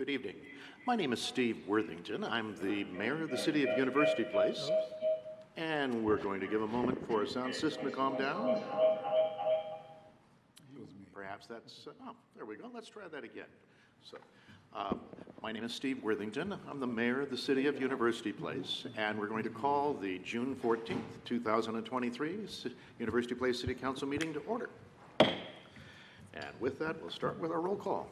Good evening. My name is Steve Worthington. I'm the mayor of the city of University Place. And we're going to give a moment for our sound system to calm down. Perhaps that's, oh, there we go. Let's try that again. So, my name is Steve Worthington. I'm the mayor of the city of University Place, and we're going to call the June 14th, 2023 University Place City Council meeting to order. And with that, we'll start with our roll call.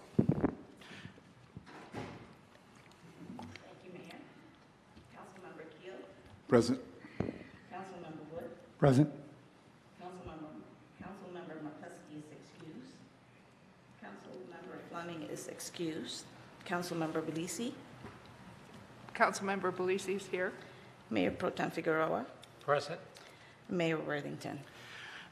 Thank you, Mayor. Councilmember Keel. Present. Councilmember Wood. Present. Councilmember McCluskey is excused. Councilmember Fleming is excused. Councilmember Belisi. Councilmember Belisi is here. Mayor Pro Tem Figueroa. Present. Mayor Worthington.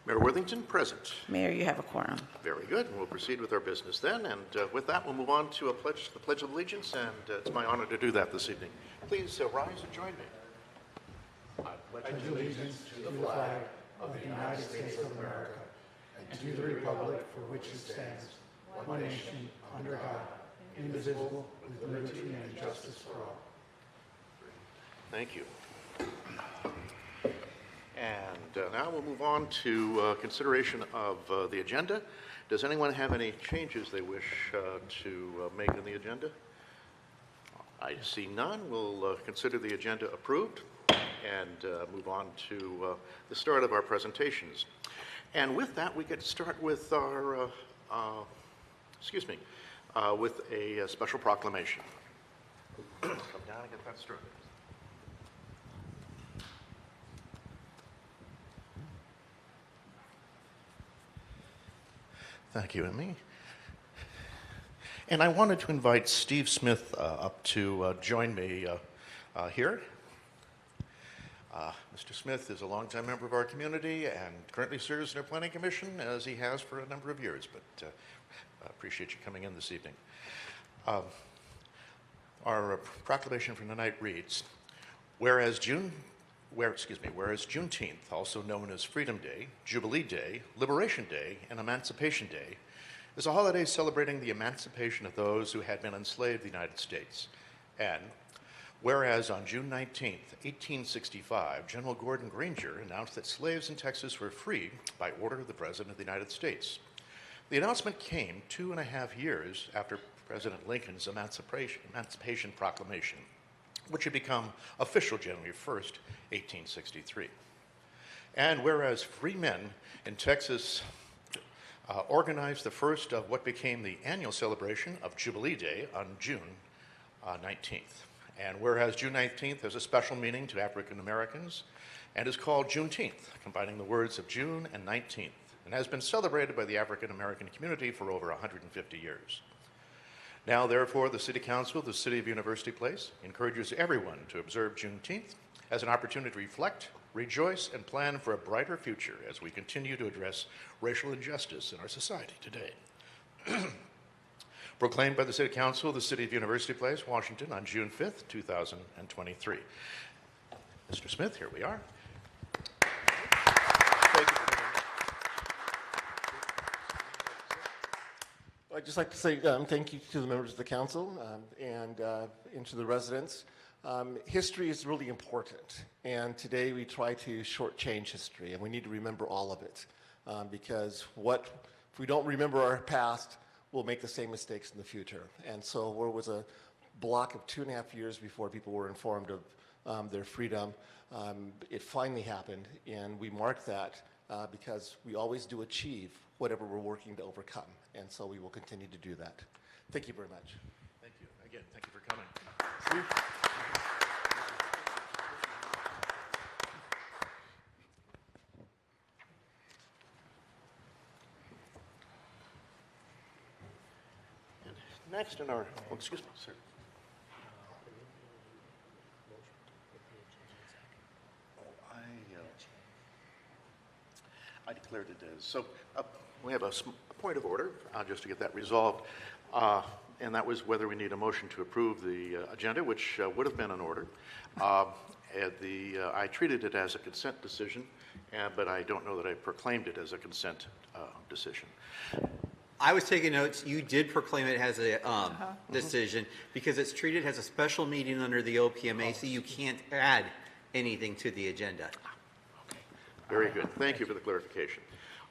Mayor Worthington, present. Mayor, you have a quorum. Very good. We'll proceed with our business then. And with that, we'll move on to the Pledge of Allegiance, and it's my honor to do that this evening. Please rise and join me. I pledge Allegiance to the flag of the United States of America and to the republic for which it stands, one nation, under God, indivisible, with liberty and justice for all. Thank you. And now we'll move on to consideration of the agenda. Does anyone have any changes they wish to make in the agenda? I see none. We'll consider the agenda approved and move on to the start of our presentations. And with that, we get to start with our, with a special proclamation. Come down and get that started. Thank you, Emmy. And I wanted to invite Steve Smith up to join me here. Mr. Smith is a longtime member of our community and currently serves in our planning commission, as he has for a number of years, but I appreciate you coming in this evening. Our proclamation for tonight reads, whereas Juneteenth, also known as Freedom Day, Jubilee Day, Liberation Day, and Emancipation Day, is a holiday celebrating the emancipation of those who had been enslaved in the United States. And whereas on June 19, 1865, General Gordon Granger announced that slaves in Texas were free by order of the President of the United States. The announcement came 2.5 years after President Lincoln's Emancipation Proclamation, which had become official January 1st, 1863. And whereas free men in Texas organized the first of what became the annual celebration of Jubilee Day on June 19th. And whereas June 19th has a special meaning to African Americans and is called Juneteenth, combining the words of June and 19th, and has been celebrated by the African American community for over 150 years. Now, therefore, the City Council of the City of University Place encourages everyone to observe Juneteenth as an opportunity to reflect, rejoice, and plan for a brighter future as we continue to address racial injustice in our society today. Proclaimed by the City Council of the City of University Place, Washington, on June 5th, 2023. Mr. Smith, here we are. Thank you. I'd just like to say thank you to the members of the council and to the residents. History is really important, and today we try to shortchange history, and we need to remember all of it because if we don't remember our past, we'll make the same mistakes in the future. And so there was a block of 2.5 years before people were informed of their freedom. It finally happened, and we mark that because we always do achieve whatever we're working to overcome. And so we will continue to do that. Thank you very much. Thank you. Again, thank you for coming. Steve? And next in our, oh, excuse me, sir. I declared it as, so we have a point of order, just to get that resolved, and that was whether we need a motion to approve the agenda, which would have been in order. I treated it as a consent decision, but I don't know that I proclaimed it as a consent decision. I was taking notes. You did proclaim it as a decision because it's treated as a special meeting under the OPMA, so you can't add anything to the agenda. Very good. Thank you for the clarification.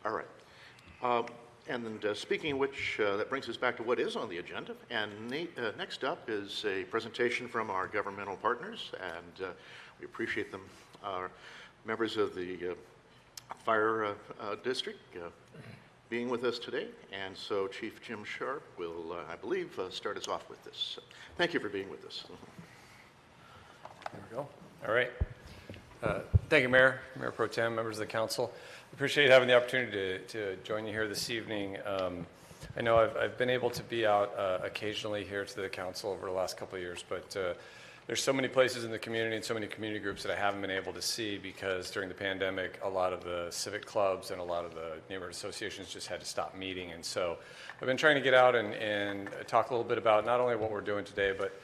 All right. And then, speaking of which, that brings us back to what is on the agenda. And next up is a presentation from our governmental partners, and we appreciate them, our members of the Fire District, being with us today. And so Chief Jim Sharp will, I believe, start us off with this. So, thank you for being with us. There we go. All right. Thank you, Mayor Pro Tem, members of the council. Appreciate having the opportunity to join you here this evening. I know I've been able to be out occasionally here to the council over the last couple of years, but there's so many places in the community and so many community groups that I haven't been able to see because during the pandemic, a lot of the civic clubs and a lot of the neighborhood associations just had to stop meeting. And so I've been trying to get out and talk a little bit about not only what we're doing today, but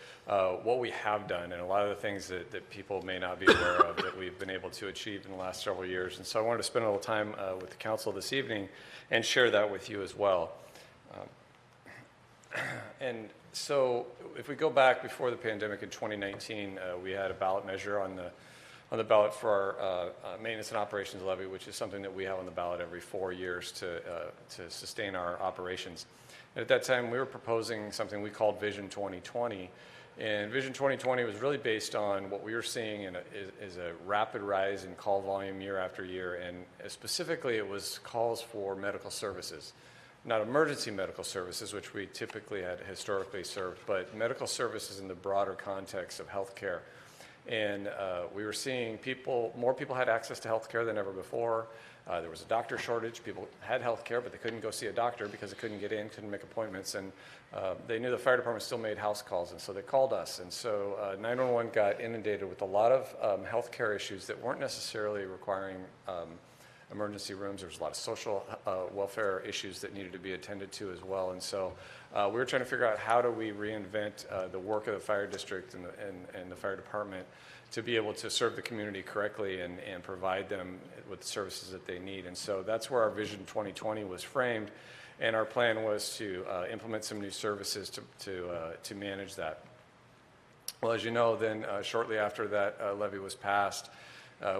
what we have done and a lot of the things that people may not be aware of that we've been able to achieve in the last several years. And so I wanted to spend a little time with the council this evening and share that with you as well. And so if we go back before the pandemic in 2019, we had a ballot measure on the ballot for our maintenance and operations levy, which is something that we have on the ballot every 4 years to sustain our operations. And at that time, we were proposing something we called Vision 2020. And Vision 2020 was really based on what we were seeing is a rapid rise in call volume year after year. And specifically, it was calls for medical services. Not emergency medical services, which we typically had historically served, but medical services in the broader context of healthcare. And we were seeing more people had access to healthcare than ever before. There was a doctor shortage. People had healthcare, but they couldn't go see a doctor because they couldn't get in, couldn't make appointments. And they knew the fire department still made house calls, and so they called us. And so 911 got inundated with a lot of healthcare issues that weren't necessarily requiring emergency rooms. There was a lot of social welfare issues that needed to be attended to as well. And so we were trying to figure out how do we reinvent the work of the fire district and the fire department to be able to serve the community correctly and provide them with the services that they need. And so that's where our Vision 2020 was framed. And our plan was to implement some new services to manage that. Well, as you know, then shortly after that levy was passed,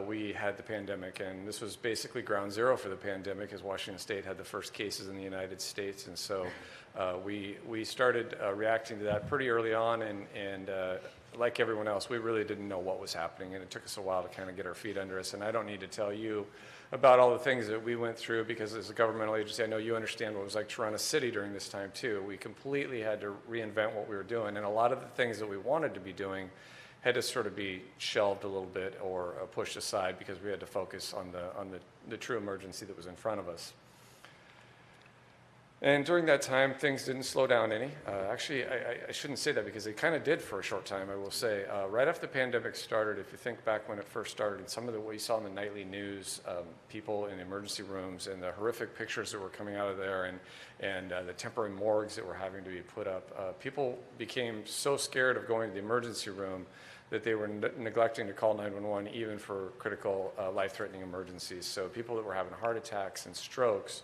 we had the pandemic, and this was basically ground zero for the pandemic as Washington State had the first cases in the United States. And so we started reacting to that pretty early on, and like everyone else, we really didn't know what was happening, and it took us a while to kind of get our feet under us. And I don't need to tell you about all the things that we went through because as a governmental agency, I know you understand what it was like to run a city during this time too. We completely had to reinvent what we were doing, and a lot of the things that we wanted to be doing had to sort of be shelved a little bit or pushed aside because we had to focus on the true emergency that was in front of us. And during that time, things didn't slow down any. Actually, I shouldn't say that because they kind of did for a short time, I will say. Right after the pandemic started, if you think back when it first started, and some of what you saw in the nightly news, people in emergency rooms and the horrific pictures that were coming out of there and the temporary morgues that were having to be put up, people became so scared of going to the emergency room that they were neglecting to call 911 even for critical life-threatening emergencies. So people that were having heart attacks and strokes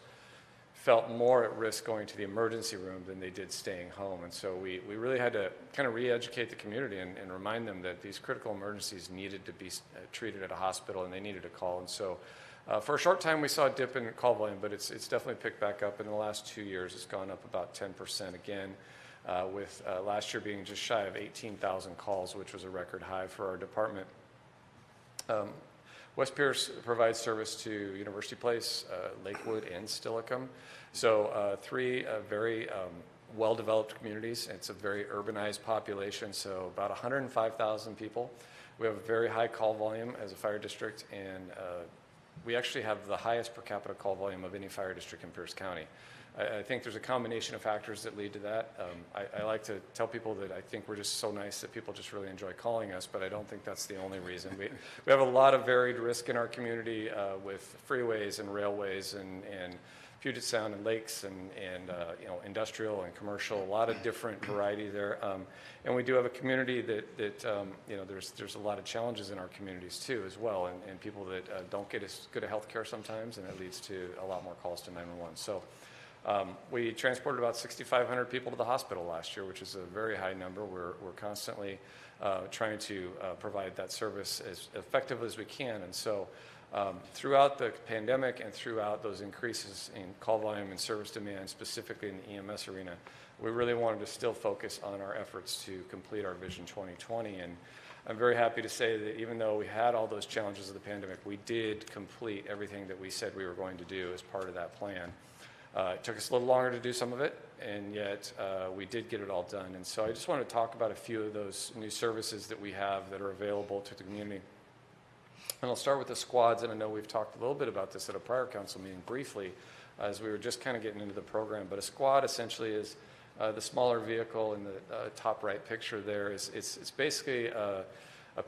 felt more at risk going to the emergency room than they did staying home. And so we really had to kind of re-educate the community and remind them that these critical emergencies needed to be treated at a hospital and they needed a call. And so for a short time we saw a dip in call volume, but it's definitely picked back up. In the last 2 years, it's gone up about 10% again, with last year being just shy of 18,000 calls, which was a record high for our department. West Pierce provides service to University Place, Lakewood, and Steilacoom. So three very well-developed communities. It's a very urbanized population, so about 105,000 people. We have a very high call volume as a fire district, and we actually have the highest per capita call volume of any fire district in Pierce County. I think there's a combination of factors that lead to that. I like to tell people that I think we're just so nice that people just really enjoy calling us, but I don't think that's the only reason. We have a lot of varied risk in our community with freeways and railways and Puget Sound and lakes and industrial and commercial, a lot of different variety there. And we do have a community that there's a lot of challenges in our communities too as well, and people that don't get as good a health care sometimes, and it leads to a lot more calls to 911. So We transported about 6,500 people to the hospital last year, which is a very high number. We're constantly trying to provide that service as effectively as we can. And so throughout the pandemic and throughout those increases in call volume and service demand, specifically in the EMS arena, we really wanted to still focus on our efforts to complete our Vision 2020. And I'm very happy to say that even though we had all those challenges of the pandemic, we did complete everything that we said we were going to do as part of that plan. It took us a little longer to do some of it, and yet we did get it all done. And so I just want to talk about a few of those new services that we have that are available to the community. And I'll start with the squads, and I know we've talked a little bit about this at a prior council meeting briefly as we were just kind of getting into the program. But a squad essentially is the smaller vehicle in the top right picture there. It's basically a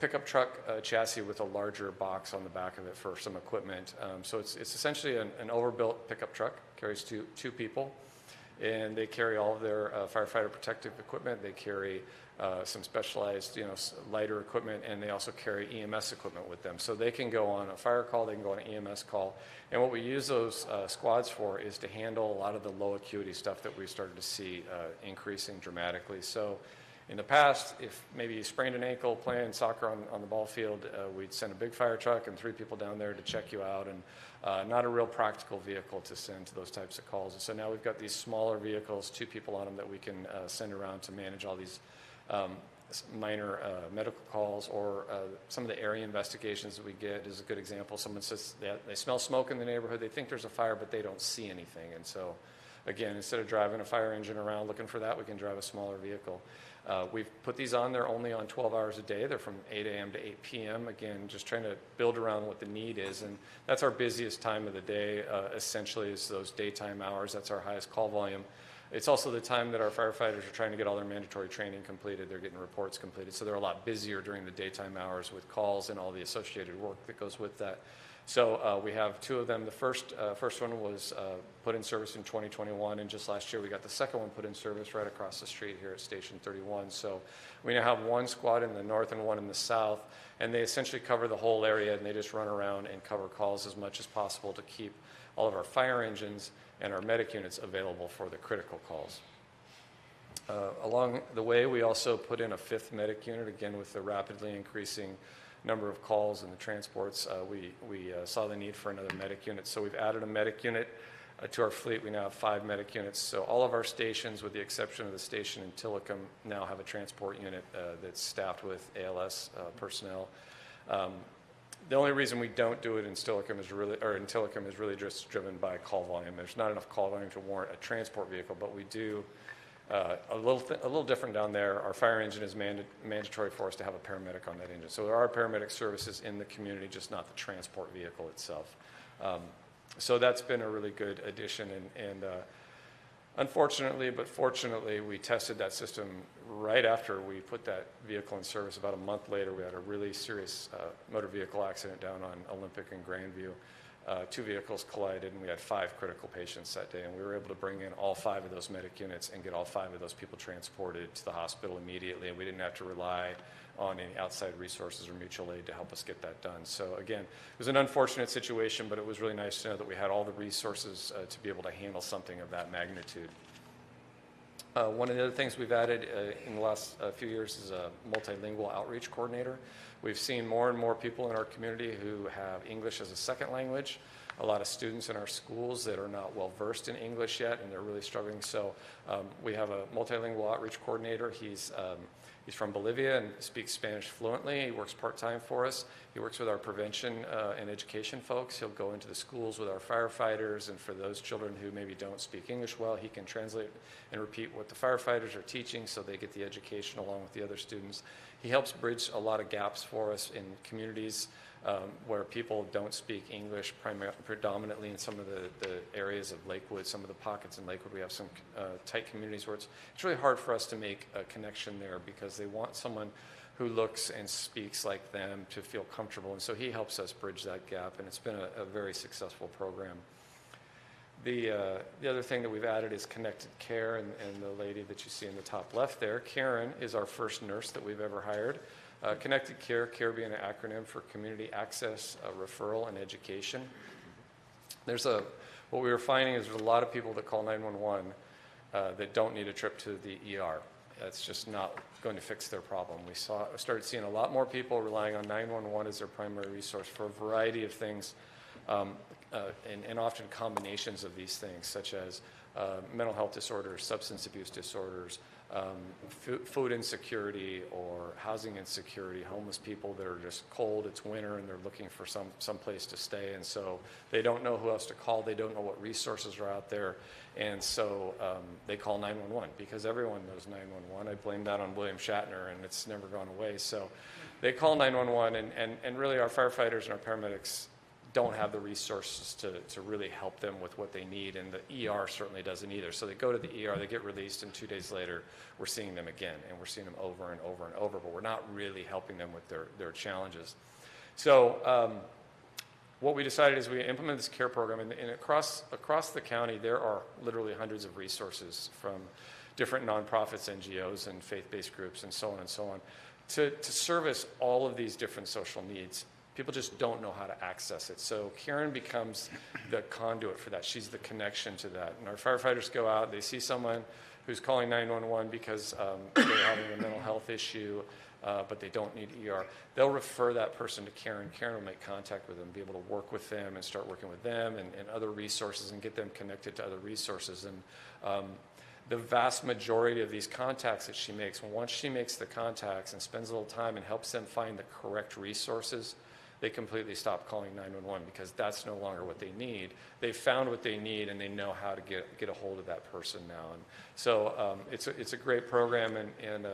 pickup truck chassis with a larger box on the back of it for some equipment. So it's essentially an overbuilt pickup truck, carries two people, and they carry all of their firefighter protective equipment. They carry some specialized, lighter equipment, and they also carry EMS equipment with them. So they can go on a fire call, they can go on an EMS call. And what we use those squads for is to handle a lot of the low acuity stuff that we started to see increasing dramatically. So in the past, if maybe you sprained an ankle playing soccer on the ball field, we'd send a big fire truck and 3 people down there to check you out, and not a real practical vehicle to send to those types of calls. And so now we've got these smaller vehicles, 2 people on them, that we can send around to manage all these minor medical calls, or some of the area investigations that we get is a good example. Someone says they smell smoke in the neighborhood, they think there's a fire, but they don't see anything. And so, again, instead of driving a fire engine around looking for that, we can drive a smaller vehicle. We've put these on there only on 12 hours a day. They're from 8 a.m. to 8 p.m. Again, just trying to build around what the need is. And that's our busiest time of the day, essentially, is those daytime hours. That's our highest call volume. It's also the time that our firefighters are trying to get all their mandatory training completed. They're getting reports completed. So they're a lot busier during the daytime hours with calls and all the associated work that goes with that. So we have 2 of them. The first one was put in service in 2021, and just last year we got the second one put in service right across the street here at Station 31. So we now have 1 squad in the north and 1 in the south, and they essentially cover the whole area, and they just run around and cover calls as much as possible to keep all of our fire engines and our medic units available for the critical calls. Along the way, we also put in a 5th medic unit, again with the rapidly increasing number of calls and the transports. We saw the need for another medic unit, so we've added a medic unit to our fleet. We now have 5 medic units, so all of our stations, with the exception of the station in Tillicum, now have a transport unit that's staffed with ALS personnel. The only reason we don't do it in Tillicum is really just driven by call volume. There's not enough call volume to warrant a transport vehicle, but we do a little different down there. Our fire engine is mandatory for us to have a paramedic on that engine. So there are paramedic services in the community, just not the transport vehicle itself. So that's been a really good addition, and unfortunately, but fortunately, we tested that system right after we put that vehicle in service. About a month later, we had a really serious motor vehicle accident down on Olympic and Grandview. 2 vehicles collided, and we had 5 critical patients that day, and we were able to bring in all 5 of those medic units and get all 5 of those people transported to the hospital immediately, and we didn't have to rely on any outside resources or mutual aid to help us get that done. So again, it was an unfortunate situation, but it was really nice to know that we had all the resources to be able to handle something of that magnitude. One of the other things we've added in the last few years is a multilingual outreach coordinator. We've seen more and more people in our community who have English as a second language. A lot of students in our schools that are not well versed in English yet, and they're really struggling. So we have a multilingual outreach coordinator. He's from Bolivia and speaks Spanish fluently. He works part-time for us. He works with our prevention and education folks. He'll go into the schools with our firefighters, and for those children who maybe don't speak English well, he can translate and repeat what the firefighters are teaching so they get the education along with the other students. He helps bridge a lot of gaps for us in communities where people don't speak English predominantly in some of the areas of Lakewood, some of the pockets in Lakewood. We have some tight communities where it's really hard for us to make a connection there because they want someone who looks and speaks like them to feel comfortable. And so he helps us bridge that gap, and it's been a very successful program. The other thing that we've added is Connected Care, and the lady that you see in the top left there, Karen, is our first nurse that we've ever hired. Connected Care, CARE being an acronym for Community Access, Referral, and Education. There's a what we were finding is there's a lot of people that call 911 that don't need a trip to the ER. That's just not going to fix their problem. We started seeing a lot more people relying on 911 as their primary resource for a variety of things, and often combinations of these things, such as mental health disorders, substance abuse disorders, food insecurity or housing insecurity, homeless people that are just cold, it's winter, and they're looking for some place to stay, and so they don't know who else to call, they don't know what resources are out there, and so they call 911 because everyone knows 911. I blame that on William Shatner, and it's never gone away. So they call 911, and really our firefighters and our paramedics don't have the resources to really help them with what they need, and the ER certainly doesn't either. So they go to the ER, they get released, and 2 days later, we're seeing them again, and we're seeing them over and over and over, but we're not really helping them with their challenges. So what we decided is we implemented this care program, and across the county, there are literally hundreds of resources from different nonprofits, NGOs, and faith-based groups, and so on and so on, to service all of these different social needs. People just don't know how to access it. So Karen becomes the conduit for that. She's the connection to that. And our firefighters go out, they see someone who's calling 911 because they're having a mental health issue, but they don't need ER. They'll refer that person to Karen. Karen will make contact with them, be able to work with them and start working with them and other resources and get them connected to other resources. And the vast majority of these contacts that she makes, once she makes the contacts and spends a little time and helps them find the correct resources, they completely stop calling 911 because that's no longer what they need. They've found what they need, and they know how to get a hold of that person now. And so it's a great program, and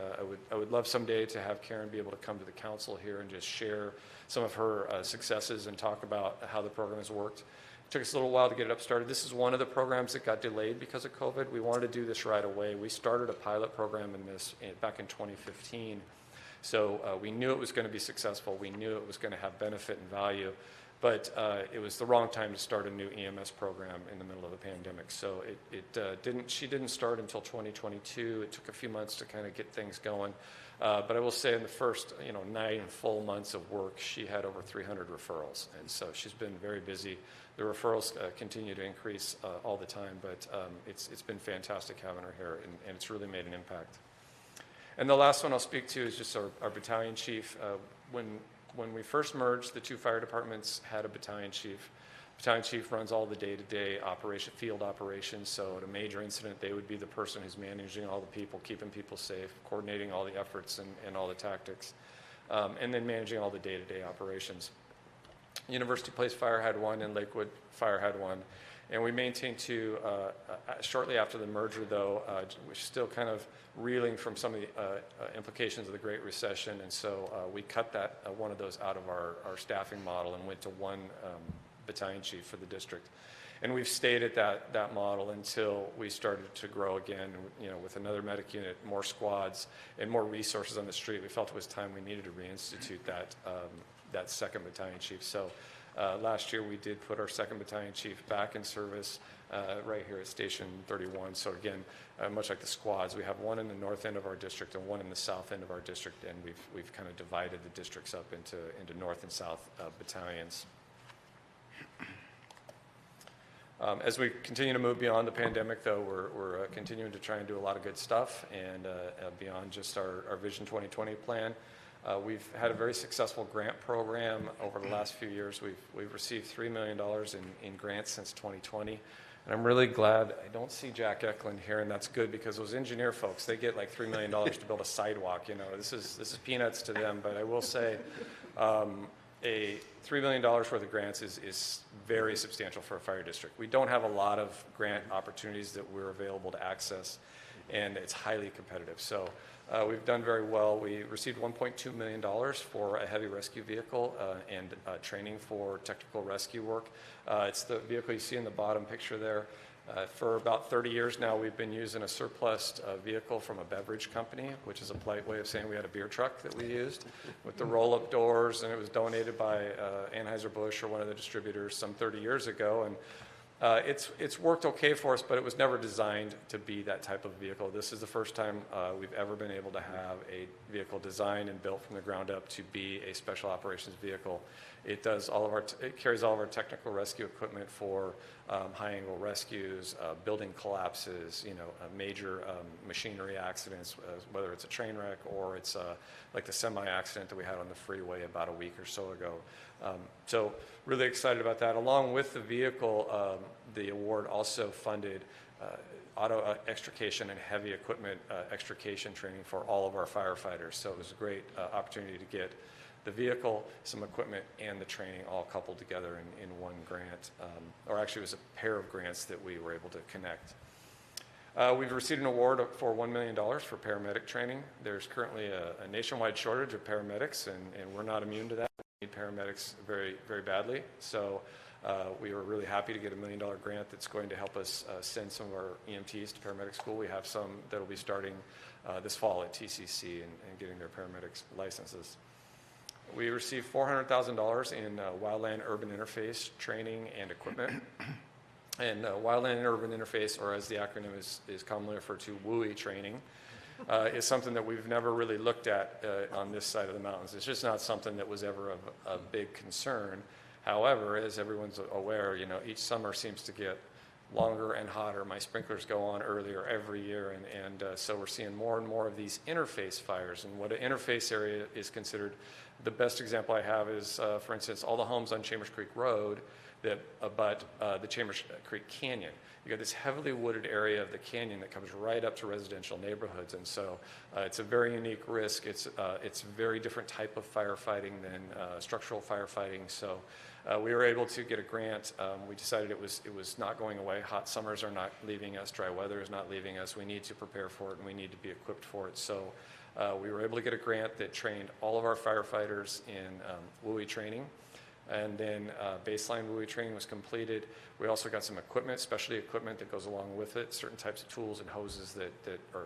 I would love someday to have Karen be able to come to the council here and just share some of her successes and talk about how the program has worked. It took us a little while to get it up started. This is one of the programs that got delayed because of COVID. We wanted to do this right away. We started a pilot program in this back in 2015. So we knew it was going to be successful. We knew it was going to have benefit and value, but it was the wrong time to start a new EMS program in the middle of a pandemic. So she didn't start until 2022. It took a few months to kind of get things going. But I will say in the first 9 full months of work, she had over 300 referrals. And so she's been very busy. The referrals continue to increase all the time, but it's been fantastic having her here, and it's really made an impact. And the last one I'll speak to is just our battalion chief. When we first merged, the two fire departments had a battalion chief. Battalion chief runs all the day-to-day field operations, so at a major incident, they would be the person who's managing all the people, keeping people safe, coordinating all the efforts and all the tactics, and then managing all the day-to-day operations. University Place Fire had one, and Lakewood Fire had one. And we maintained two. Shortly after the merger, though, we're still kind of reeling from some of the implications of the Great Recession, and so we cut one of those out of our staffing model and went to one battalion chief for the district. And we've stayed at that model until we started to grow again, with another medic unit, more squads, and more resources on the street. We felt it was time we needed to reinstitute that second battalion chief. So last year we did put our second battalion chief back in service right here at Station 31. So again, much like the squads, we have one in the north end of our district and one in the south end of our district, and we've kind of divided the districts up into north and south battalions. As we continue to move beyond the pandemic, though, we're continuing to try and do a lot of good stuff, and beyond just our Vision 2020 plan. We've had a very successful grant program over the last few years. We've received $3 million in grants since 2020. And I'm really glad I don't see Jack Eklund here, and that's good because those engineer folks, they get like $3 million to build a sidewalk. This is peanuts to them, but I will say a $3 million worth of grants is very substantial for a fire district. We don't have a lot of grant opportunities that we're available to access, and it's highly competitive. So we've done very well. We received $1.2 million for a heavy rescue vehicle and training for technical rescue work. It's the vehicle you see in the bottom picture there. For about 30 years now, we've been using a surplus vehicle from a beverage company, which is a polite way of saying we had a beer truck that we used with the roll-up doors, and it was donated by Anheuser-Busch or one of the distributors some 30 years ago. And It's worked okay for us, but it was never designed to be that type of vehicle. This is the first time we've ever been able to have a vehicle designed and built from the ground up to be a special operations vehicle. It carries all of our technical rescue equipment for high-angle rescues, building collapses, major machinery accidents, whether it's a train wreck or it's like the semi-accident that we had on the freeway about a week or so ago. So really excited about that. Along with the vehicle, the award also funded auto extrication and heavy equipment extrication training for all of our firefighters. So it was a great opportunity to get the vehicle, some equipment, and the training all coupled together in one grant. Or actually, it was a pair of grants that we were able to connect. We've received an award for $1 million for paramedic training. There's currently a nationwide shortage of paramedics, and we're not immune to that. We need paramedics very, very badly. So we were really happy to get a $1 million grant that's going to help us send some of our EMTs to paramedic school. We have some that will be starting this fall at TCC and getting their paramedics licenses. We received $400,000 in wildland urban interface training and equipment. And wildland and urban interface, or as the acronym is commonly referred to, WUI training, is something that we've never really looked at on this side of the mountains. It's just not something that was ever a big concern. However, as everyone's aware, each summer seems to get longer and hotter. My sprinklers go on earlier every year, and so we're seeing more and more of these interface fires. And what an interface area is considered, the best example I have is, for instance, all the homes on Chambers Creek Road that abut the Chambers Creek Canyon. You got this heavily wooded area of the canyon that comes right up to residential neighborhoods, and so it's a very unique risk. It's a very different type of firefighting than structural firefighting. So we were able to get a grant. We decided it was not going away. Hot summers are not leaving us. Dry weather is not leaving us. We need to prepare for it, and we need to be equipped for it. So we were able to get a grant that trained all of our firefighters in WUI training. And then baseline WUI training was completed. We also got some equipment, specialty equipment that goes along with it, certain types of tools and hoses that are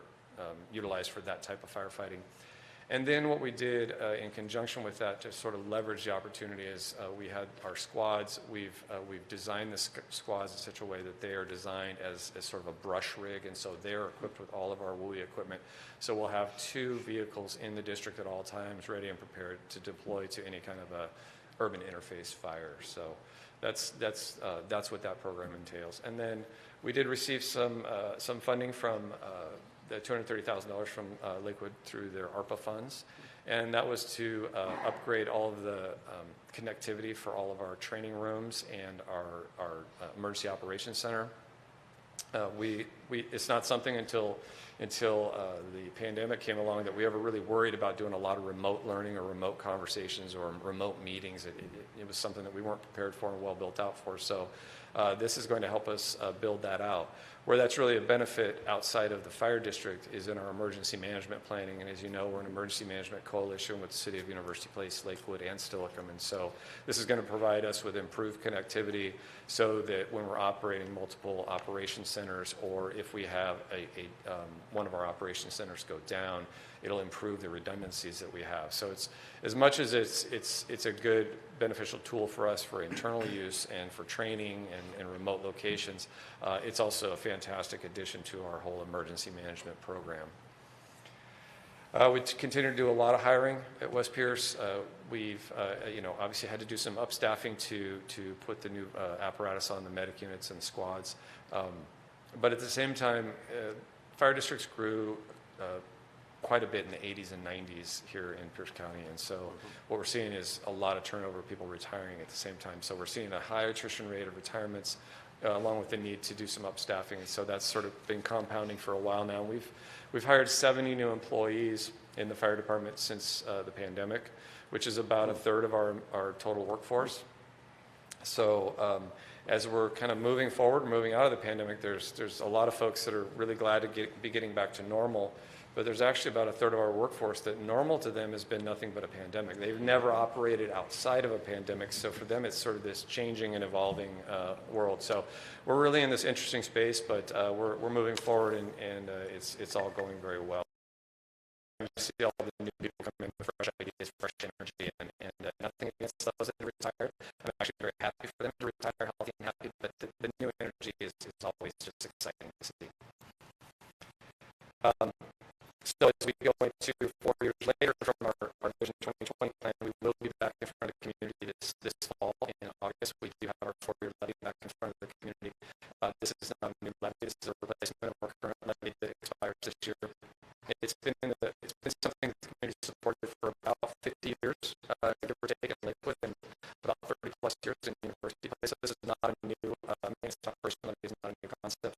utilized for that type of firefighting. And then what we did in conjunction with that to sort of leverage the opportunity is we had our squads. We've designed the squads in such a way that they are designed as sort of a brush rig, and so they're equipped with all of our WUI equipment. So we'll have 2 vehicles in the district at all times, ready and prepared to deploy to any kind of a urban interface fire. So that's what that program entails. And then we did receive some funding from the $230,000 from Lakewood through their ARPA funds, and that was to upgrade all of the connectivity for all of our training rooms and our emergency operations center. It's not something until the pandemic came along that we ever really worried about doing a lot of remote learning or remote conversations or remote meetings. It was something that we weren't prepared for and well built out for. So this is going to help us build that out. Where that's really a benefit outside of the fire district is in our emergency management planning. And as you know, we're an emergency management coalition with the City of University Place, Lakewood, and Steilacoom. And so this is going to provide us with improved connectivity so that when we're operating multiple operation centers, or if we have one of our operation centers go down, it'll improve the redundancies that we have. So it's as much as it's a good beneficial tool for us for internal use and for training and remote locations, it's also a fantastic addition to our whole emergency management program. We continue to do a lot of hiring at West Pierce. We've obviously had to do some upstaffing to put the new apparatus on the medic units and squads. But at the same time, fire districts grew quite a bit in the 80s and 90s here in Pierce County. And so what we're seeing is a lot of turnover, people retiring at the same time. So we're seeing a high attrition rate of retirements along with the need to do some upstaffing. And so that's sort of been compounding for a while now. We've hired 70 new employees in the fire department since the pandemic, which is about a third of our total workforce. So as we're kind of moving forward, moving out of the pandemic, there's a lot of folks that are really glad to be getting back to normal. But there's actually about a third of our workforce that normal to them has been nothing but a pandemic. They've never operated outside of a pandemic, so for them it's sort of this changing and evolving world. So we're really in this interesting space, but we're moving forward, and it's all going very well. You see all the new people come in with fresh ideas, fresh energy, and nothing against those that retired. I'm actually very happy for them to retire healthy and happy, but the new energy energy is always just exciting to see. So as we go into 4 years later from our Vision 2020 plan, we will be back in front of the community this fall in August. We do have our 4-year levy back in front of the community. This is not a new levy. This is a replacement of our current levy that expires this year. It's been something that the community supported for about 50 years, give or take, in Lakewood, and about 30 plus years in University Place. So this is not a new, maintenance operation levy is not a new concept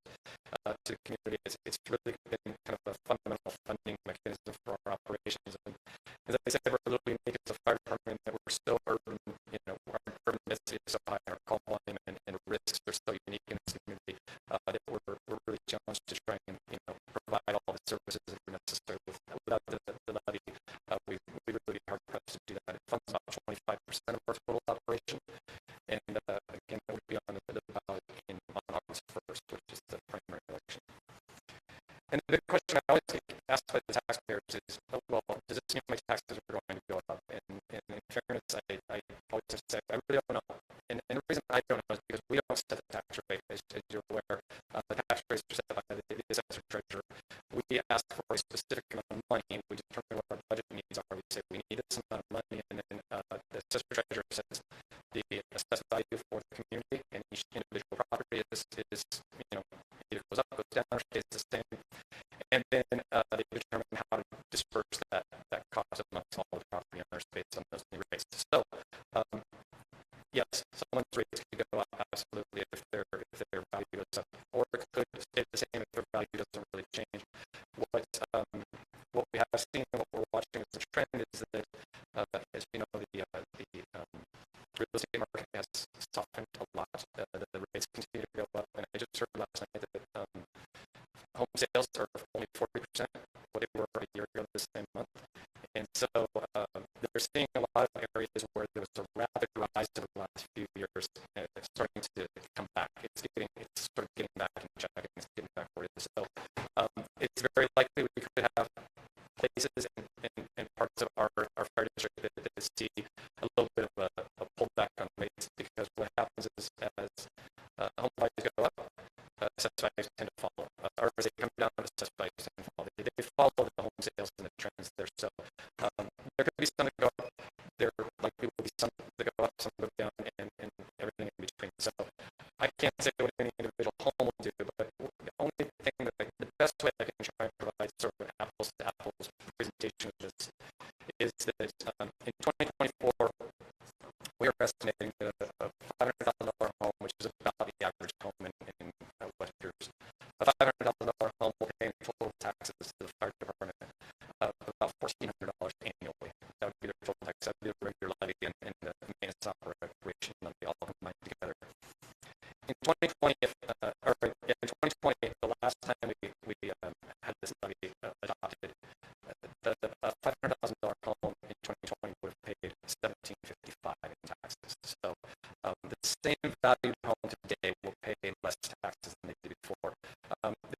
to the community. It's really been kind of a fundamental funding mechanism for our operations. And as I said, we're a little unique as a fire department that we're so urban, our urban density is so high, our call volume and risks are so unique in this community that we're really challenged to try and provide all the services that are necessary. Without the levy, we really be hard pressed to do that. It funds about 25% of our total operation, and again, that would be on the ballot on August 1st, which is the primary election. And the big question I always get asked by the taxpayers is, well, does it seem like taxes are going to go up? And in fairness, I always have to say, I really don't know. And the reason I don't know is because we don't set the tax rate, as you're aware. The tax rates are set by the assessor treasurer. We ask for a specific amount of money. We determine what our budget needs are. We say we need this amount of money, and then the assessor treasurer says the assessed value for the community and each individual property is either goes up, goes down, or stays the same. And then they determine how to disperse that cost amongst all the property owners based on those new rates. So, yes, someone's rates could go up absolutely if their value goes up, or it could stay the same if their value doesn't really change. What we have seen and what we're watching as a trend is that, as you know, the real estate market has softened a lot. The rates continue to go up, and I just heard last night that home sales are only 40% what they were a year ago this same month. And so they're seeing a lot of areas where there was a rapid rise over the last few years, and it's starting to come back. It's sort of getting back in check, and it's getting back where it is. So it's very likely we could have places and parts of our fire district that see a little bit of a pullback on rates, because what happens is as home values go up, assessed values tend to follow. Or as they come down, assessed values tend to follow. They follow the home sales and the trends there. So there could be some that go up. There likely will be some that go up, some go down, and everything in between. So I can't say what any individual home will do, but the only thing the best way I can try and provide sort of an apples to apples presentation of this is that in 2024, we are estimating that a $500,000 home, which is about the average home in West Jersey, a $500,000 home will pay in total taxes to the fire department of about $1,400 annually. That would be their total tax. That would be the regular levy and the maintenance operation levy all combined together. In 2020, in 2020, the last time we had this levy adopted, the $500,000 home in 2020 would have paid $1,755 in taxes. So the same valued home today will pay less taxes than they did before.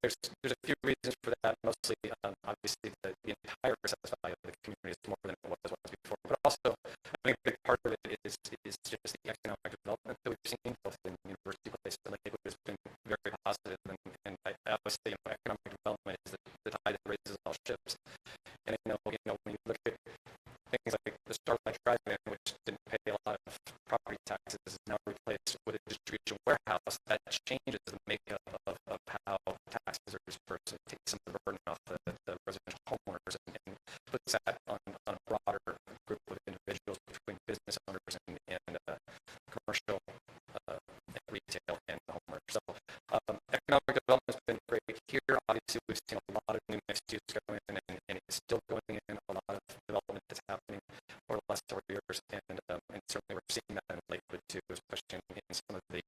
There's a few reasons for that. Mostly, obviously, the entire assessed value of the community is more than it was before. But also, I think a big part of it is just the economic development that we've seen, both in University Place and Lakewood, has been very positive. And I always say, economic development is the tide that raises all ships. And I know, when you look at things like the Starlight Drive-In, which didn't pay a lot of property taxes, is now replaced with a distribution warehouse, that changes the makeup of how taxes are dispersed. It takes some of the burden off the residential homeowners and puts that on a broader group of individuals between business owners and commercial retail and homeowners. So economic development has been great here. Obviously, we've seen a lot of new mixed use going in, and it's still going in. A lot of development that's happening over the last several years, and certainly we're seeing that in Lakewood too, especially in some of the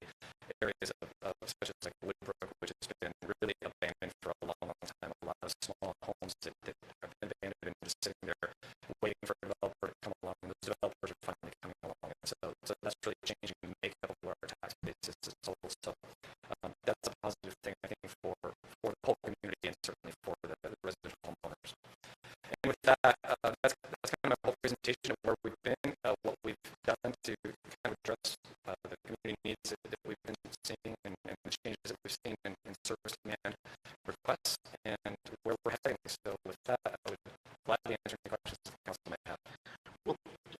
areas of especially like Woodbrook, which has been really abandoned for a long, long time. A lot of small homes that have been abandoned and just sitting there waiting for a developer to come along, and those developers are finally coming along. And so that's really changing the makeup of where our tax base is as a whole. So that's a positive thing, I think, for the whole community and certainly for the residential homeowners. And with that, that's kind of my whole presentation of where we've been, what we've done to kind of address the community needs that we've been seeing, and the changes that us and where we're heading. So with that, I would gladly answer any questions the council might have. Well,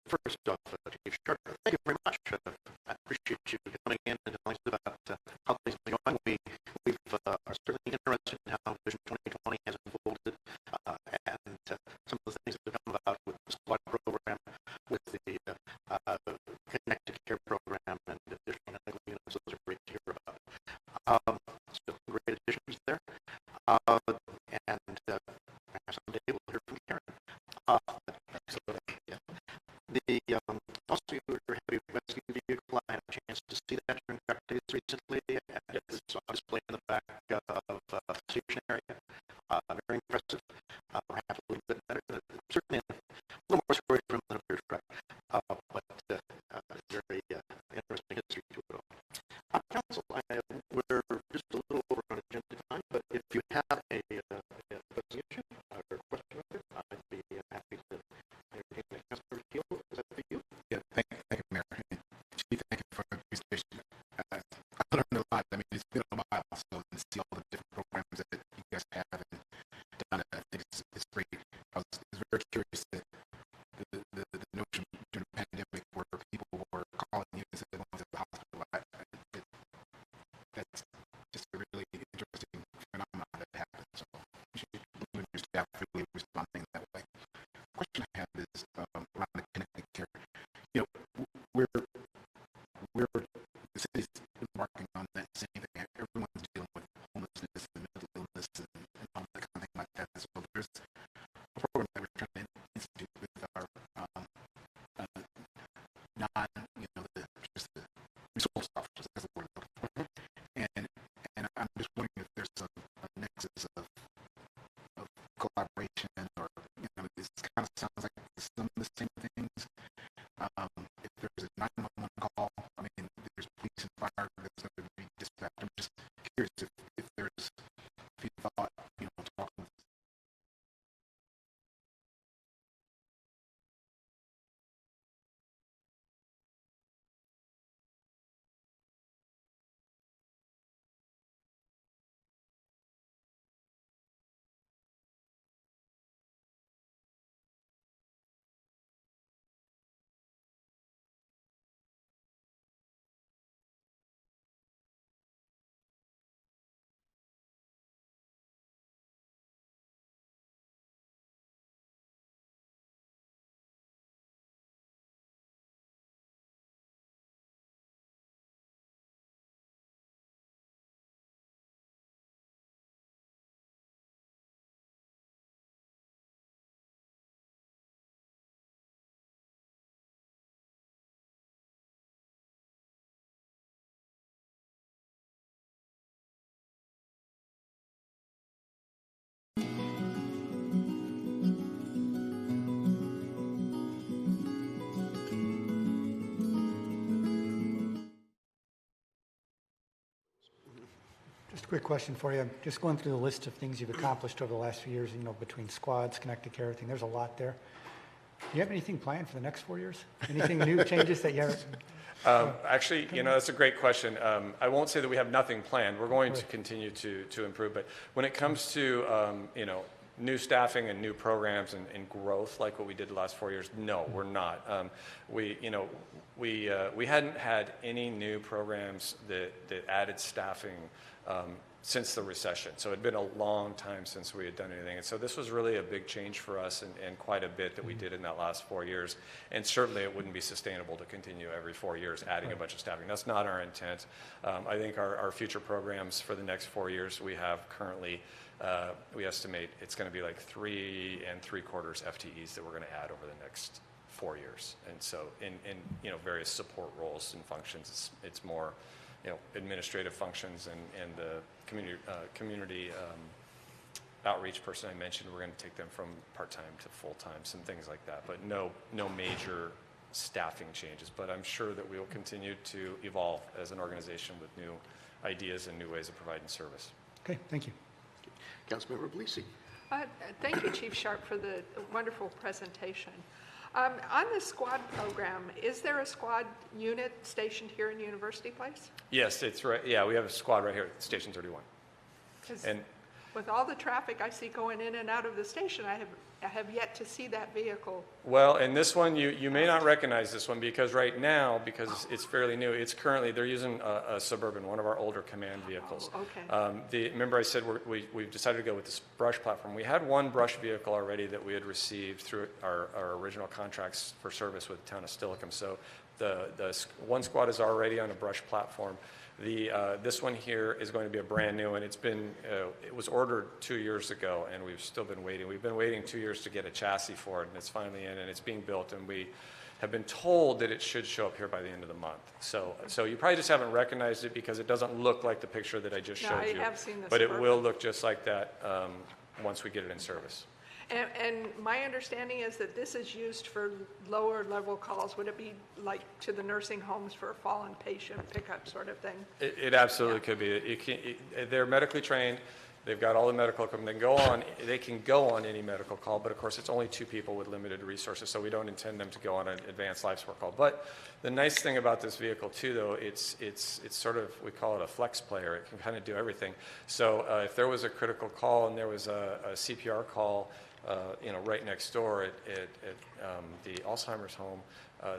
first off, Chief Sharp, thank you very much. I appreciate you coming in and telling us about how things are going. We are certainly interested in how Vision 2020 has unfolded and some of the things that have come about with the SQUAD program, with the Connected Care program, and additional medical units. Those are great to hear about. So great additions there. And someday we'll hear from Karen. Absolutely. Yeah. Also, you were happy rescue vehicle. I had a chance to see that during track days recently, and it's on display in the back of the station area. Very impressive. Perhaps a little bit better. Certainly a little more story from the first track, but very interesting history to it all. Council, we're just a little over on agenda time, but if you have a presentation or question, I'd be happy to entertain the Councilor Keel. Is that for you? Yeah, thank you, Mayor. And Chief, thank you for the presentation. I learned a lot. I mean, it's been a while, so to see all the different programs that you guys have and done, I think it's great. I was very curious that the notion during the pandemic where people were calling you and said they wanted to the hospital. That's just a really interesting phenomenon that happened. So you and your staff really responding that way. The question I have is around the Connected Care. You know, we're the city's embarking on that same thing. Everyone's dealing with homelessness and mental illness and all that kind of thing like that. So there's a program that we're trying to institute with our just the resource officers, that's the word I'm looking for. And I'm just wondering if there's a nexus of collaboration, or this kind of sounds like some of the same things. If there's a 911 call, I mean, there's police and fire that's going to be dispatched. I'm just curious if you thought, talking with Just a quick question for you. Just going through the list of things you've accomplished over the last few years, between squads, Connected Care, everything, there's a lot there. Do you have anything planned for the next 4 years? Anything new changes that you have? Actually, that's a great question. I won't say that we have nothing planned. We're going to continue to improve, but when it comes to, new staffing and new programs and growth like what we did the last 4 years, no, we're not. We hadn't had any new programs that added staffing since the recession. So it had been a long time since we had done anything. And so this was really a big change for us and quite a bit that we did in that last 4 years. And certainly it wouldn't be sustainable to continue every 4 years adding a bunch of staffing. That's not our intent. I think our future programs for the next 4 years we have currently, we estimate it's going to be like 3 3/4 FTEs that we're going to add over the next 4 years. And so in various support roles and functions, it's more administrative functions and the community outreach person I mentioned, we're going to take them from part-time to full-time, some things like that, but no major staffing changes. But I'm sure that we will continue to evolve as an organization with new ideas and new ways of providing service. Okay, thank you. Councilmember Belisi. Thank you, Chief Sharp, for the wonderful presentation. On the SQUAD program, is there a SQUAD unit stationed here in University Place? Yes, it's right. Yeah, we have a squad right here at Station 31. And with all the traffic I see going in and out of the station, I have yet to see that vehicle. Well, and this one, you may not recognize this one because right now, because it's fairly new, they're using a Suburban, one of our older command vehicles. Oh, okay. Remember I said we've decided to go with this brush platform. We had one brush vehicle already that we had received through our original contracts for service with the town of Steilacoom. So the one squad is already on a brush platform. This one here is going to be a brand new, and it was ordered 2 years ago, and we've still been waiting. We've been waiting 2 years to get a chassis for it, and it's finally in, and it's being built, and we have been told that it should show up here by the end of the month. So you probably just haven't recognized it because it doesn't look like the picture that I just showed you. I have seen this. But it will look just like that once we get it in service. And my understanding is that this is used for lower level calls. Would it be like to the nursing homes for a fallen patient pickup sort of thing? It absolutely could be. They're medically trained. They've got all the medical equipment. They can go on any medical call, but of course it's only 2 people with limited resources, so we don't intend them to go on an advanced life support call. But the nice thing about this vehicle too, though, it's sort of, we call it a flex player. It can kind of do everything. So if there was a critical call and there was a CPR call, right next door at the Alzheimer's home,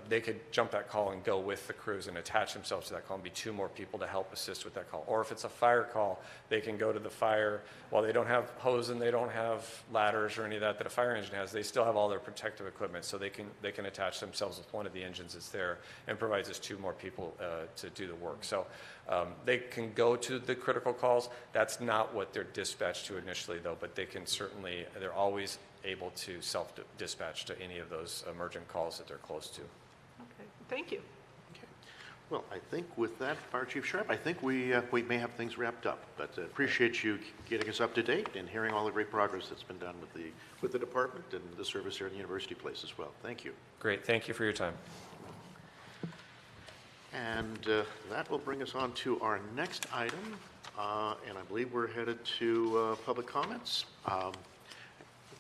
they could jump that call and go with the crews and attach themselves to that call and be 2 more people to help assist with that call. Or if it's a fire call, they can go to the fire. While they don't have hose and they don't have ladders or any of that a fire engine has, they still have all their protective equipment, so they can attach themselves with one of the engines that's there and provides us 2 more people to do the work. So they can go to the critical calls. That's not what they're dispatched to initially, though, but they're always able to self-dispatch to any of those emergent calls that they're close to. Okay, thank you. Okay. Well, I think with that, Fire Chief Sharp, I think we may have things wrapped up. But appreciate you getting us up to date and hearing all the great progress that's been done with the department and the service here at the University Place as well. Thank you. Great. Thank you for your time. And that will bring us on to our next item. And I believe we're headed to public comments.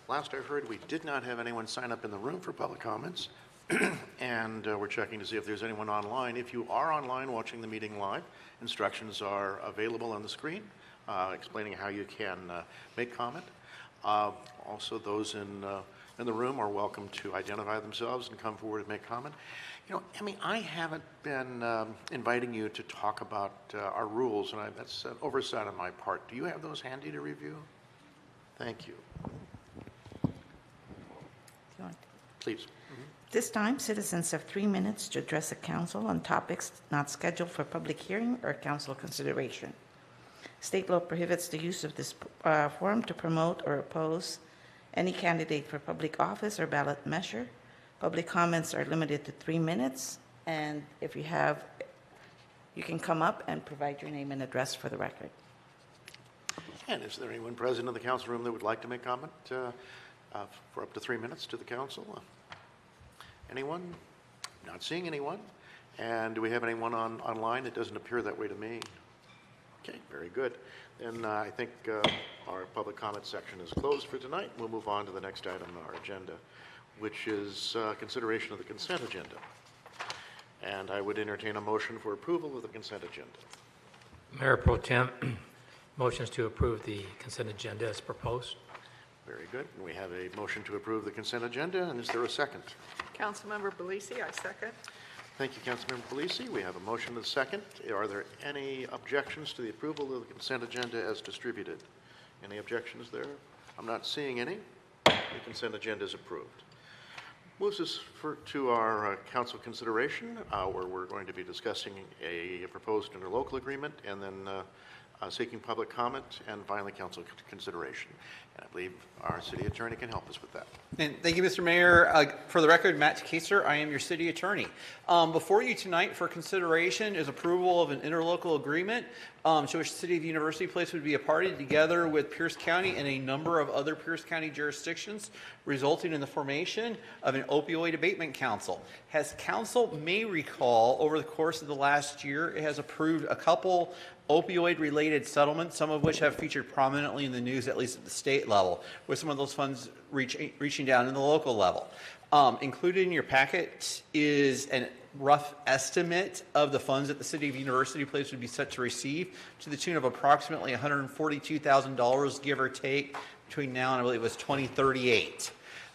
Last I heard, we did not have anyone sign up in the room for public comments. And we're checking to see if there's anyone online. If you are online watching the meeting live, instructions are available on the screen explaining how you can make comment. Also, those in the room are welcome to identify themselves and come forward and make comment. Emmy, I haven't been inviting you to talk about our rules, and that's an oversight on my part. Do you have those handy to review? Thank you. Please. This time, citizens have 3 minutes to address the council on topics not scheduled for public hearing or council consideration. State law prohibits the use of this forum to promote or oppose any candidate for public office or ballot measure. Public comments are limited to 3 minutes, and if you can come up and provide your name and address for the record. And is there anyone present in the council room that would like to make comment for up to 3 minutes to the council? Anyone? Not seeing anyone. And do we have anyone online? It doesn't appear that way to me. Okay, very good. Then I think our public comment section is closed for tonight. We'll move on to the next item on our agenda, which is consideration of the consent agenda. And I would entertain a motion for approval of the consent agenda. Mayor Pro Tem, motions to approve the consent agenda as proposed. Very good. And we have a motion to approve the consent agenda. And is there a second? Councilmember Belisi, I second. Thank you, Councilmember Polisi. We have a motion and a second. Are there any objections to the approval of the consent agenda as distributed? Any objections there? I'm not seeing any. The consent agenda is approved. Moves us to our council consideration, where we're going to be discussing a proposed interlocal agreement and then seeking public comment and finally council consideration. And I believe our city attorney can help us with that. And thank you, Mr. Mayor. For the record, Matt Kaser, I am your city attorney. Before you tonight for consideration is approval of an interlocal agreement to which the City of University Place would be a party together with Pierce County and a number of other Pierce County jurisdictions, resulting in the formation of an opioid abatement council. As council may recall, over the course of the last year, it has approved a couple opioid-related settlements, some of which have featured prominently in the news, at least at the state level, with some of those funds reaching down in the local level. Included in your packet is rough estimate of the funds that the City of University Place would be set to receive to the tune of approximately $142,000, give or take, between now and I believe it was 2038.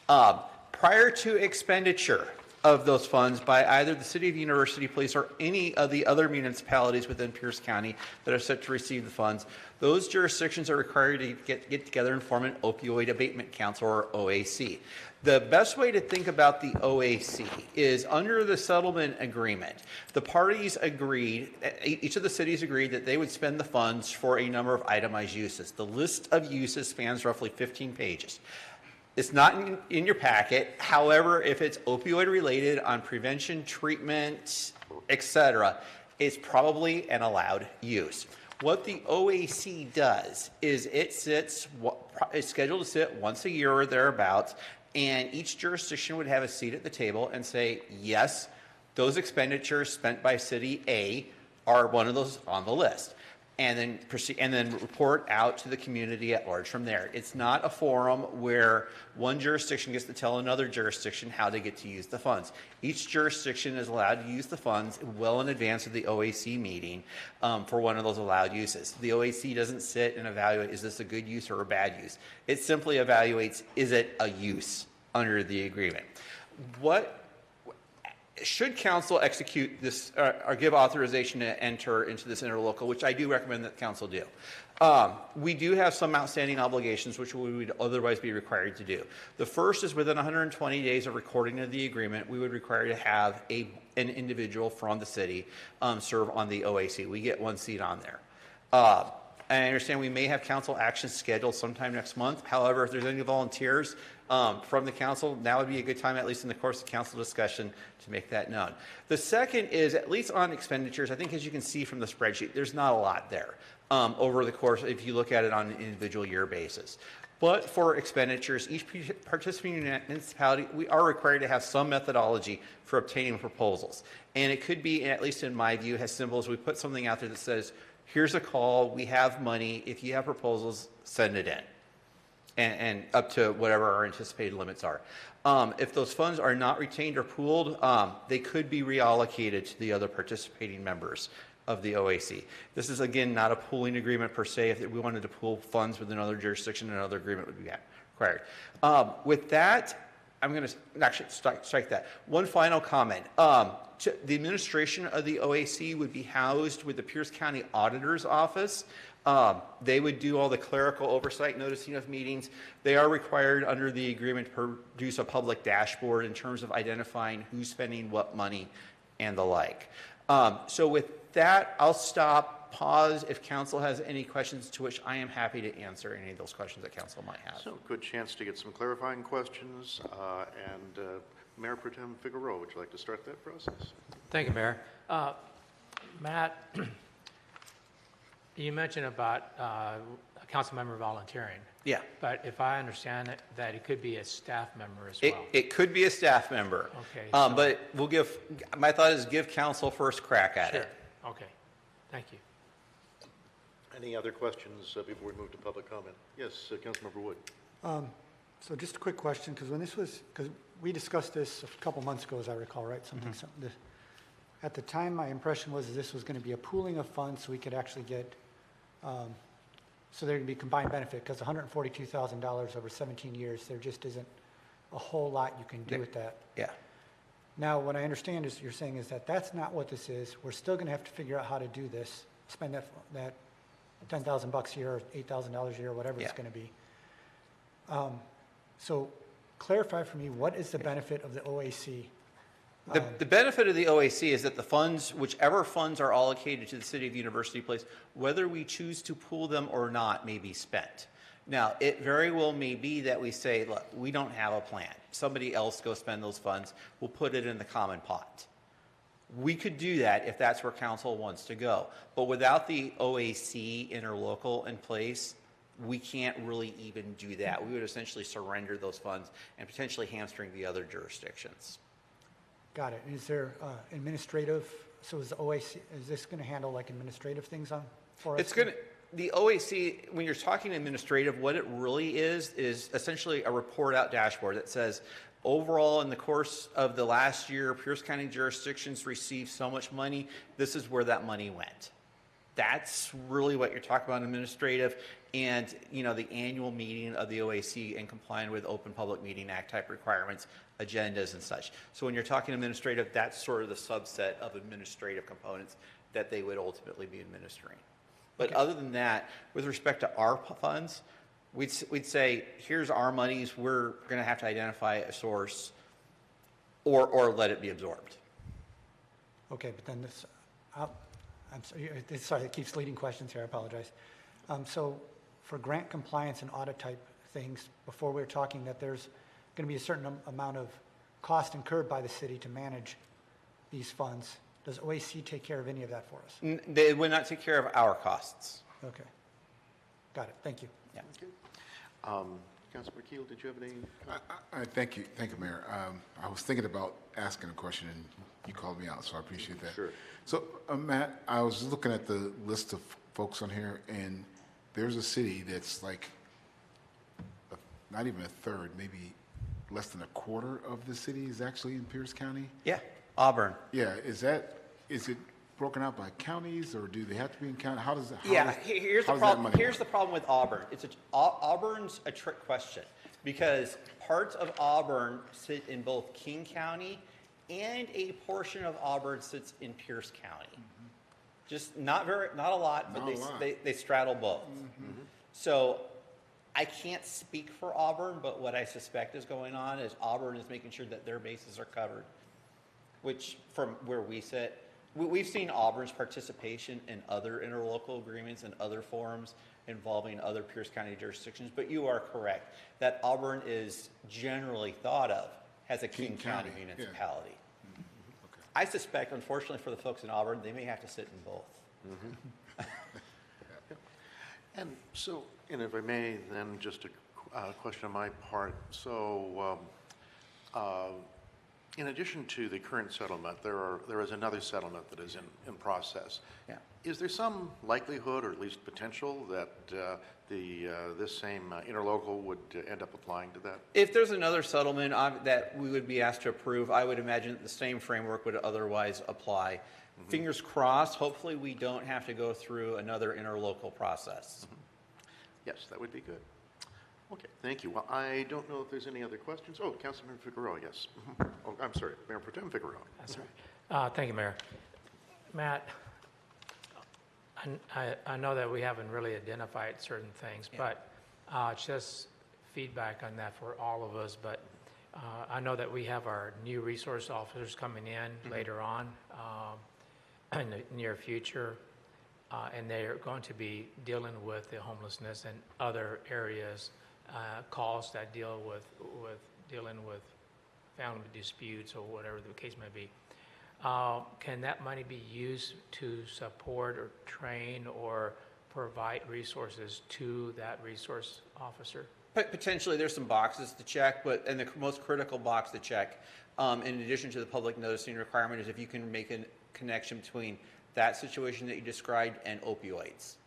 Prior to expenditure of those funds by either the City of University Place or any of the other municipalities within Pierce County that are set to receive the funds, those jurisdictions are required to get together and form an opioid abatement council, or OAC. The best way to think about the OAC is under the settlement agreement, the parties agreed, each of the cities agreed that they would spend the funds for a number of itemized uses. The list of uses spans roughly 15 pages. It's not in your packet. However, if it's opioid related on prevention, treatment, etc., it's probably an allowed use. What the OAC does is it's scheduled to sit once a year or thereabouts, and each jurisdiction would have a seat at the table and say, yes, those expenditures spent by City A are one of those on the list. And then proceed, and then report out to the community at large from there. It's not a forum where one jurisdiction gets to tell another jurisdiction how they get to use the funds. Each jurisdiction is allowed to use the funds well in advance of the OAC meeting for one of those allowed uses. The OAC doesn't sit and evaluate, is this a good use or a bad use? It simply evaluates, is it a use under the agreement? Should council execute this or give authorization to enter into this interlocal, which I do recommend that council do, we do have some outstanding obligations which we would otherwise be required to do. The first is within 120 days of recording of the agreement, we would require to have an individual from the city serve on the OAC. We get one seat on there. I understand we may have council action scheduled sometime next month. However, if there's any volunteers from the council, now would be a good time, at least in the course of council discussion, to make that known. The second is, at least on expenditures, I think as you can see from the spreadsheet, there's not a lot there over the course, if you look at it on an individual year basis. But for expenditures, each participating municipality, we are required to have some methodology for obtaining proposals. And it could be, at least in my view, as simple as we put something out there that says, here's a call, we have money, if you have proposals, send it in. And up to whatever our anticipated limits are. If those funds are not retained or pooled, they could be reallocated to the other participating members of the OAC. This is, again, not a pooling agreement per se. If we wanted to pool funds with another jurisdiction, another agreement would be required. With that, I'm going to actually strike that. One final comment. The administration of the OAC would be housed with the Pierce County Auditor's Office. They would do all the clerical oversight, noticing of meetings. They are required under the agreement to produce a public dashboard in terms of identifying who's spending what money and the like. So with that, I'll stop, pause if council has any questions, to which I am happy to answer any of those questions that council might have. So good chance to get some clarifying questions. Mayor Pro Tem Figueroa, would you like to start that process? Thank you, Mayor. Matt, you mentioned about a council member volunteering. Yeah. But if I understand it, that it could be a staff member as well. It could be a staff member. Okay. But we'll my thought is give council first crack at it. Okay. Thank you. Any other questions before we move to public comment? Yes, Councilmember Wood. So just a quick question, because because we discussed this a couple months ago, as I recall, right? Something. At the time, my impression was this was going to be a pooling of funds so we could actually get, so there could be combined benefit, because $142,000 over 17 years, there just isn't a whole lot you can do with that. Yeah. Now, what I understand is you're saying is that that's not what this is. We're still going to have to figure out how to do this, spend that $10,000 a year or $8,000 a year, whatever it's going to be. So clarify for me, what is the benefit of the OAC? The benefit of the OAC is that the funds, whichever funds are allocated to the City of University Place, whether we choose to pool them or not, may be spent. Now, it very well may be that we say, look, we don't have a plan. Somebody else go spend those funds. We'll put it in the common pot. We could do that if that's where council wants to go. But without the OAC interlocal in place, we can't really even do that. We would essentially surrender those funds and potentially hamstring the other jurisdictions. Got it. Is there administrative, so is the OAC, is this going to handle like administrative things for us? It's going to, the OAC, when you're talking administrative, what it really is essentially a report out dashboard that says, overall, in the course of the last year, Pierce County jurisdictions received so much money. This is where that money went. That's really what you're talking about, administrative, and the annual meeting of the OAC and complying with Open Public Meeting Act type requirements, agendas and such. So when you're talking administrative, that's sort of the subset of administrative components that they would ultimately be administering. But other than that, with respect to our funds, we'd say, here's our monies, we're going to have to identify a source or let it be absorbed. Okay, but then this, sorry, it keeps leading questions here, I apologize. So for grant compliance and audit type things, before we were talking that there's going to be a certain amount of cost incurred by the city to manage these funds. Does OAC take care of any of that for us? They would not take care of our costs. Okay. Got it. Thank you. Yeah. Okay. Councilor Keel, did you have any? Thank you, Mayor. I was thinking about asking a question, and you called me out, so I appreciate that. Sure. So, Matt, I was looking at the list of folks on here, and there's a city that's like not even a third, maybe less than a quarter of the city is actually in Pierce County. Yeah, Auburn. Yeah, is it broken out by counties, or do they have to be in county? How does that? Here's the problem. Here's the problem with Auburn. Auburn's a trick question because parts of Auburn sit in both King County, and a portion of Auburn sits in Pierce County. Mm-hmm. Just not a lot, but they straddle both. Mm-hmm. So I can't speak for Auburn, but what I suspect is going on is Auburn is making sure that their bases are covered, which from where we sit, we've seen Auburn's participation in other interlocal agreements and other forums involving other Pierce County jurisdictions, but you are correct that Auburn is generally thought of as a King County municipality. Yeah. Mm-hmm. Okay. I suspect, unfortunately for the folks in Auburn, they may have to sit in both. Mm-hmm. And so, if I may, then just a question on my part. So, in addition to the current settlement, there is another settlement that is in process. Yeah. Is there some likelihood, or at least potential, that this same interlocal would end up applying to that? If there's another settlement that we would be asked to approve, I would imagine that the same framework would otherwise apply. Mm-hmm. Fingers crossed, hopefully we don't have to go through another interlocal process. Mm-hmm. Yes, that would be good. Okay, thank you. Well, I don't know if there's any other questions. Oh, Councilman Figueroa, yes. Mm-hmm. Oh, I'm sorry, Mayor Pro Tem Figueroa. That's right. Thank you, Mayor. Matt, I know that we haven't really identified certain things, but just feedback on that for all of us. But I know that we have our new resource officers coming in later on in the near future, and they're going to be dealing with the homelessness and other areas, calls that deal with dealing with family disputes or whatever the case may be. Can that money be used to support or train or provide resources to that resource officer? Potentially, there's some boxes to check, and the most critical box to check, in addition to the public noticing requirement, is if you can make a connection between that situation that you described and opioids.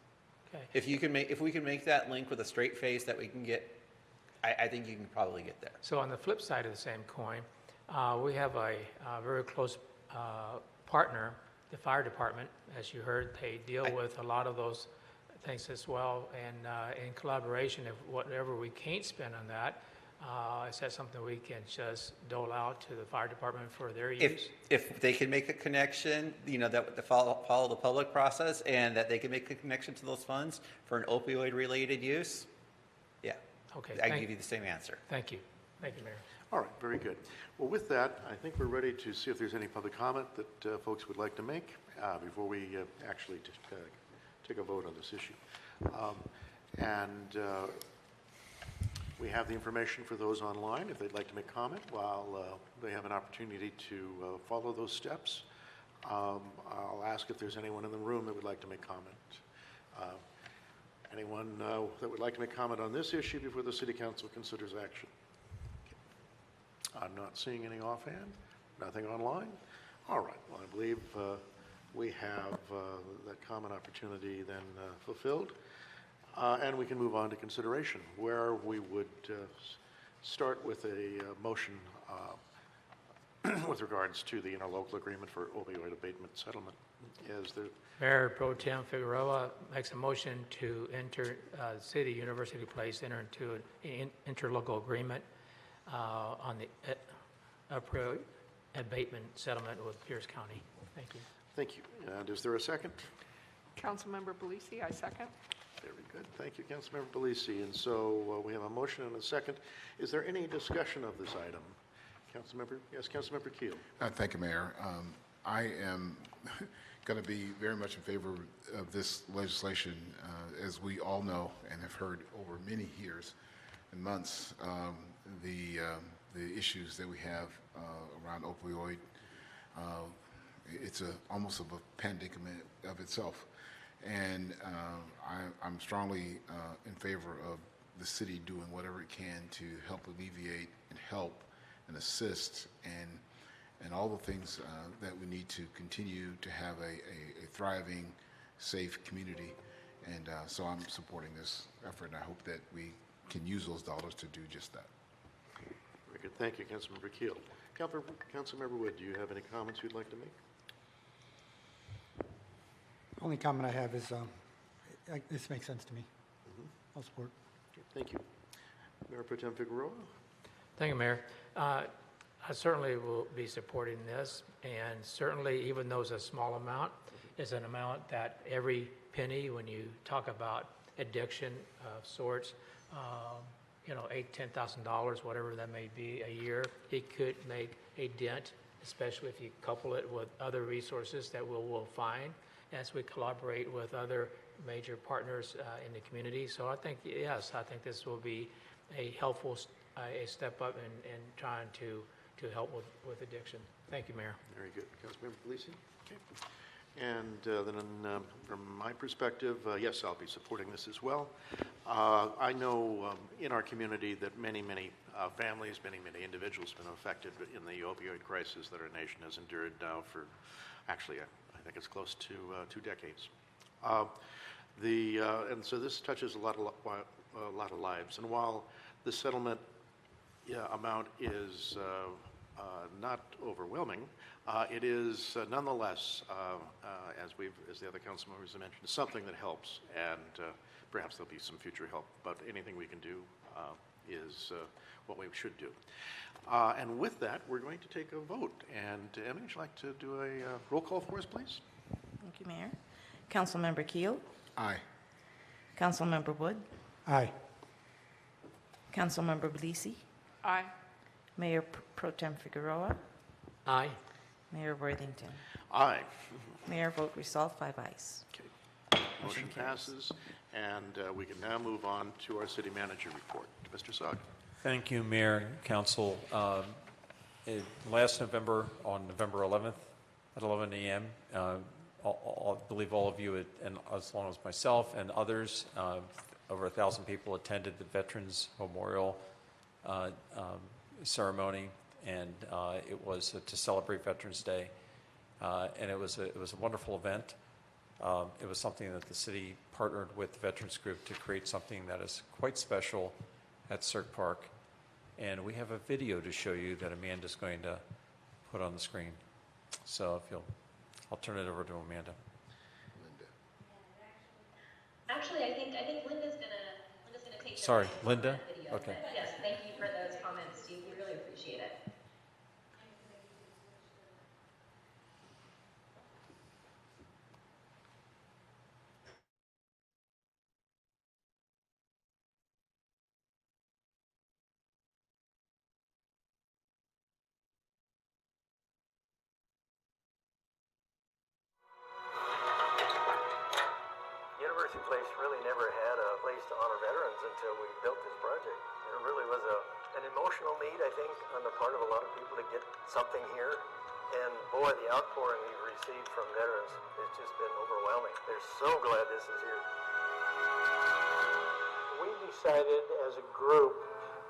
Okay. If we can make that link with a straight face that we can get, I think you can probably get there. So on the flip side of the same coin, we have a very close partner, the fire department. As you heard, they deal with a lot of those things as well. And in collaboration, if whatever we can't spend on that, is that something we can just dole out to the fire department for their use? If they can make a connection, that follow the public process, and that they can make a connection to those funds for an opioid-related use, yeah. Okay. I can give you the same answer. Thank you. Thank you, Mayor. All right, very good. Well, with that, I think we're ready to see if there's any public comment that folks would like to make before we actually take a vote on this issue. We have the information for those online if they'd like to make comment while they have an opportunity to follow those steps. I'll ask if there's anyone in the room that would like to make comment. Anyone that would like to make comment on this issue before the City Council considers action? I'm not seeing any offhand. Nothing online? All right. Well, I believe we have that comment opportunity then fulfilled. And we can move on to consideration, where we would start with a motion with regards to the interlocal agreement for opioid abatement settlement. Is there? Mayor Pro Tem Figueroa makes a motion to enter, City University Place enter into an interlocal agreement on the opioid abatement settlement with Pierce County. Thank you. Thank you. And is there a second? Councilmember Belisi, I second. Very good. Thank you, Councilmember Belisi. And so we have a motion and a second. Is there any discussion of this item? Councilmember, yes, Councilmember Keel. Thank you, Mayor. I am going to be very much in favor of this legislation. As we all know and have heard over many years and months, the issues that we have around opioid, it's almost of a pandemic of itself. And I'm strongly in favor of the city doing whatever it can to help alleviate and help and assist and all the things that we need to continue to have a thriving, safe community. And so I'm supporting this effort, and I hope that we can use those dollars to do just that. Very good. Thank you, Councilmember Keel. Councilmember Wood, do you have any comments you'd like to make? Only comment I have is this makes sense to me. I'll support. Thank you. Mayor Pro Tem Figueroa? Thank you, Mayor. I certainly will be supporting this, and certainly, even though it's a small amount, is an amount that every penny, when you talk about addiction of sorts, $8,000, $10,000, whatever that may be a year, it could make a dent, especially if you couple it with other resources that we'll find as we collaborate with other major partners in the community. So I think, yes, I think this will be a helpful a step up in trying to help with addiction. Thank you, Mayor. Very good. Councilmember Belisi? Okay. And then from my perspective, yes, I'll be supporting this as well. I know in our community that many families, many individuals have been affected in the opioid crisis that our nation has endured now for, actually, I think it's close to 2 decades. And so this touches a lot of lives. And while the settlement amount is not overwhelming, it is nonetheless, as the other council members have mentioned, something that helps, and perhaps there'll be some future help. But anything we can do is what we should do. And with that, we're going to take a vote. And Emmy, would you like to do a roll call for us, please? Thank you, Mayor. Councilmember Keel? Aye. Councilmember Wood? Aye. Councilmember Belisi? Aye. Mayor Pro Tem Figueroa? Aye. Mayor Worthington? Aye. Mayor vote resolved, 5 ayes. Okay. Motion passes, and we can now move on to our city manager report. Mr. Sog. Thank you, Mayor and Council. Last November, on November 11th at 11 a.m., I believe all of you, and as long as myself and others, over 1,000 people attended the Veterans Memorial ceremony, and it was to celebrate Veterans Day, and it was a wonderful event. It was something that the city partnered with the Veterans Group to create something that is quite special at Cirque Park, and we have a video to show you that Amanda's going to put on the screen. So if I'll turn it over to Amanda. Actually, I think Linda's gonna take. Sorry, Linda? Okay. Yes, thank you for those comments, Steve. We really appreciate it. University Place really never had a place to honor veterans until we built this project. There really was an emotional need, I think, on the part of a lot of people to get something here. And boy, the outpouring we've received from veterans has just been overwhelming. They're so glad this is here. We decided as a group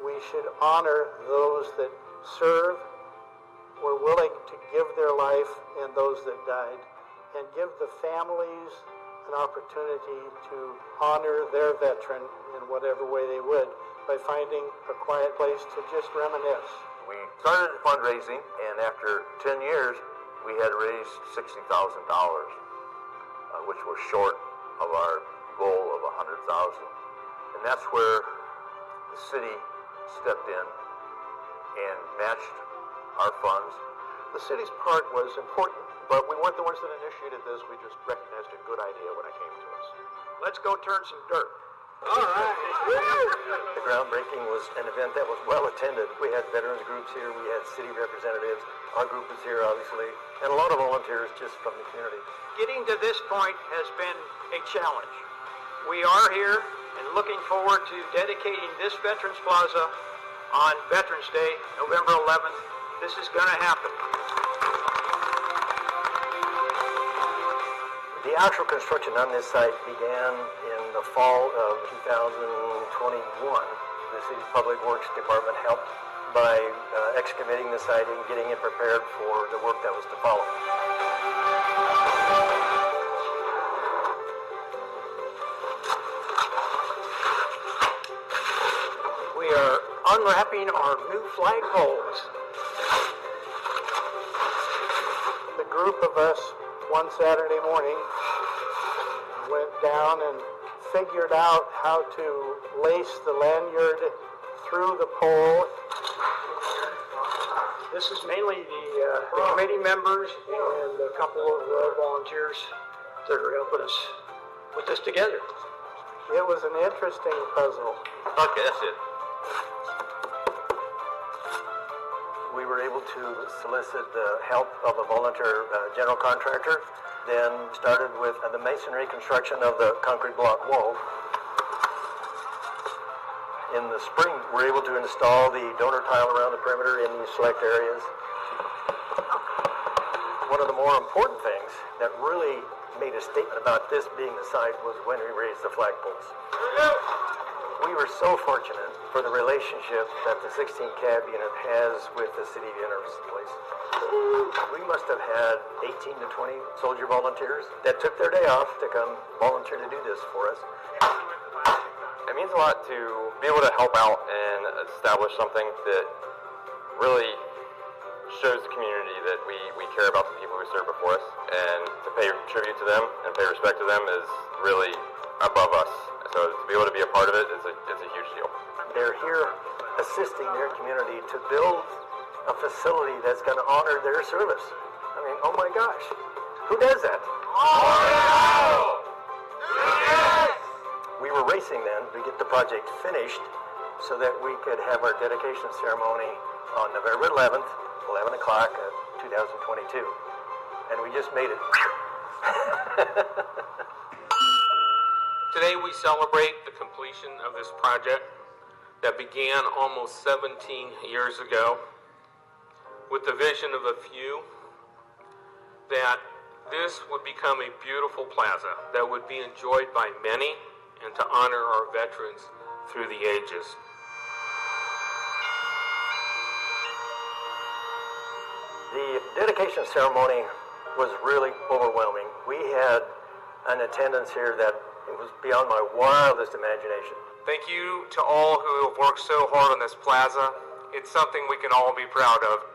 we should honor those that serve, were willing to give their life, and those that died, and give the families an opportunity to honor their veteran in whatever way they would. by finding a quiet place to just reminisce. We started fundraising, and after 10 years, we had raised $60,000, which was short of our goal of $100,000. And that's where the city stepped in and matched our funds. The city's part was important, but we weren't the ones that initiated this. We just recognized a good idea when it came to us. Let's go turn some dirt. All right. The groundbreaking was an event that was well attended. We had veterans groups here, we had city representatives, our group was here obviously, and a lot of volunteers just from the community. Getting to this point has been a challenge. We are here and looking forward to dedicating this Veterans Plaza on Veterans Day, November 11th. This is going to happen. The actual construction on this site began in the fall of 2021. The city's Public Works Department helped by excavating the site and getting it prepared for the work that was to follow. We are unwrapping our new flagpoles. The group of us one Saturday morning went down and figured out how to lace the lanyard through the pole. This is mainly the committee members and a couple of volunteers that are helping us put this together. It was an interesting puzzle. Okay, that's it. We were able to solicit the help of a volunteer general contractor, then started with the masonry construction of the concrete block wall. In the spring, we were able to install the donor tile around the perimeter in these select areas. One of the more important things that really made a statement about this being the site was when we raised the flagpoles. We were so fortunate for the relationship that the 16th Cab unit has with the City of University Place. We must have had 18 to 20 soldier volunteers that took their day off to come volunteer to do this for us. It means a lot to be able to help out and establish something that really shows the community that we care about the people who serve before us, and to pay tribute to them and pay respect to them is really above us. So to be able to be a part of it is a huge deal. They're here assisting their community to build a facility that's going to honor their service. I mean, oh my gosh, who does that? We were racing then to get the project finished so that we could have our dedication ceremony on November 11th, 11 o'clock of 2022. And we just made it. Today we celebrate the completion of this project that began almost 17 years ago with the vision of a few that this would become a beautiful plaza that would be enjoyed by many and to honor our veterans through the ages. The dedication ceremony was really overwhelming. We had an attendance here that it was beyond my wildest imagination. Thank you to all who have worked so hard on this plaza. It's something we can all be proud of.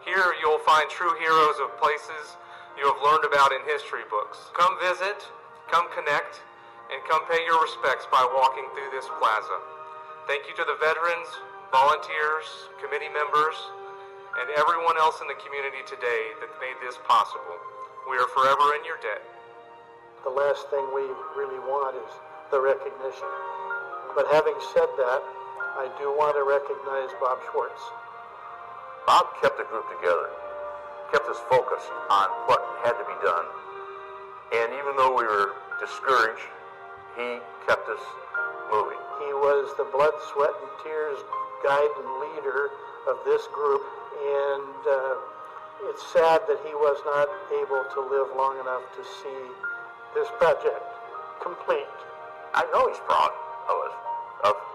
Here you'll find true heroes of places you have learned about in history books. Come visit, come connect, and come pay your respects by walking through this plaza. Thank you to the veterans, volunteers, committee members, and everyone else in the community today that made this possible. We are forever in your debt. The last thing we really want is the recognition. But having said that, I do want to recognize Bob Schwartz. Bob kept the group together, kept us focused on what had to be done. And even though we were discouraged, he kept us moving. He was the blood, sweat, and tears guide and leader of this group, and it's sad that he was not able to live long enough to see this project complete. I know he's proud of us,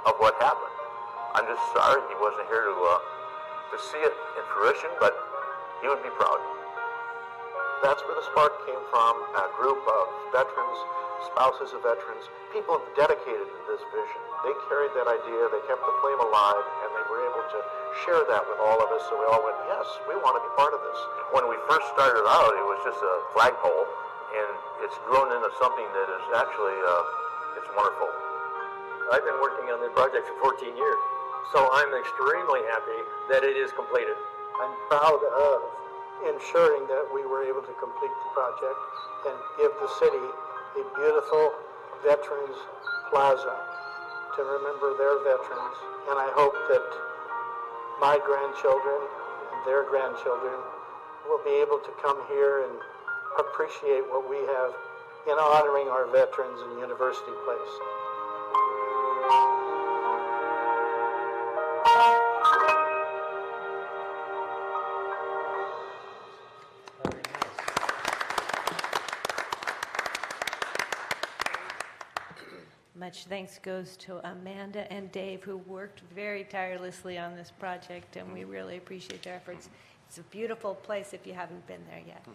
of what happened. I'm just sorry he wasn't here to see it in fruition, but he would be proud. That's where the spark came from, a group of veterans spouses of veterans, people dedicated to this vision. They carried that idea, they kept the flame alive, and they were able to share that with all of us, so we all went, yes, we want to be part of this. When we first started out, it was just a flagpole, and it's grown into something that is actually, it's wonderful. I've been working on this project for 14 years, so I'm extremely happy that it is completed. I'm proud of ensuring that we were able to complete the project and give the city a beautiful Veterans Plaza to remember their veterans. And I hope that my grandchildren and their grandchildren will be able to come here and appreciate what we have in honoring our veterans in University Place. Much thanks goes to Amanda and Dave, who worked very tirelessly on this project, and we really appreciate their efforts. It's a beautiful place if you haven't been there yet.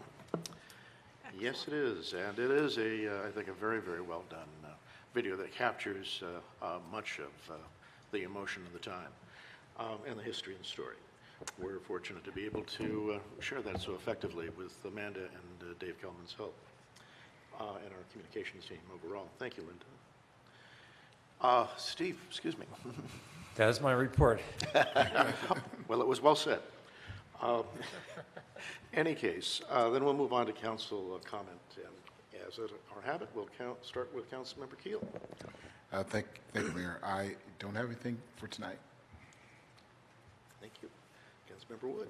Yes, it is, and it is I think, a very, very well done video that captures much of the emotion of the time and the history and story. We're fortunate to be able to share that so effectively with Amanda and Dave Kelman's help and our communications team overall. Thank you, Linda. Steve, excuse me. That is my report. Well, it was well said. Any case, then we'll move on to council comment. And as is our habit, we'll start with Councilmember Keel. Thank you, Mayor. I don't have anything for tonight. Thank you. Councilmember Wood.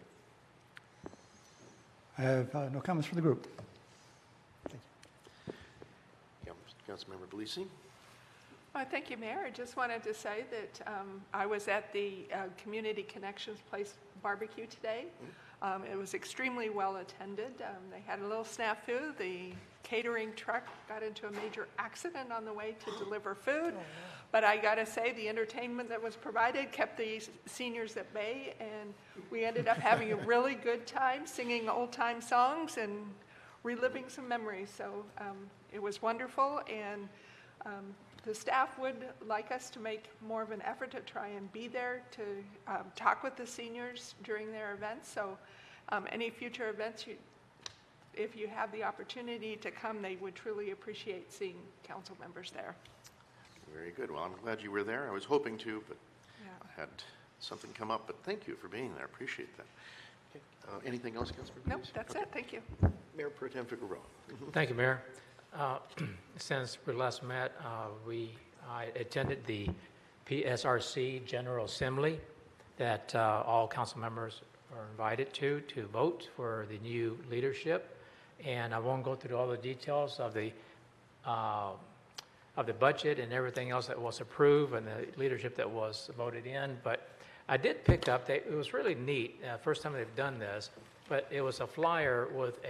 I have no comments for the group. Thank you. Councilmember Belisi. Thank you, Mayor. I just wanted to say that I was at the Community Connections Place barbecue today. It was extremely well attended. They had a little snafu. The catering truck got into a major accident on the way to deliver food. But I got to say, the entertainment that was provided kept the seniors at bay, and we ended up having a really good time singing old-time songs and reliving some memories. So it was wonderful, and the staff would like us to make more of an effort to try and be there to talk with the seniors during their events. So any future events, if you have the opportunity to come, they would truly appreciate seeing council members there. Very good. Well, I'm glad you were there. I was hoping to, but I had something come up. But thank you for being there. Appreciate that. Okay. Anything else, Councilmember? Nope, that's it. Thank you. Mayor Pro Tem Figueroa. Thank you, Mayor. Since we last met, I attended the PSRC General Assembly that all council members are invited to vote for the new leadership. And I won't go through all the details of the budget and everything else that was approved and the leadership that was voted in, but I did pick up that it was really neat. First time they've done this, but it was a flyer with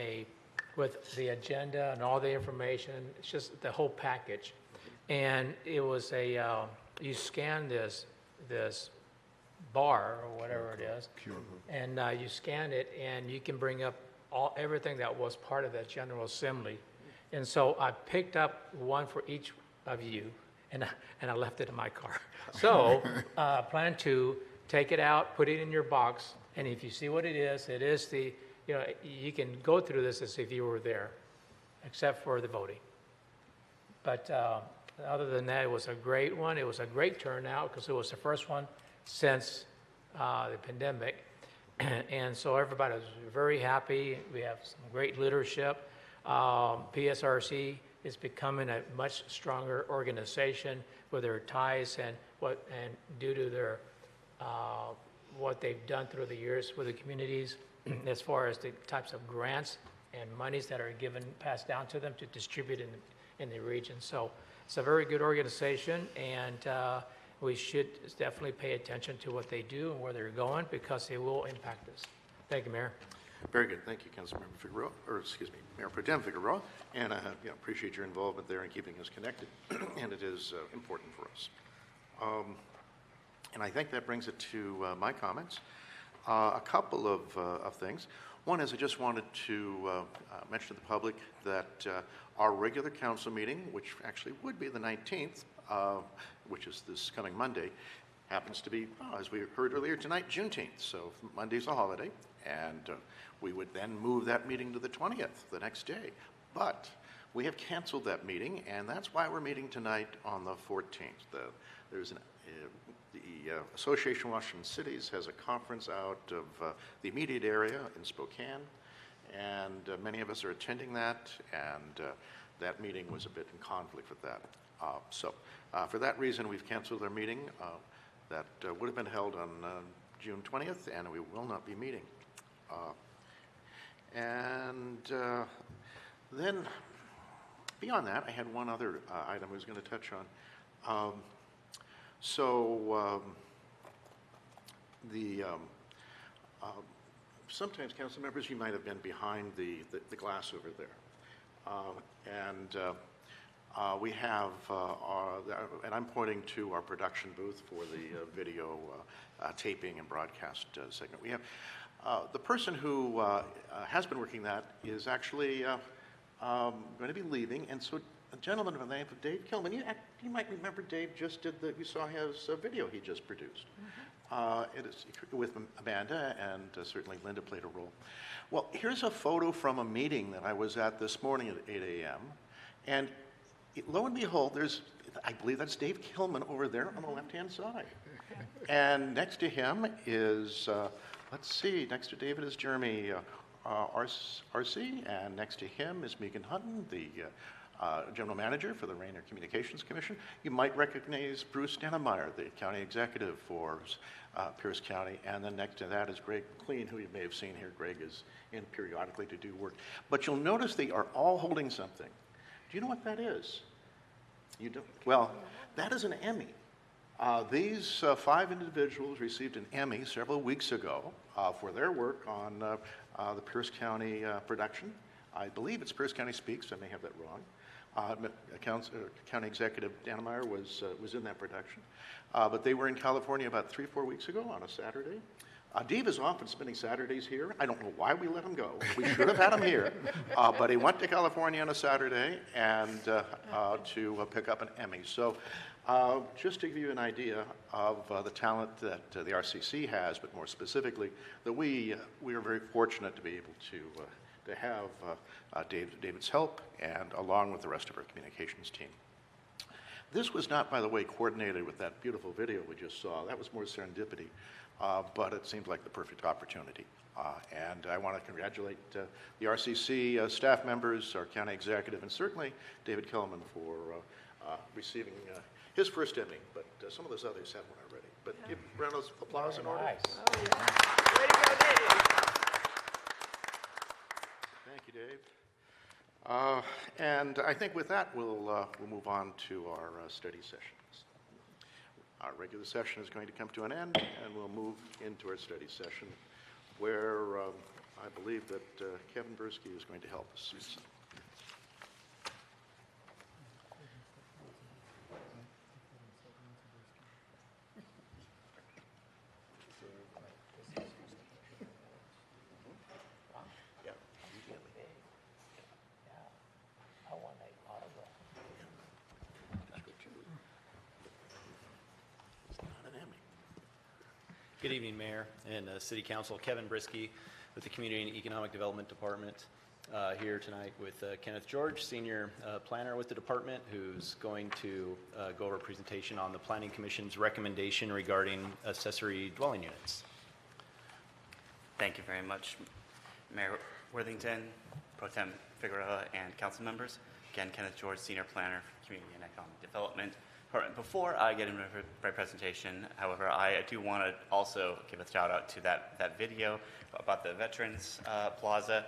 the agenda and all the information. It's just the whole package, and it was you scan this bar or whatever it is, and you scan it, and you can bring up everything that was part of that General Assembly. And so I picked up one for each of you, and I left it in my car. So plan to take it out, put it in your box, and if you see what it is you can go through this as if you were there, except for the voting. But other than that, it was a great one. It was a great turnout because it was the first one since the pandemic. And so everybody was very happy. We have some great leadership. PSRC is becoming a much stronger organization with their ties and due to their what they've done through the years with the communities as far as the types of grants and monies that are passed down to them to distribute in the region. So it's a very good organization, and we should definitely pay attention to what they do and where they're going because it will impact us. Thank you, Mayor. Very good. Thank you, Councilmember Figueroa, Mayor Pro Tem Figueroa, and I appreciate your involvement there in keeping us connected, and it is important for us. And I think that brings it to my comments. A couple of things. One is I just wanted to mention to the public that our regular council meeting, which actually would be the 19th, which is this coming Monday, happens to be, as we heard earlier tonight, Juneteenth. So Monday's a holiday, and we would then move that meeting to the 20th, the next day. But we have canceled that meeting, and that's why we're meeting tonight on the 14th. The Association of Washington Cities has a conference out of the immediate area in Spokane, and many of us are attending that, and that meeting was a bit in conflict with that. So for that reason, we've canceled our meeting that would have been held on June 20th, and we will not be meeting. Then beyond that, I had one other item I was going to touch on. Sometimes, council members, you might have been behind the glass over there. We have, and I'm pointing to our production booth for the video taping and broadcast segment. We have the person who has been working that is actually going to be leaving, and so a gentleman by the name of Dave Kilman. You might remember Dave just did you saw his video he just produced. It is with Amanda, and certainly Linda played a role. Well, here's a photo from a meeting that I was at this morning at 8 a.m. And lo and behold, I believe that's Dave Kilman over there on the left-hand side. And next to him is, let's see, next to David is Jeremy Arce, and next to him is Megan Hutton, the General Manager for the Rainier Communications Commission. You might recognize Bruce Stennemeyer, the County Executive for Pierce County, and then next to that is Greg McLean, who you may have seen here. Greg is in periodically to do work. But you'll notice they are all holding something. Do you know what that is? You don't? Well, that is an Emmy. These 5 individuals received an Emmy several weeks ago for their work on the Pierce County production. I believe it's Pierce County Speaks. I may have that wrong. County Executive Stennemeyer was in that production. But they were in California about 3-4 weeks ago on a Saturday. Dave is often spending Saturdays here. I don't know why we let him go. We should have had him here. But he went to California on a Saturday and to pick up an Emmy. So just to give you an idea of the talent that the RCC has, but more specifically, that we are very fortunate to be able to have David's help, and along with the rest of our communications team. This was not, by the way, coordinated with that beautiful video we just saw. That was more serendipity, but it seemed like the perfect opportunity. And I want to congratulate the RCC staff members, our county executive, and certainly David Kilman for receiving his first Emmy, but some of those others have one already. But give round of applause in order. Nice. Oh, yeah. Way to go, Dave. Thank you, Dave. And I think with that, we'll move on to our study sessions. Our regular session is going to come to an end, and we'll move into our study session, where I believe that Kevin Bursky is going to help us. Good evening, Mayor and City Council. Kevin Brisky with the Community and Economic Development Department here tonight with Kenneth George, Senior Planner with the department, who's going to go over a presentation on the Planning Commission's recommendation regarding accessory dwelling units. Thank you very much, Mayor Worthington, Pro Tem Figueroa, and council members. Again, Kenneth George, Senior Planner for Community and Economic Development. Before I get into my presentation, however, I do want to also give a shout out to that video about the Veterans Plaza,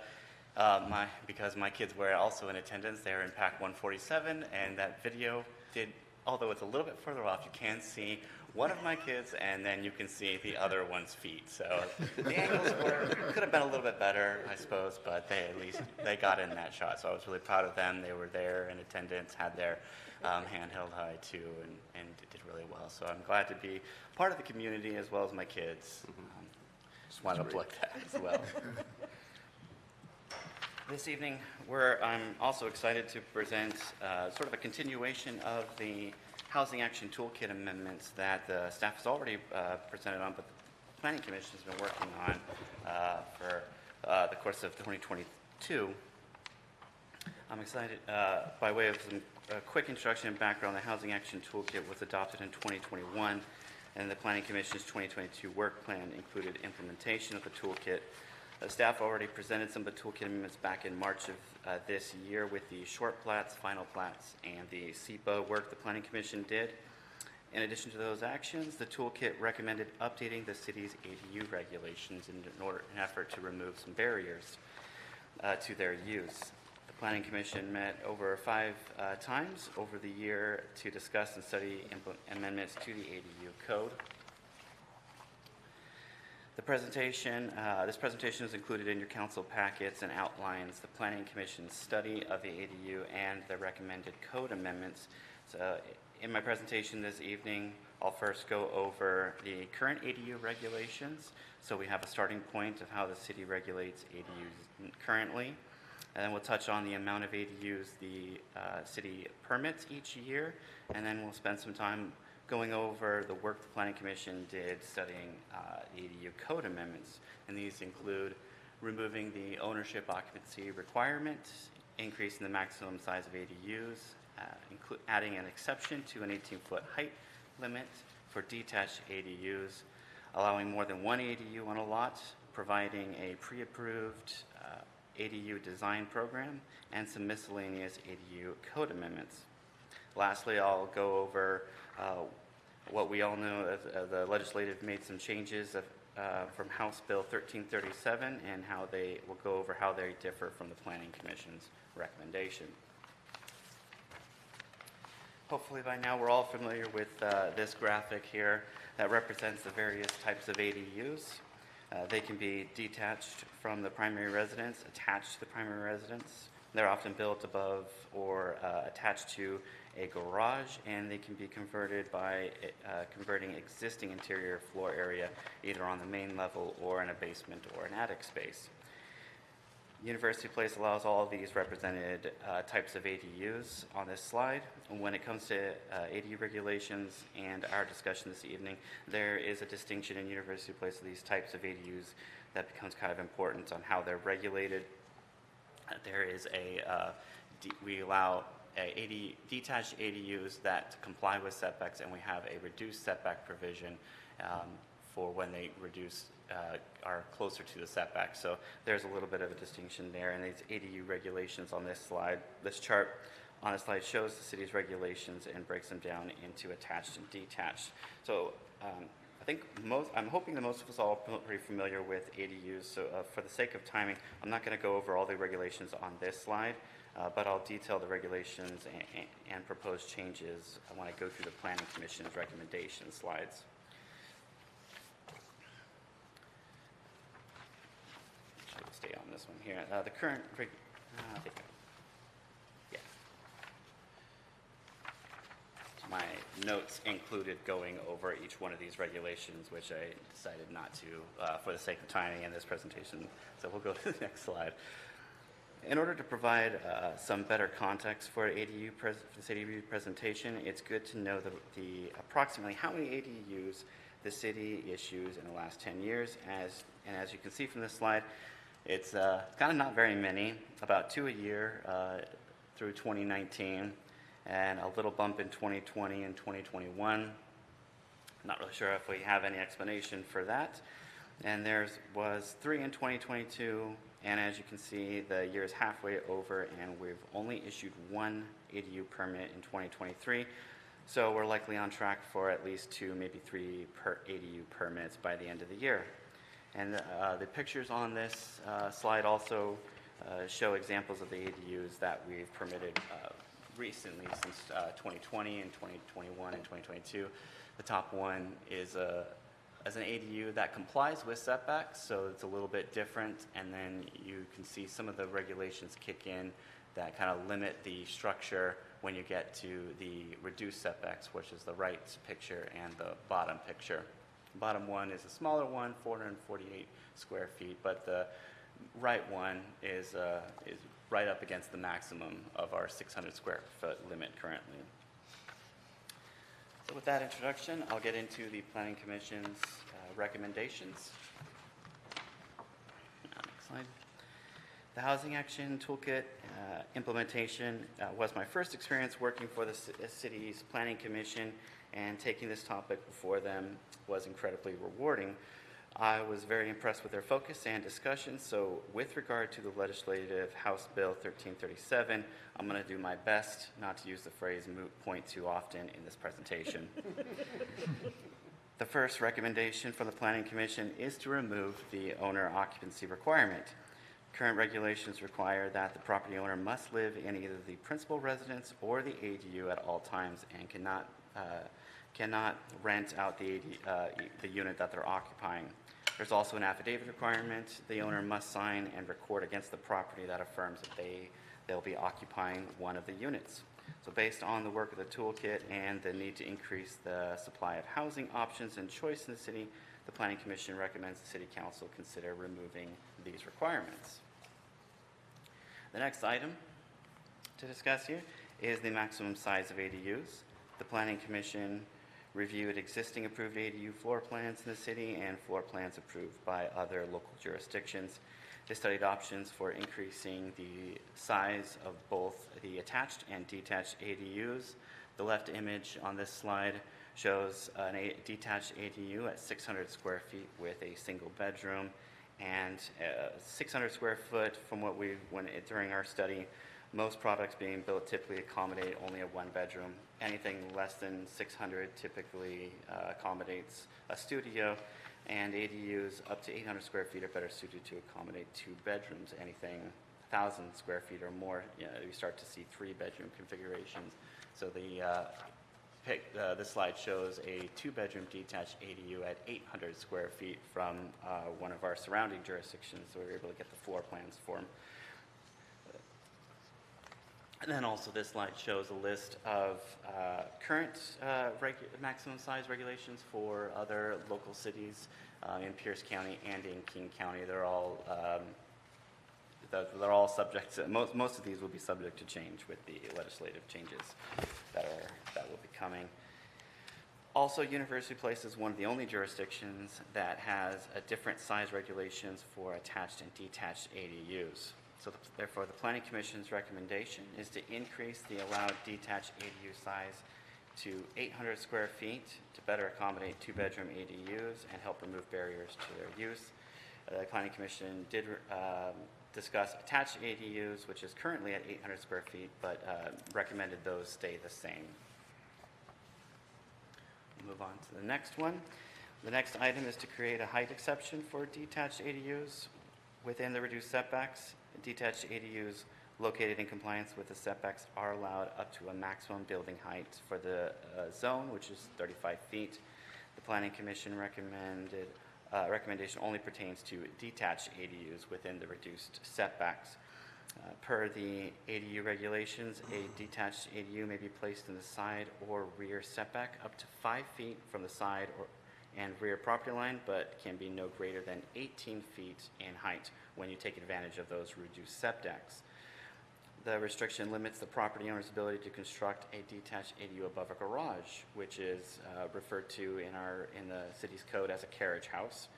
because my kids were also in attendance. They were in PAC 147, and that video did, although it's a little bit further off, you can see one of my kids, and then you can see the other one's feet. So the angles could have been a little bit better, I suppose, but at least they got in that shot. So I was really proud of them. They were there in attendance, had their hand held high too, and did really well. So I'm glad to be part of the community as well as my kids. Just wanted to plug that as well. This evening, I'm also excited to present sort of a continuation of the Housing Action Toolkit amendments that the staff has already presented on, but the Planning Commission has been working on for the course of 2022. I'm excited, by way of some quick introduction and background, the Housing Action Toolkit was adopted in 2021, and the Planning Commission's 2022 work plan included implementation of the toolkit. The staff already presented some of the toolkit amendments back in March of this year with the short plats, final plats, and the SEPA work the Planning Commission did. In addition to those actions, the toolkit recommended updating the city's ADU regulations in an effort to remove some barriers to their use. The Planning Commission met over 5 times over the year to discuss and study amendments to the ADU code. The presentation, this presentation is included in your council packets and outlines the Planning Commission's study of the ADU and the recommended code amendments. So in my presentation this evening, I'll first go over the current ADU regulations. So we have a starting point of how the city regulates ADUs currently. And then we'll touch on the amount of ADUs the city permits each year. And then we'll spend some time going over the work the Planning Commission did studying the ADU code amendments. And these include removing the ownership occupancy requirement, increasing the maximum size of ADUs, adding an exception to an 18-foot height limit for detached ADUs, allowing more than one ADU on a lot, providing a pre-approved ADU design program, and some miscellaneous ADU code amendments. Lastly, I'll go over what we all know, the legislative made some changes from House Bill 1337 and how they will go over how they differ from the Planning Commission's recommendation. Hopefully by now we're all familiar with this graphic here that represents the various types of ADUs. They can be detached from the primary residence, attached to the primary residence. They're often built above or attached to a garage, and they can be converted by converting existing interior floor area either on the main level or in a basement or an attic space. University Place allows all of these represented types of ADUs on this slide. And when it comes to ADU regulations and our discussion this evening, there is a distinction in University Place of these types of ADUs that becomes kind of important on how they're regulated. There is we allow detached ADUs that comply with setbacks, and we have a reduced setback provision for when they are closer to the setback. So there's a little bit of a distinction there, and these ADU regulations on this slide, this chart on the slide shows the city's regulations and breaks them down into attached and detached. So I'm hoping that most of us all are pretty familiar with ADUs, so for the sake of timing, I'm not going to go over all the regulations on this slide, but I'll detail the regulations and proposed changes when I go through the Planning Commission's recommendation slides. Stay on this one here. The current, my notes included going over each one of these regulations, which I decided not to for the sake of timing in this presentation. So we'll go to the next slide. In order to provide some better context for ADU presentation, it's good to know the approximately how many ADUs the city issues in the last 10 years. As you can see from this slide, it's kind of not very many, about 2 a year through 2019, and a little bump in 2020 and 2021. Not really sure if we have any explanation for that. And there was 3 in 2022, and as you can see, the year is halfway over, and we've only issued 1 ADU permit in 2023. So we're likely on track for at least 2, maybe 3 per ADU permits by the end of the year. And the pictures on this slide also show examples of the ADUs that we've permitted recently since 2020 and 2021 and 2022. The top one is as an ADU that complies with setbacks, so it's a little bit different. And then you can see some of the regulations kick in that kind of limit the structure when you get to the reduced setbacks, which is the right picture and the bottom picture. The bottom one is a smaller one, 448 square feet, but the right one is right up against the maximum of our 600 square foot limit currently. So with that introduction, I'll get into the Planning Commission's recommendations. Next slide. The Housing Action Toolkit implementation was my first experience working for the city's Planning Commission, and taking this topic before them was incredibly rewarding. I was very impressed with their focus and discussion, so with regard to the legislative House Bill 1337, I'm going to do my best not to use the phrase moot point too often in this presentation. The first recommendation from the Planning Commission is to remove the owner occupancy requirement. Current regulations require that the property owner must live in either the principal residence or the ADU at all times and cannot rent out the unit that they're occupying. There's also an affidavit requirement. The owner must sign and record against the property that affirms that they'll be occupying one of the units. So based on the work of the toolkit and the need to increase the supply of housing options and choice in the city, the Planning Commission recommends the City Council consider removing these requirements. The next item to discuss here is the maximum size of ADUs. The Planning Commission reviewed existing approved ADU floor plans in the city and floor plans approved by other local jurisdictions. They studied options for increasing the size of both the attached and detached ADUs. The left image on this slide shows a detached ADU at 600 square feet with a single bedroom, and 600 square foot from what we went during our study. Most products being built typically accommodate only a one bedroom. Anything less than 600 typically accommodates a studio, and ADUs up to 800 square feet are better suited to accommodate two bedrooms. Anything 1,000 square feet or more, you start to see three bedroom configurations. So this slide shows a two bedroom detached ADU at 800 square feet from one of our surrounding jurisdictions, so we were able to get the floor plans for them. And then also this slide shows a list of current maximum size regulations for other local cities in Pierce County and in King County. They're all subject to, most of these will be subject to change with the legislative changes that will be coming. Also, University Place is one of the only jurisdictions that has a different size regulations for attached and detached ADUs. So therefore, the Planning Commission's recommendation is to increase the allowed detached ADU size to 800 square feet to better accommodate two-bedroom ADUs and help remove barriers to their use. The Planning Commission did discuss attached ADUs, which is currently at 800 square feet, but recommended those stay the same. We'll move on to the next one. The next item is to create a height exception for detached ADUs within the reduced setbacks. Detached ADUs located in compliance with the setbacks are allowed up to a maximum building height for the zone, which is 35 feet. The Planning Commission recommendation only pertains to detached ADUs within the reduced setbacks. Per the ADU regulations, a detached ADU may be placed in the side or rear setback up to 5 feet from the side and rear property line, but can be no greater than 18 feet in height when you take advantage of those reduced setbacks. The restriction limits the property owner's ability to construct a detached ADU above a garage, which is referred to in the city's code as a carriage house.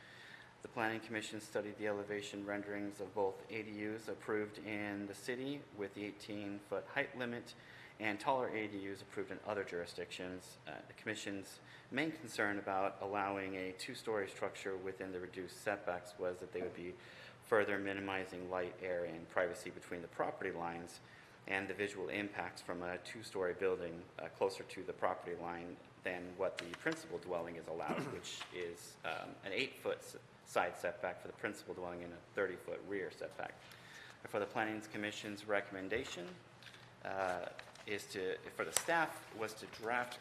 The Planning Commission studied the elevation renderings of both ADUs approved in the city with the 18-foot height limit and taller ADUs approved in other jurisdictions. The Commission's main concern about allowing a two-story structure within the reduced setbacks was that they would be further minimizing light, air, and privacy between the property lines, and the visual impacts from a two-story building closer to the property line than what the principal dwelling is allowed, which is an 8-foot side setback for the principal dwelling and a 30-foot rear setback. For the Planning Commission's recommendation for the staff was to draft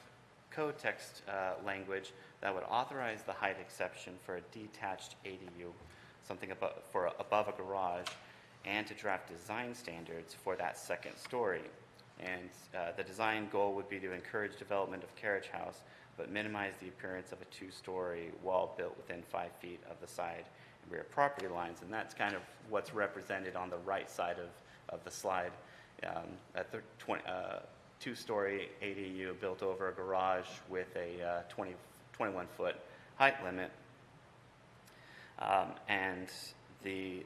code text language that would authorize the height exception for a detached ADU, something above a garage, and to draft design standards for that second story. And the design goal would be to encourage development of carriage house but minimize the appearance of a two-story wall built within 5 feet of the side and rear property lines. And that's kind of what's represented on the right side of the slide. That two-story ADU built over a garage with a 21-foot height limit. And the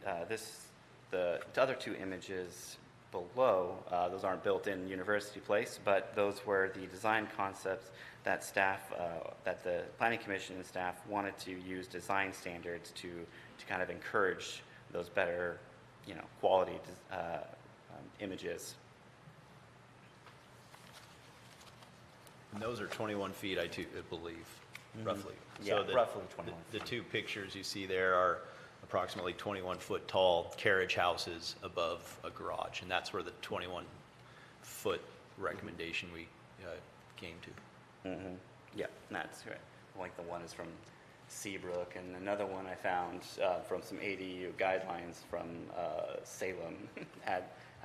other two images below, those aren't built in University Place, but those were the design concepts that that the Planning Commission and staff wanted to use design standards to kind of encourage those better, quality images. And those are 21 feet, I believe, roughly. Yeah, So roughly 21 The two pictures you see there are approximately 21-foot tall carriage houses above a garage, and that's where the 21-foot recommendation we came to. Mm-hmm. Yeah, that's right. I think the one is from Seabrook, and another one I found from some ADU guidelines from Salem had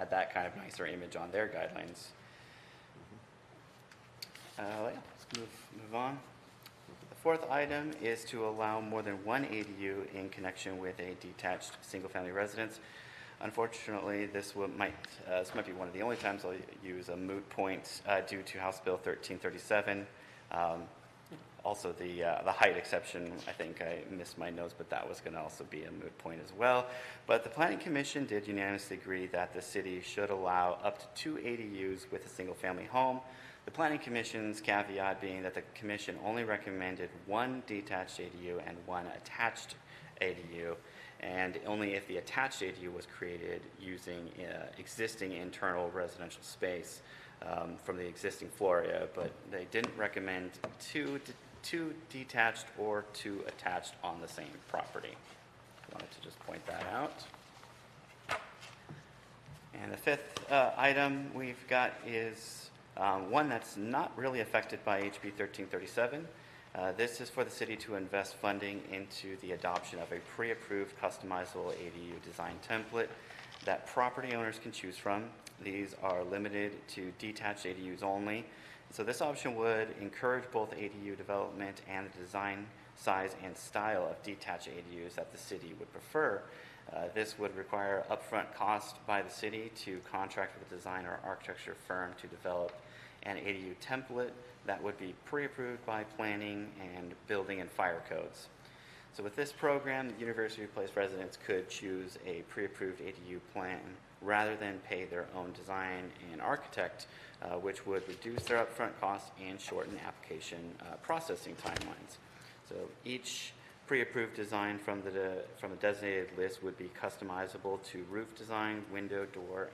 that kind of nicer image on their guidelines. Let's move on. The fourth item is to allow more than one ADU in connection with a detached single-family residence. Unfortunately, this might be one of the only times I'll use a moot point due to House Bill 1337. Also, the height exception, I think I missed my notes, but that was going to also be a moot point as well. But the Planning Commission did unanimously agree that the city should allow up to 2 ADUs with a single-family home. The Planning Commission's caveat being that the Commission only recommended 1 detached ADU and 1 attached ADU, and only if the attached ADU was created using existing internal residential space from the existing floor area, but they didn't recommend two detached or 2 attached on the same property. I wanted to just point that out. And the fifth item we've got is one that's not really affected by HB 1337. This is for the city to invest funding into the adoption of a pre-approved customizable ADU design template that property owners can choose from. These are limited to detached ADUs only. So this option would encourage both ADU development and the design, size, and style of detached ADUs that the city would prefer. This would require upfront cost by the city to contract with a design or architecture firm to develop an ADU template that would be pre-approved by planning and building and fire codes. So with this program, the University Place residents could choose a pre-approved ADU plan rather than pay their own design and architect, which would reduce their upfront costs and shorten application processing timelines. So each pre-approved design from the designated list would be customizable to roof design, window, door,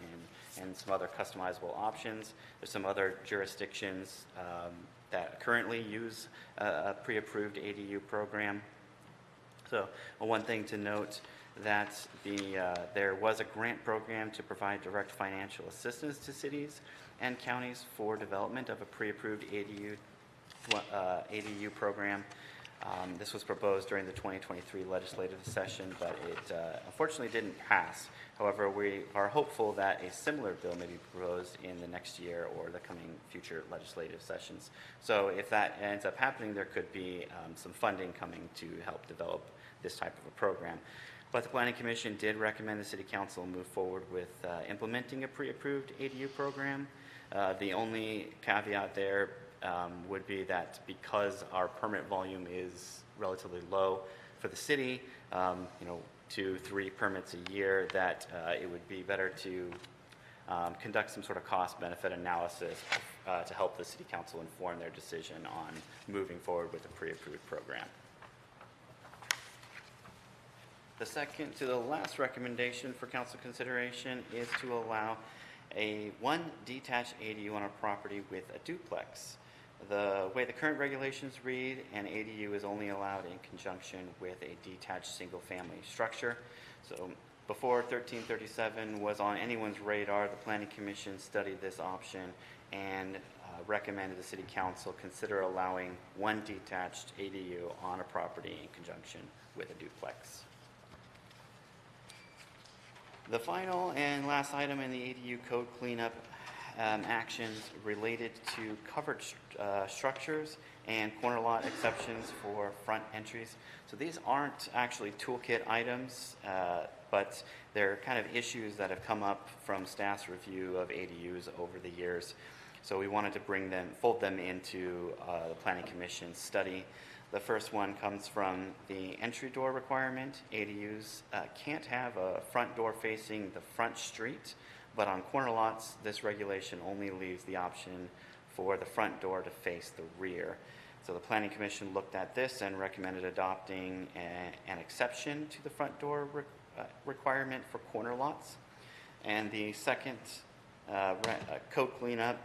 and some other customizable options. There's some other jurisdictions that currently use a pre-approved ADU program. So one thing to note that there was a grant program to provide direct financial assistance to cities and counties for development of a pre-approved ADU program. This was proposed during the 2023 legislative session, but it unfortunately didn't pass. However, we are hopeful that a similar bill may be proposed in the next year or the coming future legislative sessions. So if that ends up happening, there could be some funding coming to help develop this type of a program. But the Planning Commission did recommend the City Council move forward with implementing a pre-approved ADU program. The only caveat there would be that because our permit volume is relatively low for the city, 2-3 permits a year, that it would be better to conduct some sort of cost-benefit analysis to help the City Council inform their decision on moving forward with a pre-approved program. The second to the last recommendation for council consideration is to allow one detached ADU on a property with a duplex. The way the current regulations read, an ADU is only allowed in conjunction with a detached single-family structure. So before 1337 was on anyone's radar, the Planning Commission studied this option and recommended the City Council consider allowing one detached ADU on a property in conjunction with a duplex. The final and last item in the ADU code cleanup actions related to covered structures and corner lot exceptions for front entries. So these aren't actually toolkit items, but they're kind of issues that have come up from staff's review of ADUs over the years. So we wanted to fold them into the Planning Commission's study. The first one comes from the entry door requirement. ADUs can't have a front door facing the front street, but on corner lots, this regulation only leaves the option for the front door to face the rear. So the Planning Commission looked at this and recommended adopting an exception to the front door requirement for corner lots. And the second code cleanup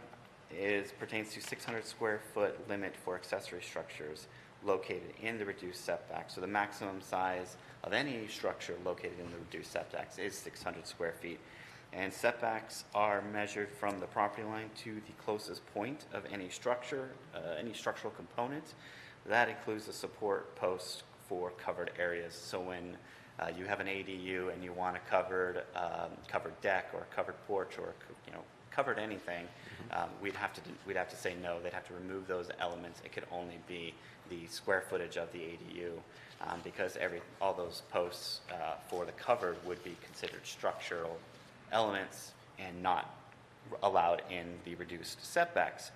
pertains to 600 square foot limit for accessory structures located in the reduced setback. So the maximum size of any structure located in the reduced setbacks is 600 square feet. And setbacks are measured from the property line to the closest point of any structure, any structural component. That includes the support posts for covered areas. So when you have an ADU and you want a covered deck or a covered porch or covered anything, we'd have to say no. They'd have to remove those elements. It could only be the square footage of the ADU, because all those posts for the covered would be considered structural elements and not allowed in the reduced setbacks.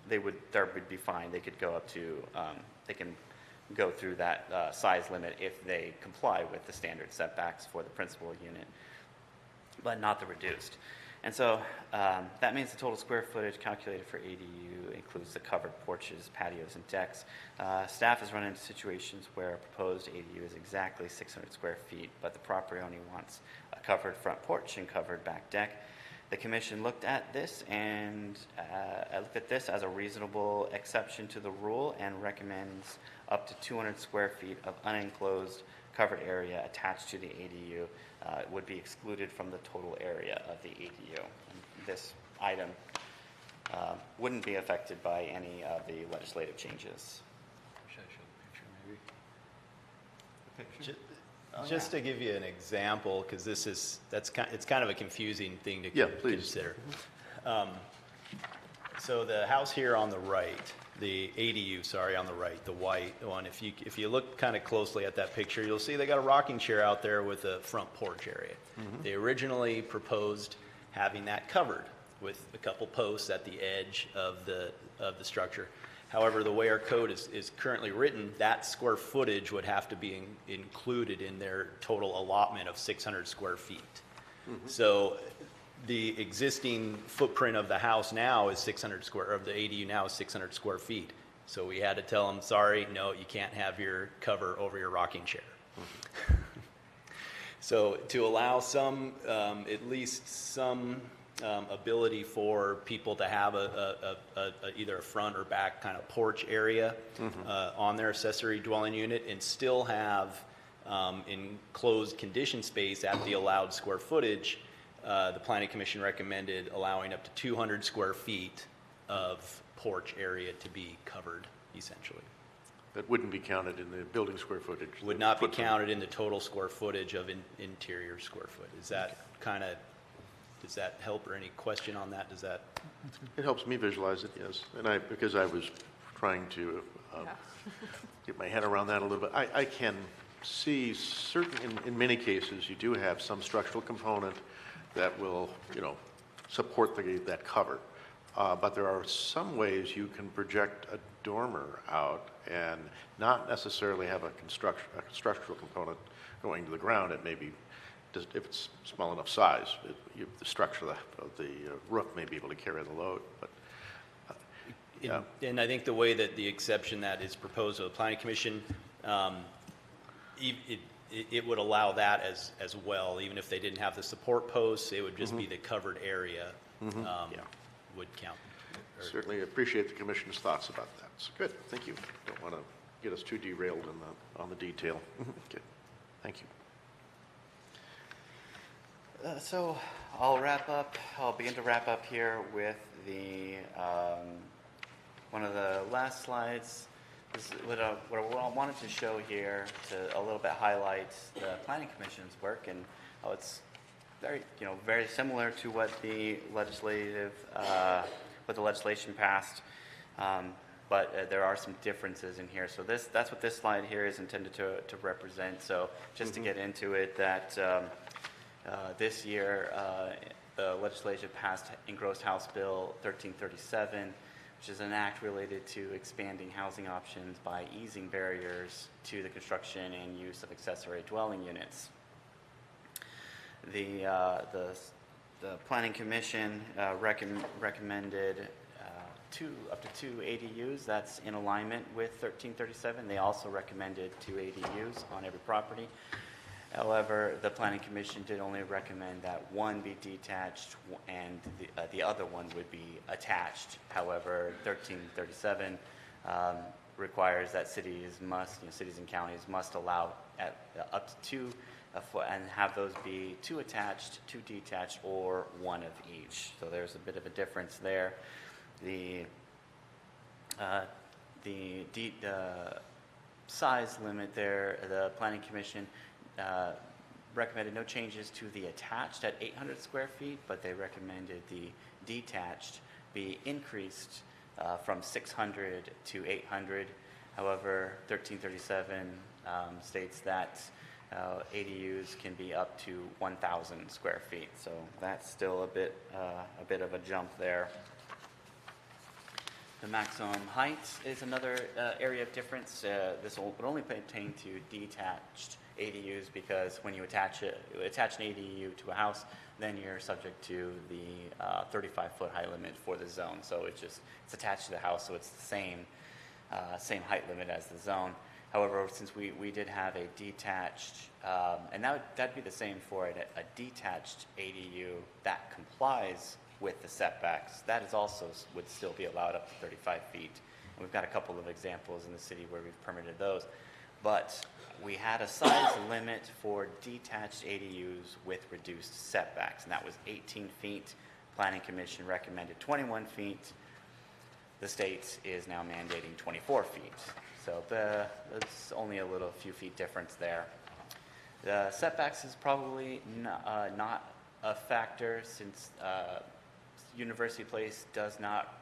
There would be fine. They could go up to they can go through that size limit if they comply with the standard setbacks for the principal unit, but not the reduced. And so that means the total square footage calculated for ADU includes the covered porches, patios, and decks. Staff has run into situations where a proposed ADU is exactly 600 square feet, but the property only wants a covered front porch and covered back deck. The Commission looked at this and as a reasonable exception to the rule and recommends up to 200 square feet of unenclosed covered area attached to the ADU would be excluded from the total area of the ADU. And this item wouldn't be affected by any of the legislative changes. Should I show the picture, maybe? Just to give you an example, because it's kind of a confusing thing to consider. So the house here on the right, the ADU, on the right, the white one. If you look kind of closely at that picture, you'll see they got a rocking chair out there with a front porch area. Mm-hmm. They originally proposed having that covered with a couple posts at the edge of the structure. However, the way our code is currently written, that square footage would have to be included in their total allotment of 600 square feet. Mm-hmm. So the existing footprint of the house now is of the ADU now is 600 square feet. So we had to tell them, sorry, no, you can't have your cover over your rocking chair. Mm-hmm. So to allow at least some ability for people to have either a front or back kind of porch area on their accessory dwelling unit and still have enclosed conditioned space at the allowed square footage, the Planning Commission recommended allowing up to 200 square feet of porch area to be covered, essentially. That wouldn't be counted in the building square footage? Would not be counted in the total square footage of interior square foot. Is that does that help, or any question on that? It helps me visualize it, yes. And because I was trying to get my head around that a little bit, I can see in many cases you do have some structural component that will, support that cover. But there are some ways you can project a dormer out and not necessarily have a structural component going to the ground. It may be, if it's small enough size, the structure of the roof may be able to carry the load. But and I think the way that the exception that is proposed to the Planning Commission, it would allow that as well. Even if they didn't have the support posts, it would just be the covered area would count. Certainly appreciate the Commission's thoughts about that. So good, thank you. Don't want to get us too derailed on the detail. Okay, thank you. So I'll begin to wrap up here with one of the last slides. This is what I wanted to show here to a little bit highlight the Planning Commission's work and how it's very similar to what the legislation passed, but there are some differences in here. So that's what this slide here is intended to represent. So just to get into it, that this year the legislation passed engrossed House Bill 1337, which is an act related to expanding housing options by easing barriers to the construction and use of accessory dwelling units. The Planning Commission recommended up to two ADUs. That's in alignment with 1337. They also recommended 2 ADUs on every property. However, the Planning Commission did only recommend that one be detached and the other one would be attached. However, 1337 requires that cities and counties must allow up to 2 and have those be 2 attached, 2 detached, or 1 of each. So there's a bit of a difference there. The size limit there, the Planning Commission recommended no changes to the attached at 800 square feet, but they recommended the detached be increased from 600 to 800. However, 1337 states that ADUs can be up to 1,000 square feet, so that's still a bit of a jump there. The maximum height is another area of difference. This would only pertain to detached ADUs, because when you attach an ADU to a house, then you're subject to the 35-foot height limit for the zone. So it's attached to the house, so it's the same height limit as the zone. However, since we did have a detached, and that'd be the same for a detached ADU that complies with the setbacks, that is also would still be allowed up to 35 feet. And we've got a couple of examples in the city where we've permitted those. But we had a size limit for detached ADUs with reduced setbacks, and that was 18 feet. Planning Commission recommended 21 feet. The state is now mandating 24 feet. So it's only a few feet difference there. The setbacks is probably not a factor, since University Place does not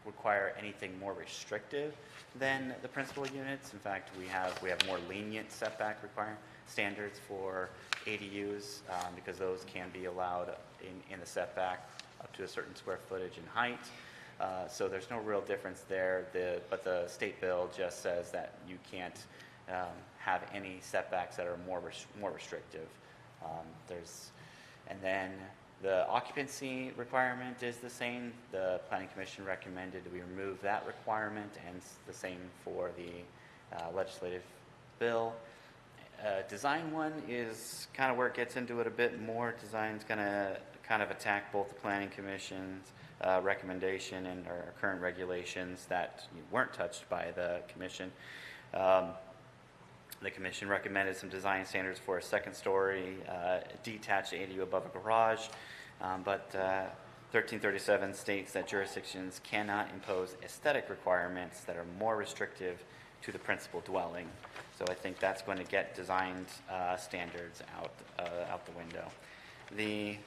require anything more restrictive than the principal units. In fact, we have more lenient setback standards for ADUs, because those can be allowed in the setback up to a certain square footage and height. So there's no real difference there, but the state bill just says that you can't have any setbacks that are more restrictive. And then the occupancy requirement is the same. The Planning Commission recommended we remove that requirement, and the same for the legislative bill. Design one is kind of where it gets into it a bit more. Design's going to kind of attack both the Planning Commission's recommendation and our current regulations that weren't touched by the Commission. The Commission recommended some design standards for a second-story detached ADU above a garage, but 1337 states that jurisdictions cannot impose aesthetic requirements that are more restrictive to the principal dwelling. So I think that's going to get designed standards out the window. The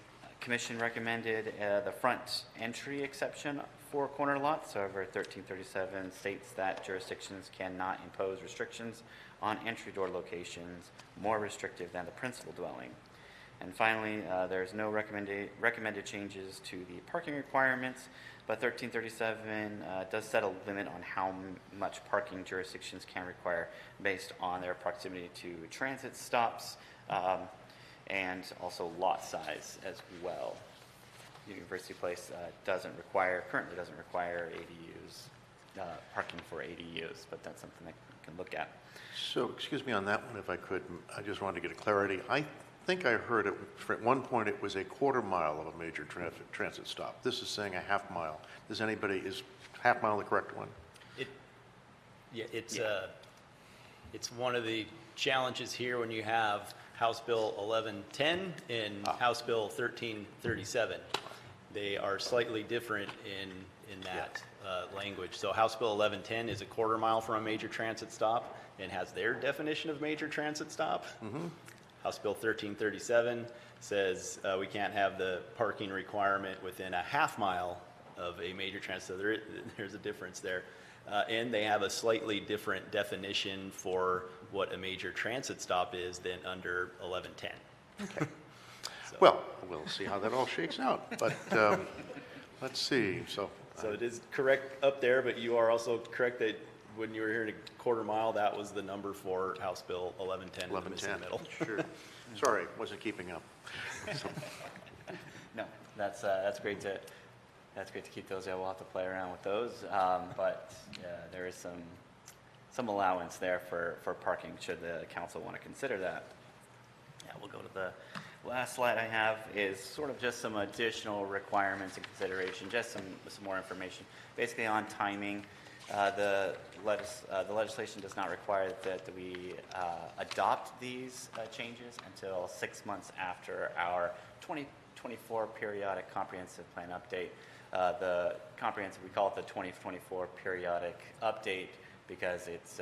Commission recommended the front entry exception for corner lots. However, 1337 states that jurisdictions cannot impose restrictions on entry door locations more restrictive than the principal dwelling. And finally, there's no recommended changes to the parking requirements, but 1337 does set a limit on how much parking jurisdictions can require based on their proximity to transit stops, and also lot size as well. University Place currently doesn't require ADUs, parking for ADUs, but that's something that you can look at. So, excuse me on that one, if I could. I just wanted to get a clarity. I think I heard at one point it was a quarter mile of a major transit stop. This is saying a half mile. Is half mile the correct one? It's one of the challenges here when you have House Bill 1110 and House Bill 1337. They are slightly different in that language. So House Bill 1110 is a quarter mile from a major transit stop and has their definition of major transit stop. House Bill 1337 says we can't have the parking requirement within a half mile of a major transit, so there's a difference there. And they have a slightly different definition for what a major transit stop is than under 1110. Okay. Well, we'll see how that all shakes out, but let's see. So it is correct up there, but you are also correct that when you were here in a quarter mile, that was the number for House Bill 1110. 1110. In the middle. Sure. Sorry, wasn't keeping up. So. No, that's great to keep those. Yeah, we'll have to play around with those, but there is some allowance there for parking should the council want to consider that. Yeah, we'll go to the last slide I have is sort of just some additional requirements and consideration, just some more information. Basically on timing, the legislation does not require that we adopt these changes until 6 months after our 2024 periodic comprehensive plan update. The comprehensive, we call it the 2024 periodic update because it's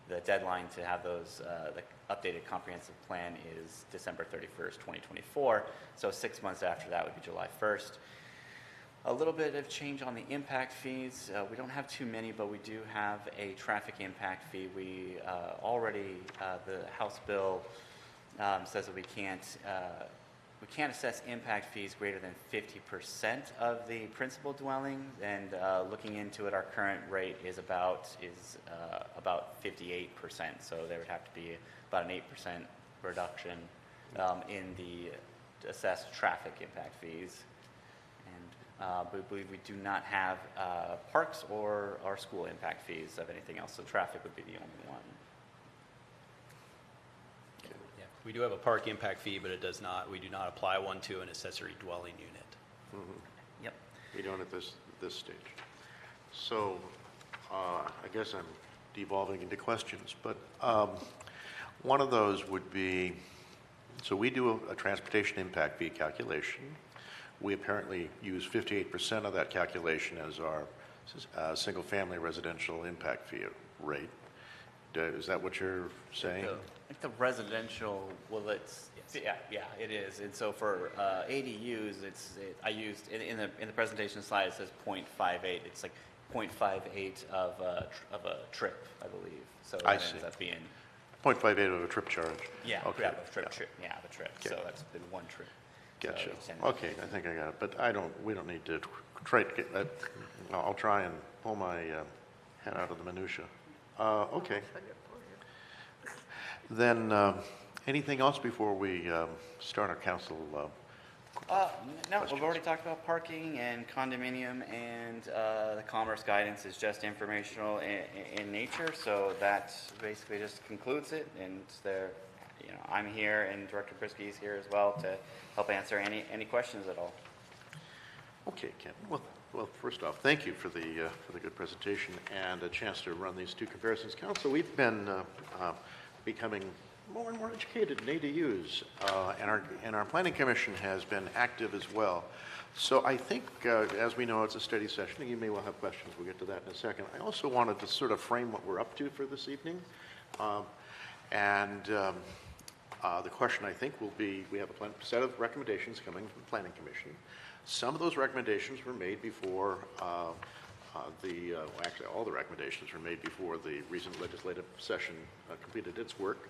the deadline to have those, the updated comprehensive plan is December 31st, 2024. So 6 months after that would be July 1st. A little bit of change on the impact fees. We don't have too many, but we do have a traffic impact fee. We already, the House bill says that we can't assess impact fees greater than 50% of the principal dwelling, and looking into it, our current rate is about 58%. So there would have to be about an 8% reduction in the assessed traffic impact fees. And we believe we do not have parks or our school impact fees of anything else, so traffic would be the only one. We do have a park impact fee, but we do not apply one to an accessory dwelling unit. Mm-hmm. Yep. We don't at this stage. So I guess I'm devolving into questions, but one of those would be, so we do a transportation impact fee calculation. We apparently use 58% of that calculation as our single-family residential impact fee rate. Is that what you're saying? The residential, well, it's yes. yeah, it is. And so for ADUs, I used in the presentation slide it says 0.58. It's like 0.58 of a trip, I believe. So that ends up being 0.58 of a trip charge. Yeah, okay. yeah, the trip. Okay. So that's been one trip. Gotcha. So okay, I think I got it. But we don't need to try to get that. I'll try and pull my head out of the minutia. Okay. Then, anything else before we start our council? No, we've already talked about parking and condominium, and the commerce guidance is just informational in nature. So that basically just concludes it. And I'm here, and Director Brisky is here as well to help answer any questions at all. Okay, Ken. Well, first off, thank you for the good presentation and a chance to run these two comparisons. Council, we've been becoming more and more educated in ADUs, and our Planning Commission has been active as well. So I think, as we know, it's a study session, and you may well have questions. We'll get to that in a second. I also wanted to sort of frame what we're up to for this evening. The question, I think, will be, we have a set of recommendations coming from the Planning Commission. Some of those recommendations were made before actually all the recommendations were made before the recent legislative session completed its work,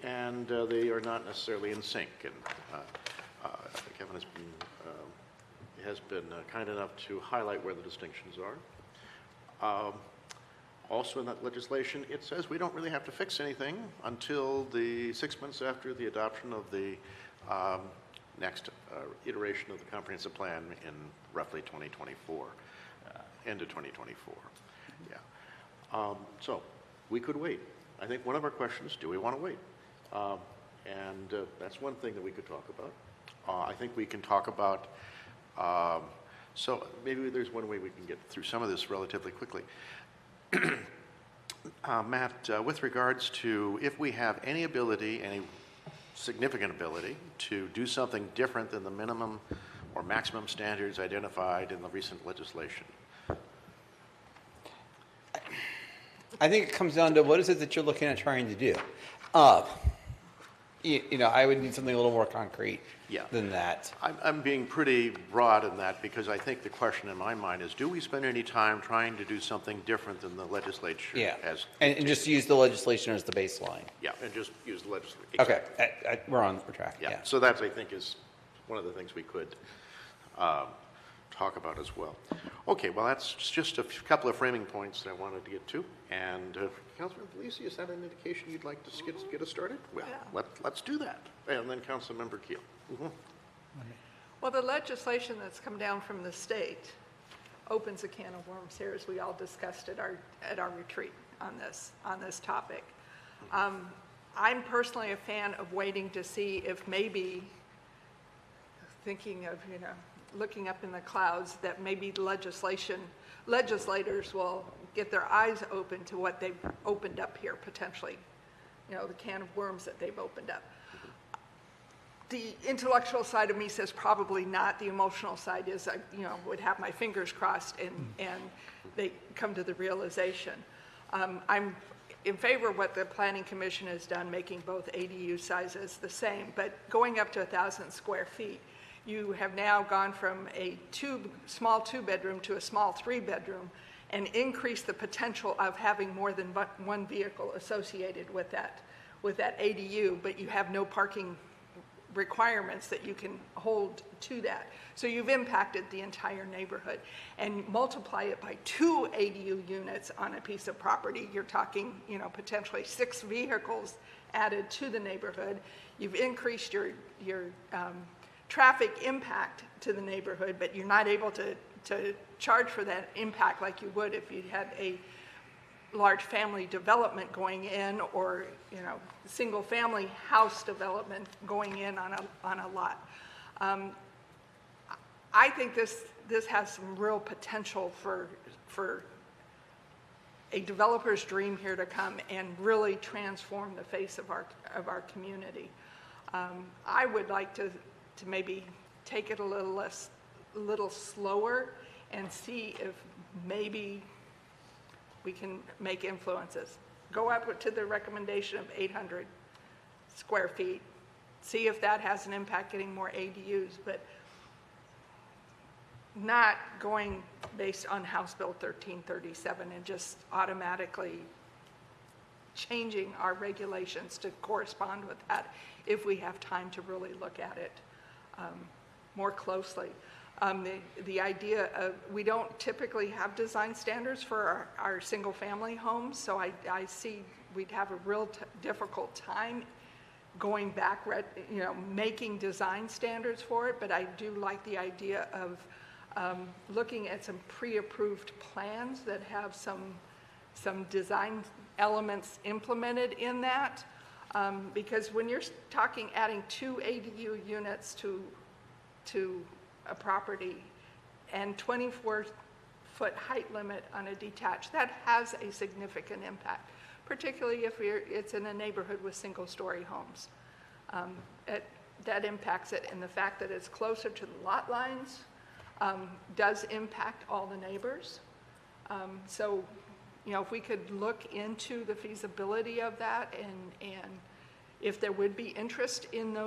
and they are not necessarily in sync. And Kevin has been kind enough to highlight where the distinctions are. Also in that legislation, it says we don't really have to fix anything until the 6 months after the adoption of the next iteration of the comprehensive plan in roughly 2024. End of 2024. Yeah. So we could wait. I think one of our questions, do we want to wait? And that's one thing that we could talk about. I think we can talk about, so maybe there's one way we can get through some of this relatively quickly. Matt, with regards to if we have any ability, any significant ability to do something different than the minimum or maximum standards identified in the recent legislation. I think it comes down to what is it that you're looking at trying to do. I would need something a little more concrete Yeah. than that. I'm being pretty broad in that because I think the question in my mind is, do we spend any time trying to do something different than the legislature Yeah, has? and just use the legislation as the baseline. Yeah, and just use the legislature. Okay, we're on track, Yeah, yeah. so that, I think, is one of the things we could talk about as well. Okay, well, that's just a couple of framing points that I wanted to get to. And Councilmember Felici, is that an indication you'd like to get us started? Well, let's do that. And then Councilmember Keel. Mhm. Well, the legislation that's come down from the state opens a can of worms here, as we all discussed at our retreat on this topic. I'm personally a fan of waiting to see if maybe, thinking of, looking up in the clouds, that maybe legislators will get their eyes open to what they've opened up here potentially, the can of worms that they've opened up. The intellectual side of me says probably not. The emotional side is I, would have my fingers crossed and they come to the realization. I'm in favor of what the Planning Commission has done, making both ADU sizes the same, but going up to 1,000 square feet, you have now gone from a small two-bedroom to a small three-bedroom and increased the potential of having more than one vehicle associated with that ADU, but you have no parking requirements that you can hold to that. So you've impacted the entire neighborhood. And multiply it by 2 ADU units on a piece of property, you're talking, potentially 6 vehicles added to the neighborhood. You've increased your traffic impact to the neighborhood, but you're not able to charge for that impact like you would if you had a large family development going in, or single family house development going in on a lot. I think this has some real potential for a developer's dream here to come and really transform the face of our community. I would like to maybe take it a little slower and see if maybe we can make influences. Go up to the recommendation of 800 square feet, see if that has an impact getting more ADUs, but not going based on House Bill 1337 and just automatically changing our regulations to correspond with that if we have time to really look at it more closely. The idea of, we don't typically have design standards for our single family homes, so I see we'd have a real difficult time going back, making design standards for it, but I do like the idea of looking at some pre-approved plans that have some design elements implemented in that, because when you're talking adding 2 ADU units to a property and 24-foot height limit on a detached, that has a significant impact, particularly if it's in a neighborhood with single-story homes. That impacts it, and the fact that it's closer to the lot lines does impact all the neighbors. So, if we could look into the feasibility of that, and if there would be interest in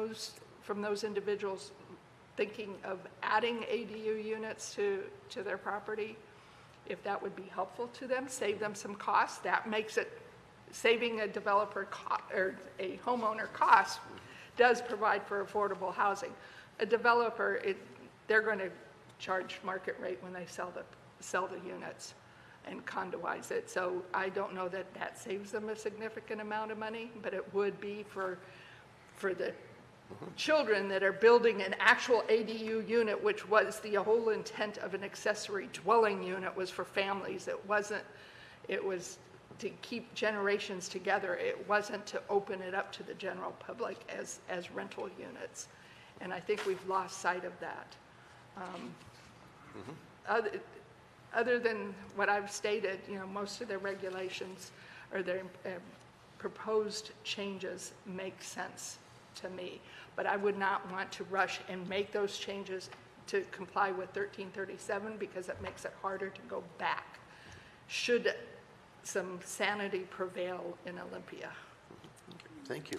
from those individuals thinking of adding ADU units to their property, if that would be helpful to them, save them some costs. That makes it, saving a developer or a homeowner cost does provide for affordable housing. A developer, they're going to charge market rate when they sell the units and condoize it. So I don't know that saves them a significant amount of money, but it would be for the children that are building an actual ADU unit, which was the whole intent of an accessory dwelling unit, was for families. It was to keep generations together. It wasn't to open it up to the general public as rental units. And I think we've lost sight of that. Other than what I've stated, most of their regulations or their proposed changes make sense to me, but I would not want to rush and make those changes to comply with 1337 because it makes it harder to go back should some sanity prevail in Olympia. Thank you.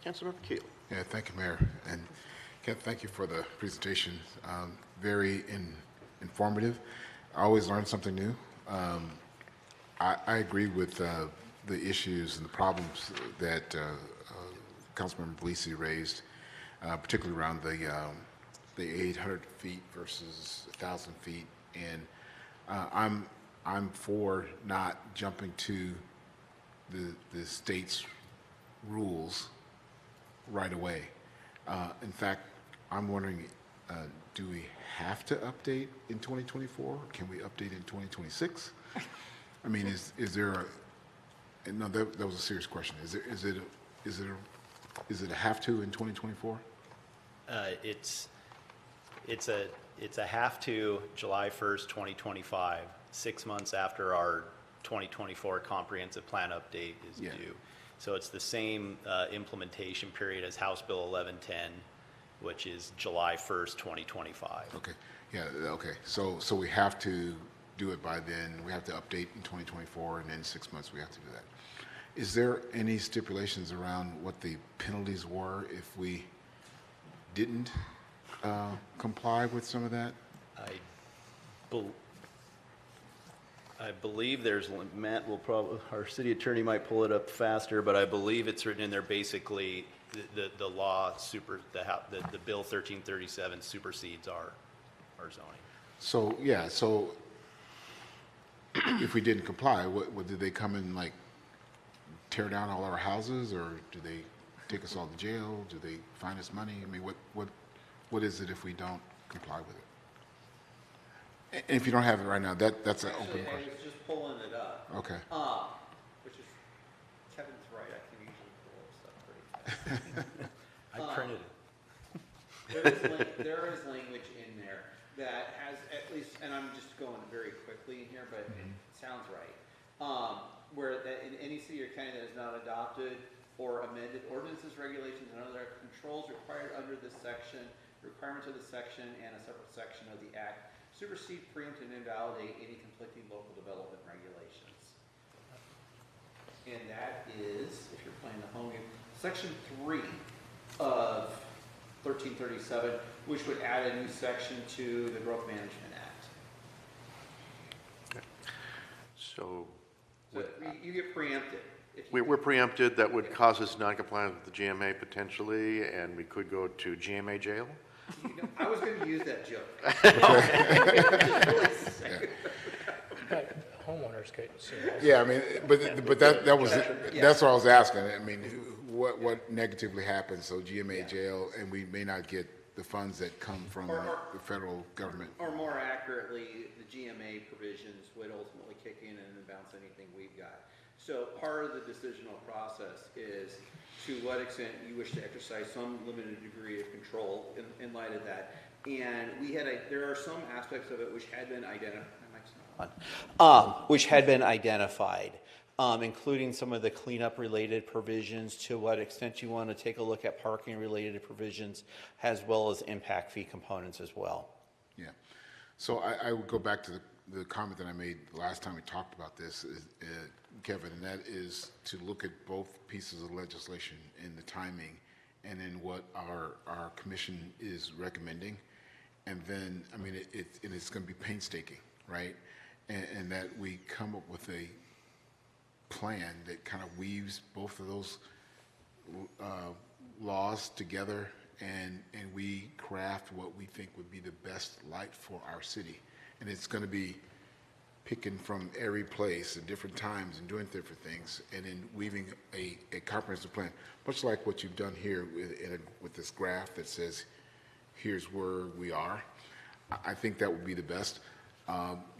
Councilmember Keel. Yeah, thank you, Mayor. And Ken, thank you for the presentation. Very informative. I always learn something new. I agree with the issues and the problems that Councilmember Blisi raised, particularly around the 800 feet versus 1,000 feet. And I'm for not jumping to the state's rules right away. In fact, I'm wondering, do we have to update in 2024? Can we update in 2026? I mean, is there a, no, that was a serious question. Is it a have to in 2024? It's a have to July 1st, 2025, 6 months after our 2024 comprehensive plan update is due. So it's the same implementation period as House Bill 1110, which is July 1st, 2025. Okay, yeah, okay. So we have to do it by then. We have to update in 2024, and then 6 months we have to do that. Is there any stipulations around what the penalties were if we didn't comply with some of that? I believe there's, Matt will probably, our city attorney might pull it up faster, but I believe it's written in there basically the law the Bill 1337 supersedes our zoning. So, yeah, so if we didn't comply, what did they come and like tear down all our houses, or do they take us all to jail? Do they fine us money? I mean, what is it if we don't comply with it? And if you don't have it right now, that's an open question. I was just pulling it up. Okay. Which is, Kevin's right, I can usually pull up stuff pretty fast. I printed it. There is language in there that has at least, and I'm just going very quickly in here, but it sounds right. Where that in any city or county that is not adopted or amended ordinances, regulations, and other controls required under this section, requirements of the section and a separate section of the act supersede, preempt, and invalidate any conflicting local development regulations. And that is, if you're playing the home game, section 3 of 1337, which would add a new section to the Growth Management Act. So you get preempted. we're preempted. That would cause us non-compliance with the GMA potentially, and we could go to GMA jail. I was going to use that joke. But homeowners couldn't sue us. Yeah, I mean, but that was that's what I was asking. I mean, what negatively happened? So GMA jail, and we may not get the funds that come from the federal government. Or more accurately, the GMA provisions would ultimately kick in and then bounce anything we've got. So part of the decisional process is to what extent you wish to exercise some limited degree of control in light of that. And there are some aspects of it which had been identified. Which had been identified, including some of the cleanup related provisions, to what extent you want to take a look at parking related provisions, as well as impact fee components as well. Yeah. So I would go back to the comment that I made the last time we talked about this, Kevin, and that is to look at both pieces of legislation in the timing and in what our commission is recommending. And then, I mean, it's going to be painstaking, right? And that we come up with a plan that kind of weaves both of those laws together, and we craft what we think would be the best light for our city. And it's going to be picking from every place at different times and doing different things, and then weaving a comprehensive plan, much like what you've done here with this graph that says, here's where we are. I think that would be the best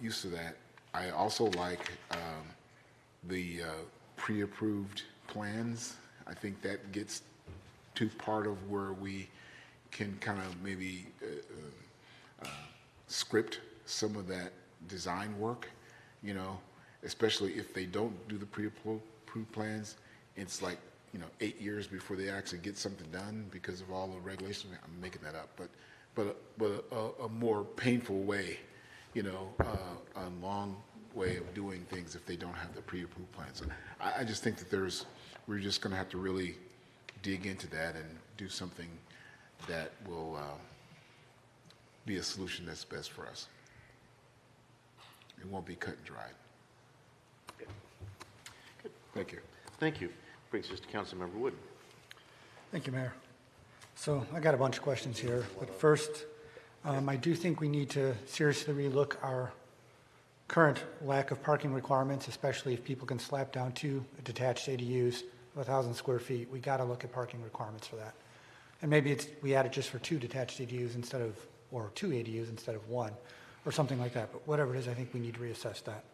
use of that. I also like the pre-approved plans. I think that gets to part of where we can kind of maybe script some of that design work, you know, especially if they don't do the pre-approved plans. It's like, 8 years before they actually get something done because of all the regulations. I'm making that up, but a more painful way, a long way of doing things if they don't have the pre-approved plans. So I just think that we're just going to have to really dig into that and do something that will be a solution that's best for us. It won't be cut and dried. Thank you. Thank you. Brings us to Councilmember Wood. Thank you, Mayor. So I got a bunch of questions here, but first, I do think we need to seriously relook our current lack of parking requirements, especially if people can slap down 2 detached ADUs of 1,000 square feet. We got to look at parking requirements for that. And maybe we add it just for 2 detached ADUs instead of, or 2 ADUs instead of 1, or something like that. But whatever it is, I think we need to reassess that.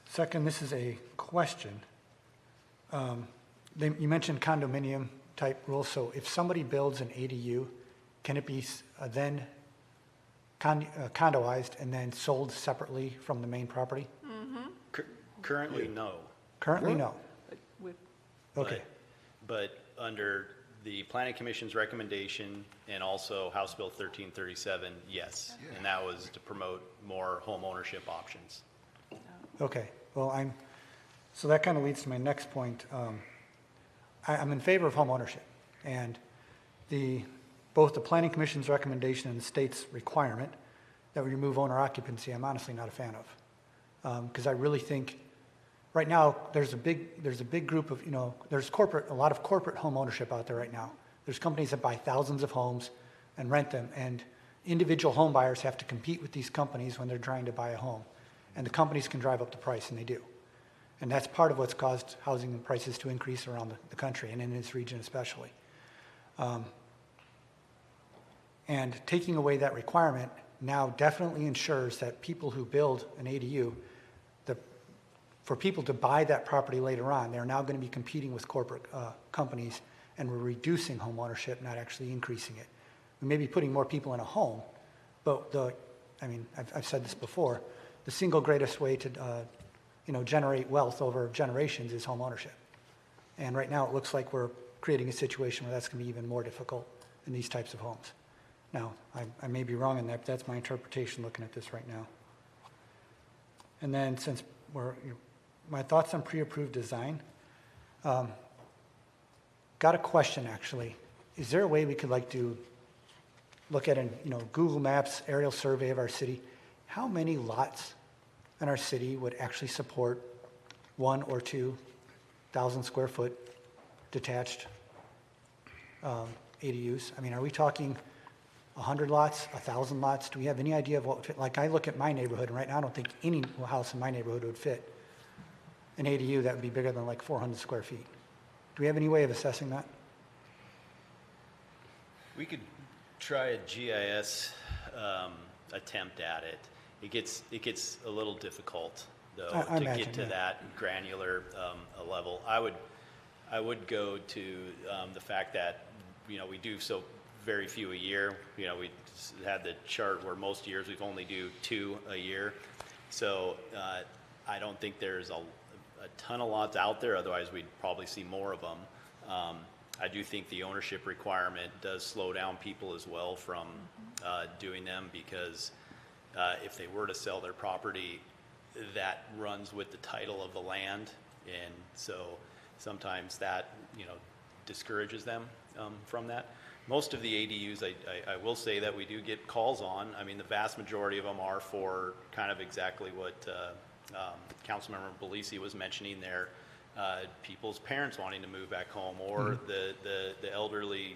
Second, this is a question. You mentioned condominium type rules. So if somebody builds an ADU, can it be then condoized and then sold separately from the main property? Currently, no. Currently, no. Okay. But under the Planning Commission's recommendation and also House Bill 1337, yes. And that was to promote more home ownership options. Okay. Well, so that kind of leads to my next point. I'm in favor of home ownership, and both the Planning Commission's recommendation and the state's requirement that we remove owner occupancy, I'm honestly not a fan of, because I really think right now there's a big group of, there's a lot of corporate home ownership out there right now. There's companies that buy thousands of homes and rent them, and individual home buyers have to compete with these companies when they're trying to buy a home, and the companies can drive up the price, and they do. And that's part of what's caused housing prices to increase around the country and in this region especially. And taking away that requirement now definitely ensures that people who build an ADU, for people to buy that property later on, they're now going to be competing with corporate companies, and we're reducing home ownership, not actually increasing it. We may be putting more people in a home, but I've said this before, the single greatest way to generate wealth over generations is home ownership. And right now it looks like we're creating a situation where that's going to be even more difficult in these types of homes. Now, I may be wrong in that, but that's my interpretation looking at this right now. And then since my thoughts on pre-approved design, got a question actually. Is there a way we could look at Google Maps aerial survey of our city? How many lots in our city would actually support 1 or 2,000 square foot detached ADUs? I mean, are we talking 100 lots, 1,000 lots? Do we have any idea of what would fit? Like, I look at my neighborhood, and right now I don't think any house in my neighborhood would fit an ADU that would be bigger than like 400 square feet. Do we have any way of assessing that? We could try a GIS attempt at it. It gets a little difficult though to get to that granular level. I would go to the fact that we do so very few a year. We had the chart where most years we've only do 2 a year. So I don't think there's a ton of lots out there. Otherwise, we'd probably see more of them. I do think the ownership requirement does slow down people as well from doing them, because if they were to sell their property, that runs with the title of the land, and so sometimes that discourages them from that. Most of the ADUs, I will say that we do get calls on. I mean, the vast majority of them are for kind of exactly what Councilmember Belisi was mentioning there. People's parents wanting to move back home, or the elderly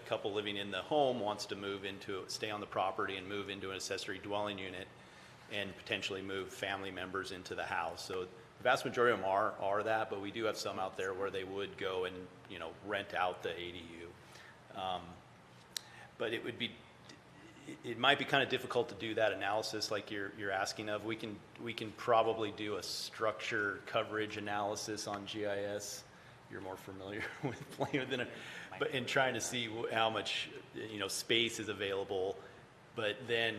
couple living in the home wants to stay on the property and move into an accessory dwelling unit and potentially move family members into the house. So the vast majority of them are that, but we do have some out there where they would go and rent out the ADU. But it might be kind of difficult to do that analysis like you're asking of. We can probably do a structure coverage analysis on GIS. You're more familiar with playing with it, but in trying to see how much space is available. But then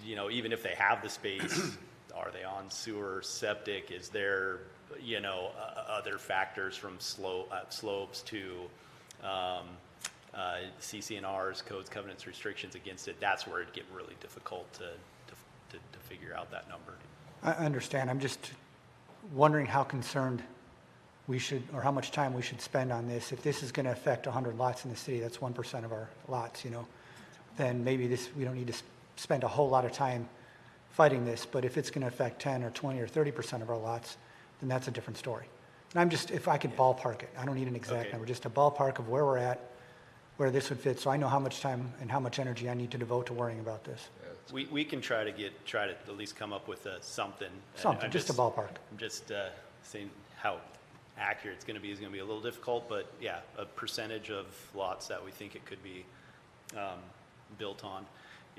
even if they have the space, are they on sewer, septic? Is there other factors from slopes to CC&Rs, codes, covenants, restrictions against it? That's where it'd get really difficult to figure out that number. I understand. I'm just wondering how concerned we should, or how much time we should spend on this. If this is going to affect 100 lots in the city, that's 1% of our lots, then maybe we don't need to spend a whole lot of time fighting this. But if it's going to affect 10 or 20 or 30% of our lots, then that's a different story. And if I could ballpark it, I don't need an exact number, just a ballpark of where we're at, where this would fit, so I know how much time and how much energy I need to devote to worrying about this. We can try to at least come up with something. Something, just a ballpark. I'm just saying how accurate it's going to be is going to be a little difficult, but yeah, a percentage of lots that we think it could be built on.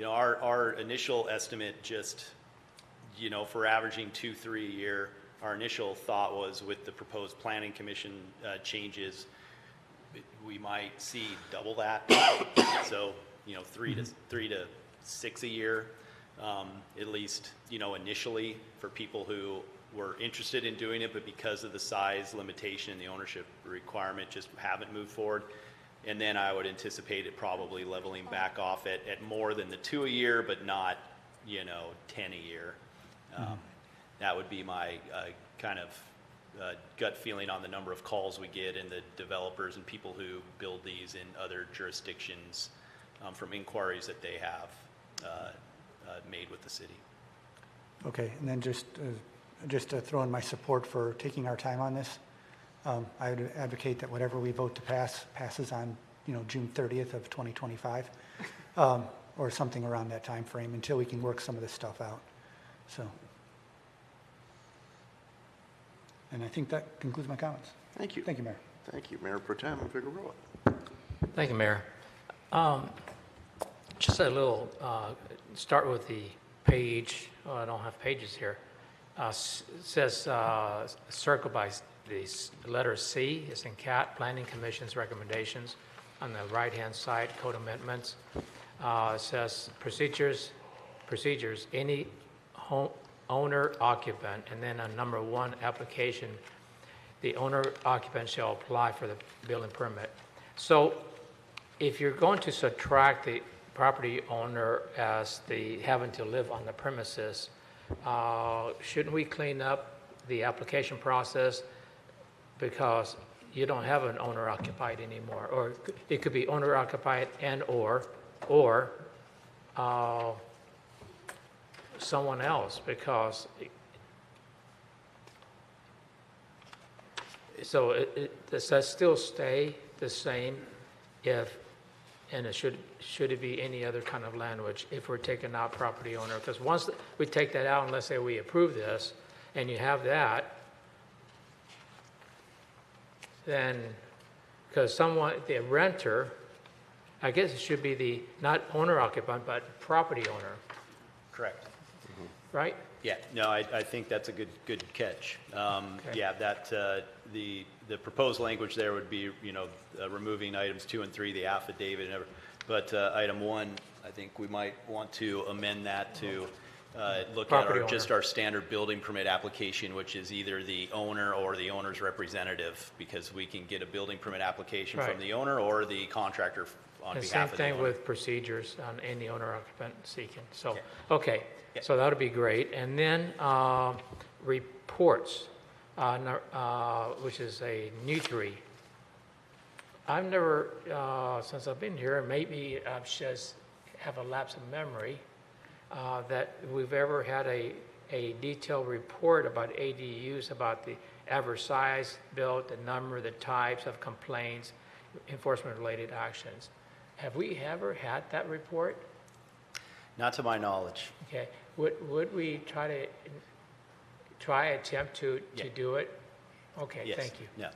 Our initial estimate, just for averaging 2-3 a year, our initial thought was with the proposed planning commission changes, we might see double that. So 3 to 6 a year, at least initially, for people who were interested in doing it, but because of the size limitation and the ownership requirement just haven't moved forward. And then I would anticipate it probably leveling back off at more than the 2 a year, but not 10 a year. That would be my kind of gut feeling on the number of calls we get and the developers and people who build these in other jurisdictions from inquiries that they have made with the city. Okay, and then just to throw in my support for taking our time on this, I would advocate that whatever we vote to passes on June 30th of 2025, or something around that time frame until we can work some of this stuff out. So. And I think that concludes my comments. Thank you. Thank you, Mayor. Thank you, Mayor Pro Tem Figueroa. Thank you, Mayor. Just a little, start with the page. Oh, I don't have pages here. It says circled by the letter C. It's in CAT, Planning Commission's recommendations. On the right-hand side, code amendments. It says procedures, any owner occupant, and then on number 1 application, the owner occupant shall apply for the building permit. So if you're going to subtract the property owner as the having to live on the premises, shouldn't we clean up the application process, because you don't have an owner occupied anymore, or it could be owner occupied and or someone else, because does that still stay the same and it should it be any other kind of language if we're taking out property owner? Because once we take that out, and let's say we approve this and you have that, then because the renter, I guess it should be the not owner occupant but property owner. Correct. Right? Yeah, no, I think that's a good catch. Okay. Yeah, that the proposed language there would be, removing items 2 and 3, the affidavit, and everything. But item 1, I think we might want to amend that to look Property at owner. just our standard building permit application, which is either the owner or the owner's representative, because we can get a building permit application Right. from the owner or the contractor on The behalf same of the thing owner. with procedures on any owner occupant seeking. So, Yeah. okay, Yeah. so that would be great. And then reports, which is a new 3. I've never, since I've been here, maybe I've just have a lapse of memory, that we've ever had a detailed report about ADUs, about the average size, built, the number, the types of complaints, enforcement-related actions. Have we ever had that report? Not to my knowledge. Okay. Would we attempt to do it? Okay, Yes. thank you. Yeah,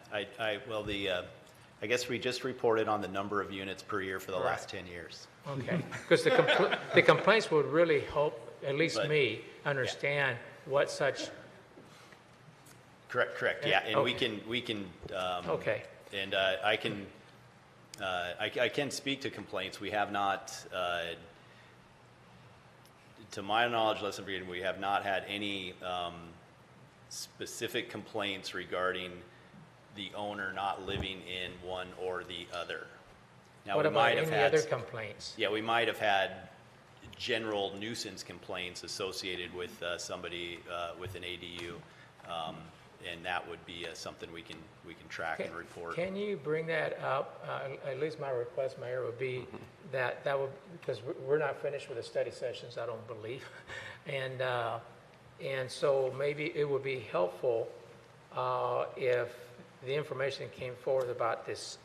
I guess we just reported on the number of units per year for the last 10 years. Okay, because the complaints would really help, at least But- me, understand what such. Correct, yeah, and Okay. we can, Okay. and I can speak to complaints. We have not, to my knowledge, we have not had any specific complaints regarding the owner not living in one or the other. Now, What we about might have any had, other complaints? yeah, we might have had general nuisance complaints associated with somebody with an ADU, and that would be something we can track and report. Can you bring that up? At least my request, Mayor, would be that would, because we're not finished with the study sessions, I don't believe. And so maybe it would be helpful if the information came forward about this,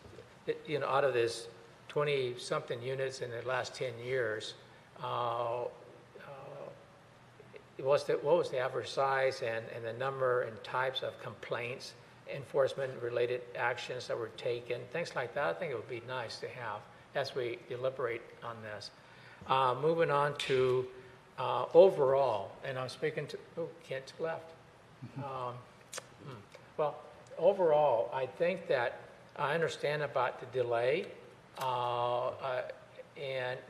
out of this 20-something units in the last 10 years, what was the average size and the number and types of complaints, enforcement-related actions that were taken, things like that. I think it would be nice to have as we deliberate on this. Moving on to overall, and I'm speaking to, Kent left. Well, overall, I think that I understand about the delay,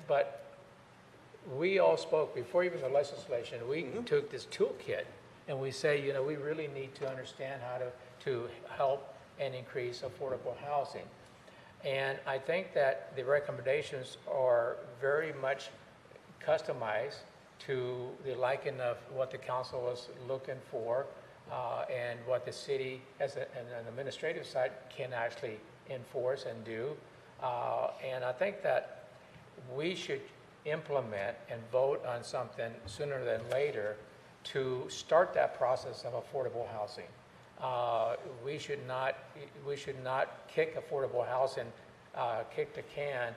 but we all spoke before even the legislation. We took this toolkit and we say, we really need to understand how to help and increase affordable housing. And I think that the recommendations are very much customized to the liking of what the council was looking for and what the city, as an administrative side, can actually enforce and do. And I think that we should implement and vote on something sooner than later to start that process of affordable housing. We should not kick affordable housing, kick the can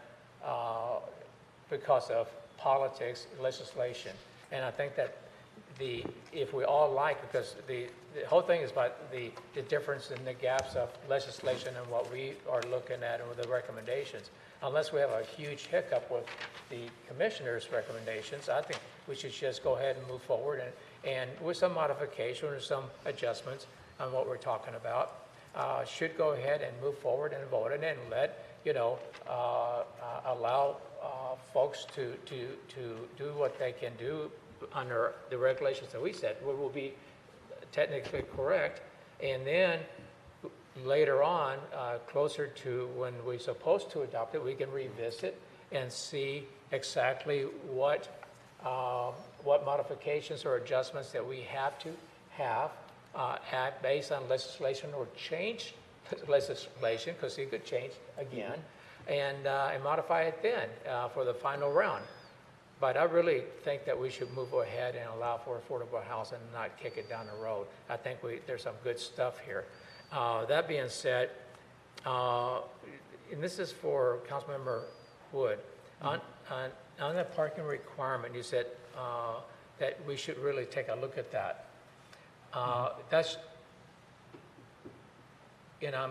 because of politics, legislation. And I think that if we all because the whole thing is about the difference in the gaps of legislation and what we are looking at and with the recommendations. Unless we have a huge hiccup with the commissioner's recommendations, I think we should just go ahead and move forward and with some modification or some adjustments on what we're talking about, should go ahead and move forward and vote it and let, allow folks to do what they can do under the regulations that we set, what will be technically correct. And then later on, closer to when we're supposed to adopt it, we can revisit and see exactly what modifications or adjustments that we have to have based on legislation or change legislation, because it could change again, and modify it then for the final round. But I really think that we should move ahead and allow for affordable housing and not kick it down the road. I think there's some good stuff here. That being said, and this is for Councilmember Wood, on the parking requirement, you said that we should really take a look at that. I'm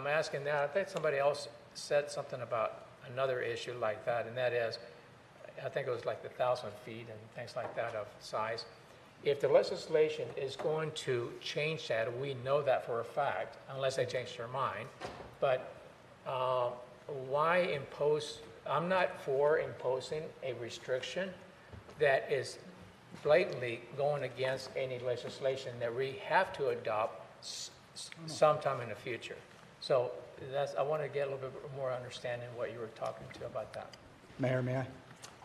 asking that. I think somebody else said something about another issue like that, and that is, I think it was like 1,000 feet and things like that of size. If the legislation is going to change that, we know that for a fact, unless they change their mind. But why impose? I'm not for imposing a restriction that is blatantly going against any legislation that we have to adopt sometime in the future. So I want to get a little bit more understanding of what you were talking to about that. Mayor, may I?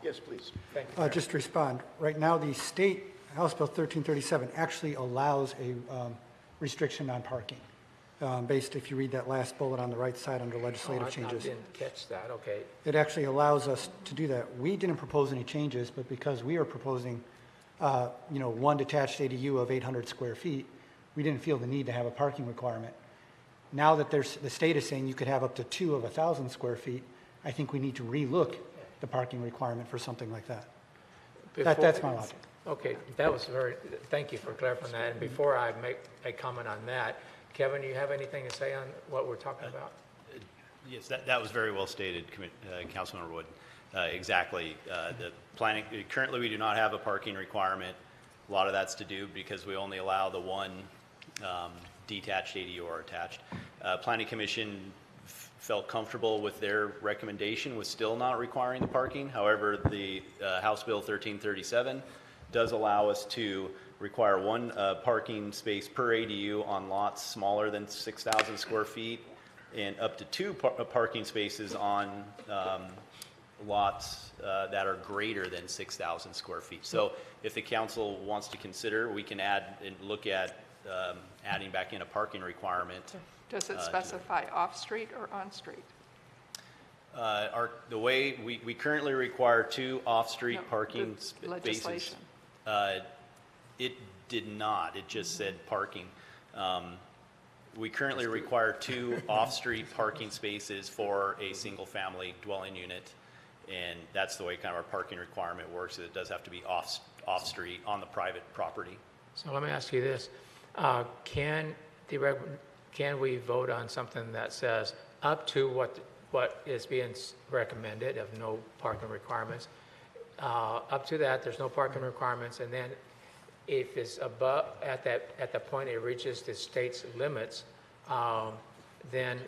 Yes, please. Thank you. Just to respond. Right now, the state House Bill 1337 actually allows a restriction on parking. Based, if you read that last bullet on the right side under legislative changes. I didn't catch that. Okay. It actually allows us to do that. We didn't propose any changes, but because we are proposing, one detached ADU of 800 square feet, we didn't feel the need to have a parking requirement. Now that the state is saying you could have up to 2 of 1,000 square feet, I think we need to relook the parking requirement for something like that. That's my logic. Okay, thank you for clarifying that. And before I make a comment on that, Kevin, do you have anything to say on what we're talking about? Yes, that was very well stated, Councilmember Wood. Exactly. The planning, currently we do not have a parking requirement. A lot of that's to do because we only allow the one detached ADU or attached. Planning Commission felt comfortable with their recommendation with still not requiring the parking. However, the House Bill 1337 does allow us to require one parking space per ADU on lots smaller than 6,000 square feet and up to 2 parking spaces on lots that are greater than 6,000 square feet. So if the council wants to consider, we can add and look at adding back in a parking requirement. Does it specify off-street or on-street? The way we currently require 2 off-street No, parking the spaces. legislation. It did not. It just said parking. We currently require 2 off-street parking spaces for a single-family dwelling unit, and that's the way kind of our parking requirement works. Is it does have to be off-street on the private property. So let me ask you this. Can we vote on something that says up to what is being recommended of no parking requirements? Up to that, there's no parking requirements, and then if it's above, at the point it reaches the state's limits, then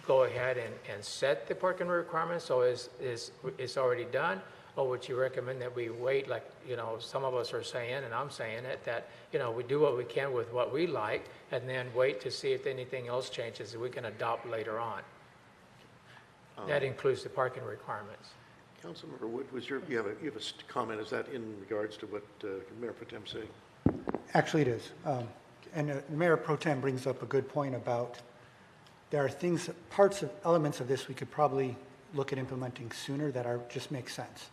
go ahead and set the parking requirements, so it's already done? Or would you recommend that we wait, like, some of us are saying, and I'm saying it, that, we do what we can with what we like, and then wait to see if anything else changes that we can adopt later on? That includes the parking requirements. Councilmember Wood, you have a comment? Is that in regards to what Mayor Pro Tem said? Actually, it is. And Mayor Pro Tem brings up a good point about there are things, elements of this we could probably look at implementing sooner that just make sense.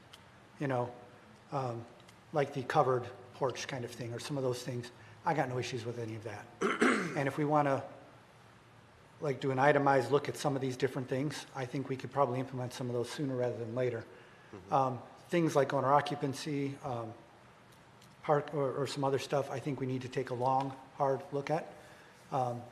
Like the covered porch kind of thing, or some of those things. I got no issues with any of that. And if we want to do an itemized look at some of these different things, I think we could probably implement some of those sooner rather than later. Things like owner occupancy, park, or some other stuff, I think we need to take a long, hard look at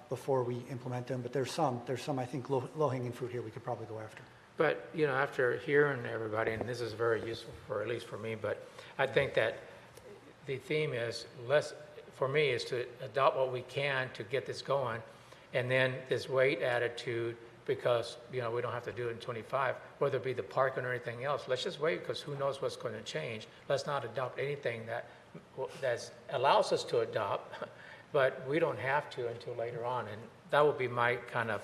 before we implement them. But there's some I think, low-hanging fruit here we could probably go after. But, after hearing everybody, and this is very useful at least for me, but I think that the theme is for me, is to adopt what we can to get this going, and then this wait attitude, because, we don't have to do it in 25, whether it be the parking or anything else. Let's just wait, because who knows what's going to change. Let's not adopt anything that allows us to adopt, but we don't have to until later on, and that would be my kind of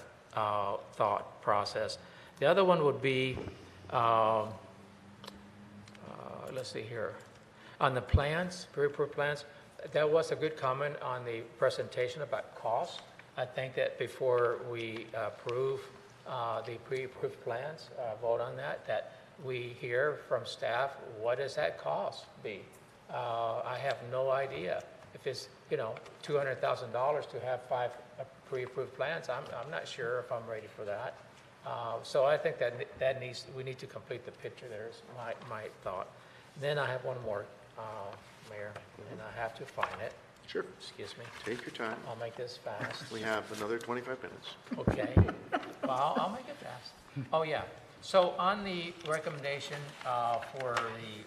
thought process. The other one would be, let's see here, on the plans, pre-approved plans. That was a good comment on the presentation about cost. I think that before we approve the pre-approved plans, vote on that we hear from staff, what does that cost be? I have no idea. If it's, $200,000 to have 5 pre-approved plans, I'm not sure if I'm ready for that. So I think that we need to complete the picture. There's my thought. Then I have one more, Mayor, and I have to find it. Sure. Excuse me. Take your time. I'll make this fast. We have another 25 minutes. Okay. Well, I'll make it fast. Oh, yeah. So on the recommendation for the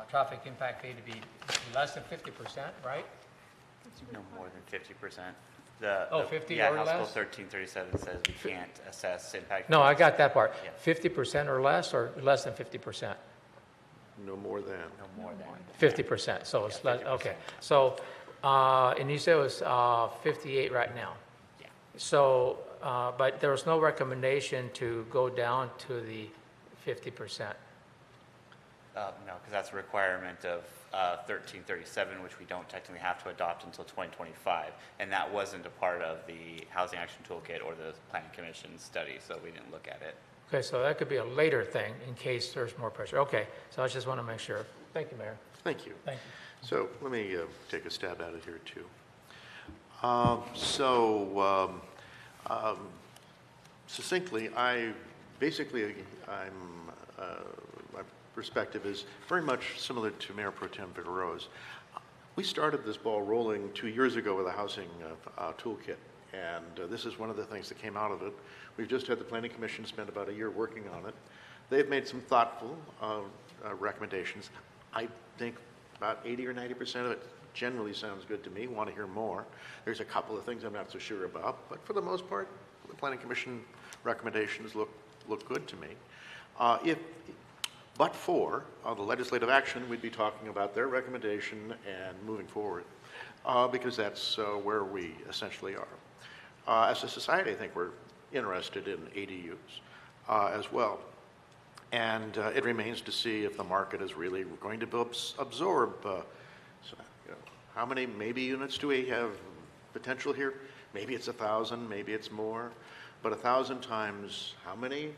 traffic impact fee to be less than 50%, right? No more than 50%. 50 yeah, or House Bill less? 1337 says we can't assess impact. No, I fees. got that part. Yeah. 50% or less, or less than 50%? No more than. No more than. 50%, so it's less, okay. So, and you said it was 58 right now? Yeah. So, but there was no recommendation to go down to the 50%? No, because that's a requirement of 1337, which we don't technically have to adopt until 2025, and that wasn't a part of the Housing Action Toolkit or the Planning Commission study, so we didn't look at it. Okay, so that could be a later thing in case there's more pressure. Okay, so I just want to make sure. Thank you, Mayor. Thank you. Thank you. So let me take a stab at it here, too. Succinctly, my perspective is very much similar to Mayor Pro Tem Figueroa's. We started this ball rolling 2 years ago with a housing toolkit, and this is one of the things that came out of it. We've just had the Planning Commission spend about a year working on it. They've made some thoughtful recommendations. I think about 80 or 90% of it generally sounds good to me. Want to hear more. There's a couple of things I'm not so sure about, but for the most part, the Planning Commission recommendations look good to me. But for the legislative action, we'd be talking about their recommendation and moving forward, because that's where we essentially are. As a society, I think we're interested in ADUs as well. And it remains to see if the market is really going to absorb how many maybe units do we have potential here? Maybe it's 1,000, maybe it's more, but 1,000 times how many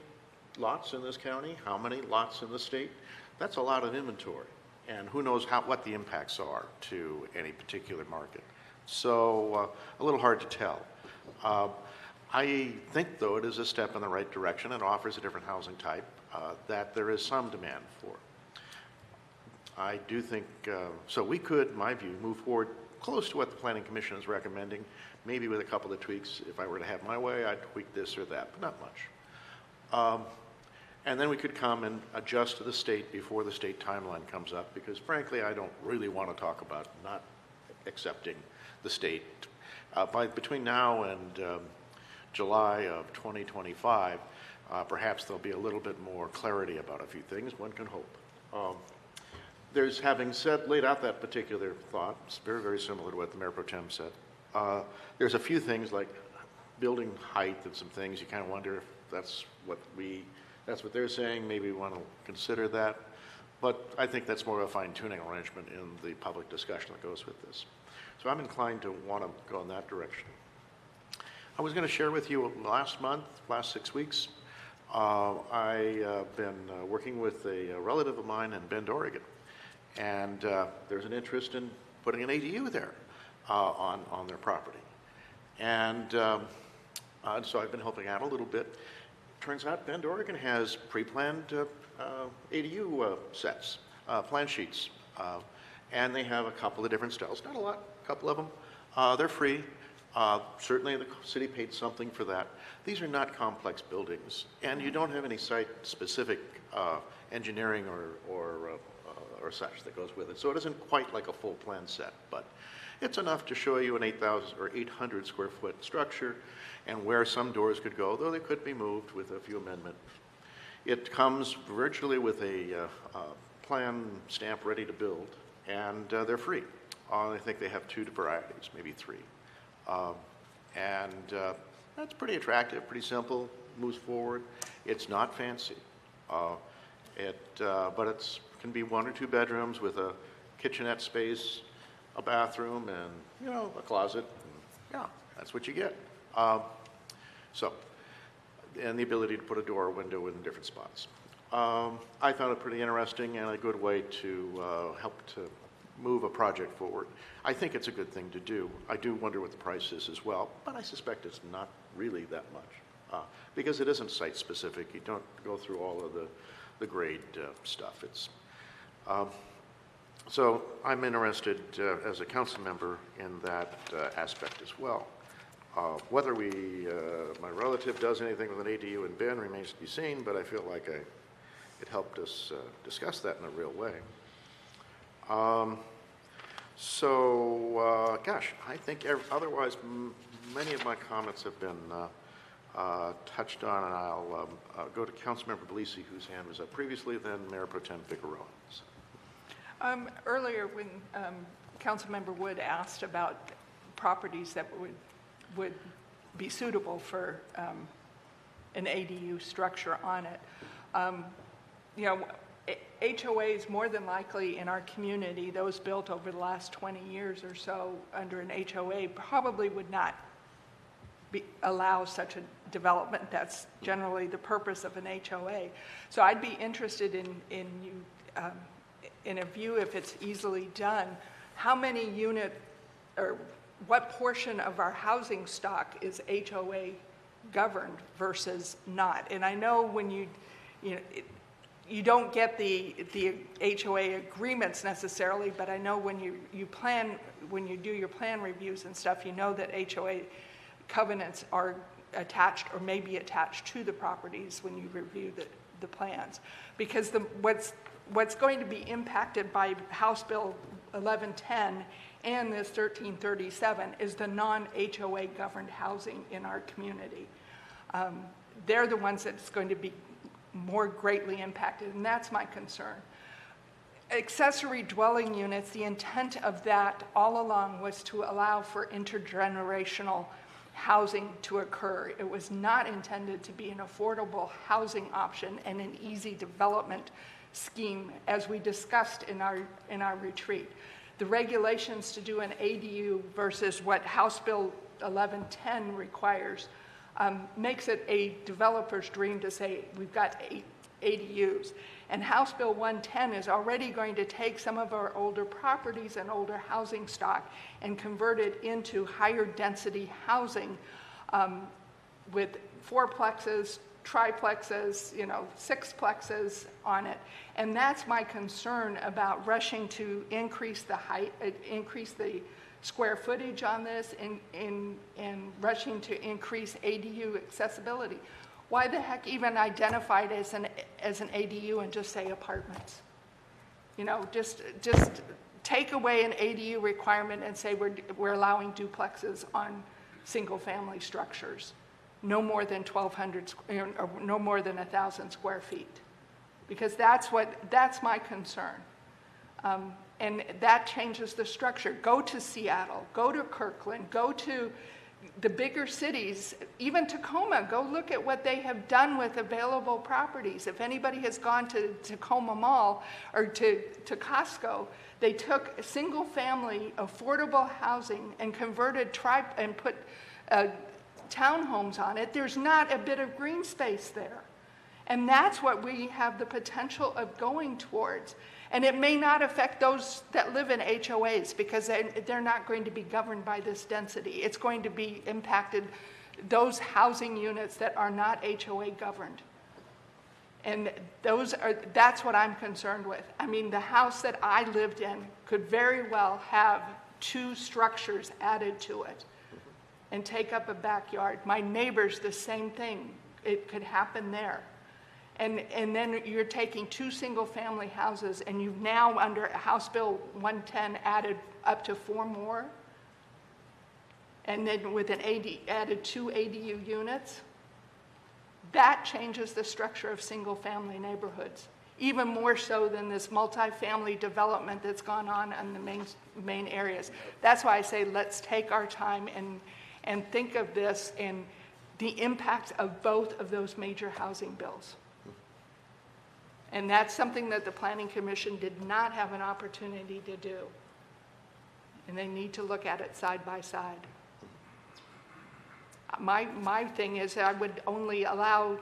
lots in this county? How many lots in the state? That's a lot of inventory, and who knows what the impacts are to any particular market. So a little hard to tell. I think, though, it is a step in the right direction and offers a different housing type that there is some demand for. I do think, so we could, in my view, move forward close to what the Planning Commission is recommending, maybe with a couple of tweaks. If I were to have my way, I'd tweak this or that, but not much. And then we could come and adjust to the state before the state timeline comes up, because frankly, I don't really want to talk about not accepting the state. Between now and July of 2025, perhaps there'll be a little bit more clarity about a few things, one can hope. There's, having laid out that particular thought, it's very, very similar to what the Mayor Pro Tem said. There's a few things like building height and some things you kind of wonder if that's what they're saying. Maybe we want to consider that. But I think that's more of a fine-tuning arrangement in the public discussion that goes with this. So I'm inclined to want to go in that direction. I was going to share with you last 6 weeks, I've been working with a relative of mine in Bend, Oregon. And there's an interest in putting an ADU there on their property. And so I've been helping out a little bit. Turns out Bend, Oregon has pre-planned ADU sets, plan sheets. And they have a couple of different styles, not a lot, a couple of them. They're free. Certainly the city paid something for that. These are not complex buildings, and you don't have any site-specific engineering or such that goes with it. So it isn't quite like a full plan set, but it's enough to show you an 8,000 or 800 square foot structure and where some doors could go, though they could be moved with a few amendments. It comes virtually with a plan stamp ready to build, and they're free. I think they have 2 varieties, maybe 3. That's pretty attractive, pretty simple, moves forward. It's not fancy. But it can be 1 or 2 bedrooms with a kitchenette space, a bathroom, and a closet. And, yeah, that's what you get. And the ability to put a door or window in different spots. I found it pretty interesting and a good way to help to move a project forward. I think it's a good thing to do. I do wonder what the price is as well, but I suspect it's not really that much because it isn't site specific. You don't go through all of the grade stuff. So I'm interested as a council member in that aspect as well. Whether my relative does anything with an ADU in Bend remains to be seen, but I feel like it helped us discuss that in a real way. Gosh, I think otherwise many of my comments have been touched on, and I'll go to Councilmember Belisi, whose hand was up previously, then Mayor Pro Tem Figueroa. Earlier, when Councilmember Wood asked about properties that would be suitable for an ADU structure on it, HOAs, more than likely in our community, those built over the last 20 years or so under an HOA probably would not allow such a development. That's generally the purpose of an HOA. So I'd be interested in a view, if it's easily done, how many or what portion of our housing stock is HOA governed versus not? And I know when you don't get the HOA agreements necessarily, but I know when you do your plan reviews and stuff, you know that HOA covenants are attached or may be attached to the properties when you review the plans. Because what's going to be impacted by House Bill 1110 and this 1337 is the non-HOA governed housing in our community. They're the ones that's going to be more greatly impacted, and that's my concern. Accessory dwelling units, the intent of that all along was to allow for intergenerational housing to occur. It was not intended to be an affordable housing option and an easy development scheme, as we discussed in our retreat. the regulations to do an ADU versus what House Bill 1110 requires makes it a developer's dream to say, we've got ADUs. And House Bill 110 is already going to take some of our older properties and older housing stock and convert it into higher density housing with fourplexes, triplexes, sixplexes on it. And that's my concern about rushing to increase the height, increase the square footage on this, and rushing to increase ADU accessibility. Why the heck even identify it as an ADU and just say apartments? Just take away an ADU requirement and say we're allowing duplexes on single-family structures, no more than 1,200, or no more than 1,000 square feet, because that's my concern, and that changes the structure. Go to Seattle, go to Kirkland, go to the bigger cities, even Tacoma. Go look at what they have done with available properties. If anybody has gone to Tacoma Mall or to Costco, they took single-family affordable housing and converted and put townhomes on it. There's not a bit of green space there. And that's what we have the potential of going towards. And it may not affect those that live in HOAs because they're not going to be governed by this density. It's going to be impacted those housing units that are not HOA governed. And that's what I'm concerned with. I mean, the house that I lived in could very well have 2 structures added to it and take up a backyard. My neighbors, the same thing. It could happen there. And then you're taking 2 single-family houses, and you've now, under House Bill 110, added up to 4 more. And then with added 2 ADU units. That changes the structure of single-family neighborhoods, even more so than this multifamily development that's gone on in the main areas. That's why I say let's take our time and think of this and the impact of both of those major housing bills. And that's something that the Planning Commission did not have an opportunity to do. And they need to look at it side by side. My thing is I would only allow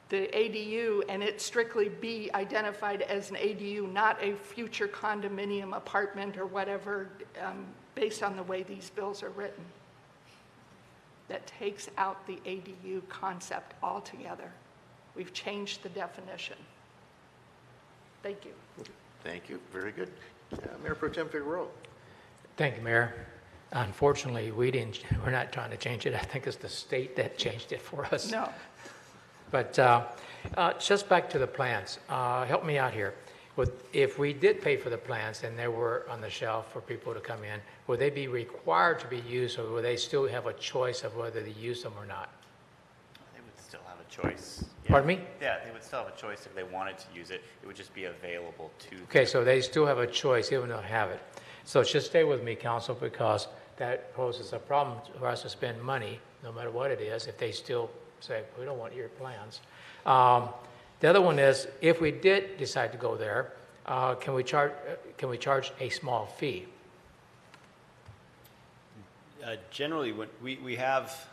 the ADU and it strictly be identified as an ADU, not a future condominium apartment or whatever, based on the way these bills are written. That takes out the ADU concept altogether. We've changed the definition. Thank you. Thank you. Very good. Mayor Pro Tem Figueroa. Thank you, Mayor. Unfortunately, we're not trying to change it. I think it's the state that changed it for us. No. But just back to the plans. Help me out here. If we did pay for the plans and they were on the shelf for people to come in, would they be required to be used, or would they still have a choice of whether to use them or not? They would still have a choice. Yeah. Pardon me? Yeah, they would still have a choice if they wanted to use it. It would just be available to them. Okay, so they still have a choice even though they have it. So just stay with me, Council, because that poses a problem for us to spend money, no matter what it is, if they still say, we don't want your plans. The other one is, if we did decide to go there, can we charge a small fee? Generally, when we have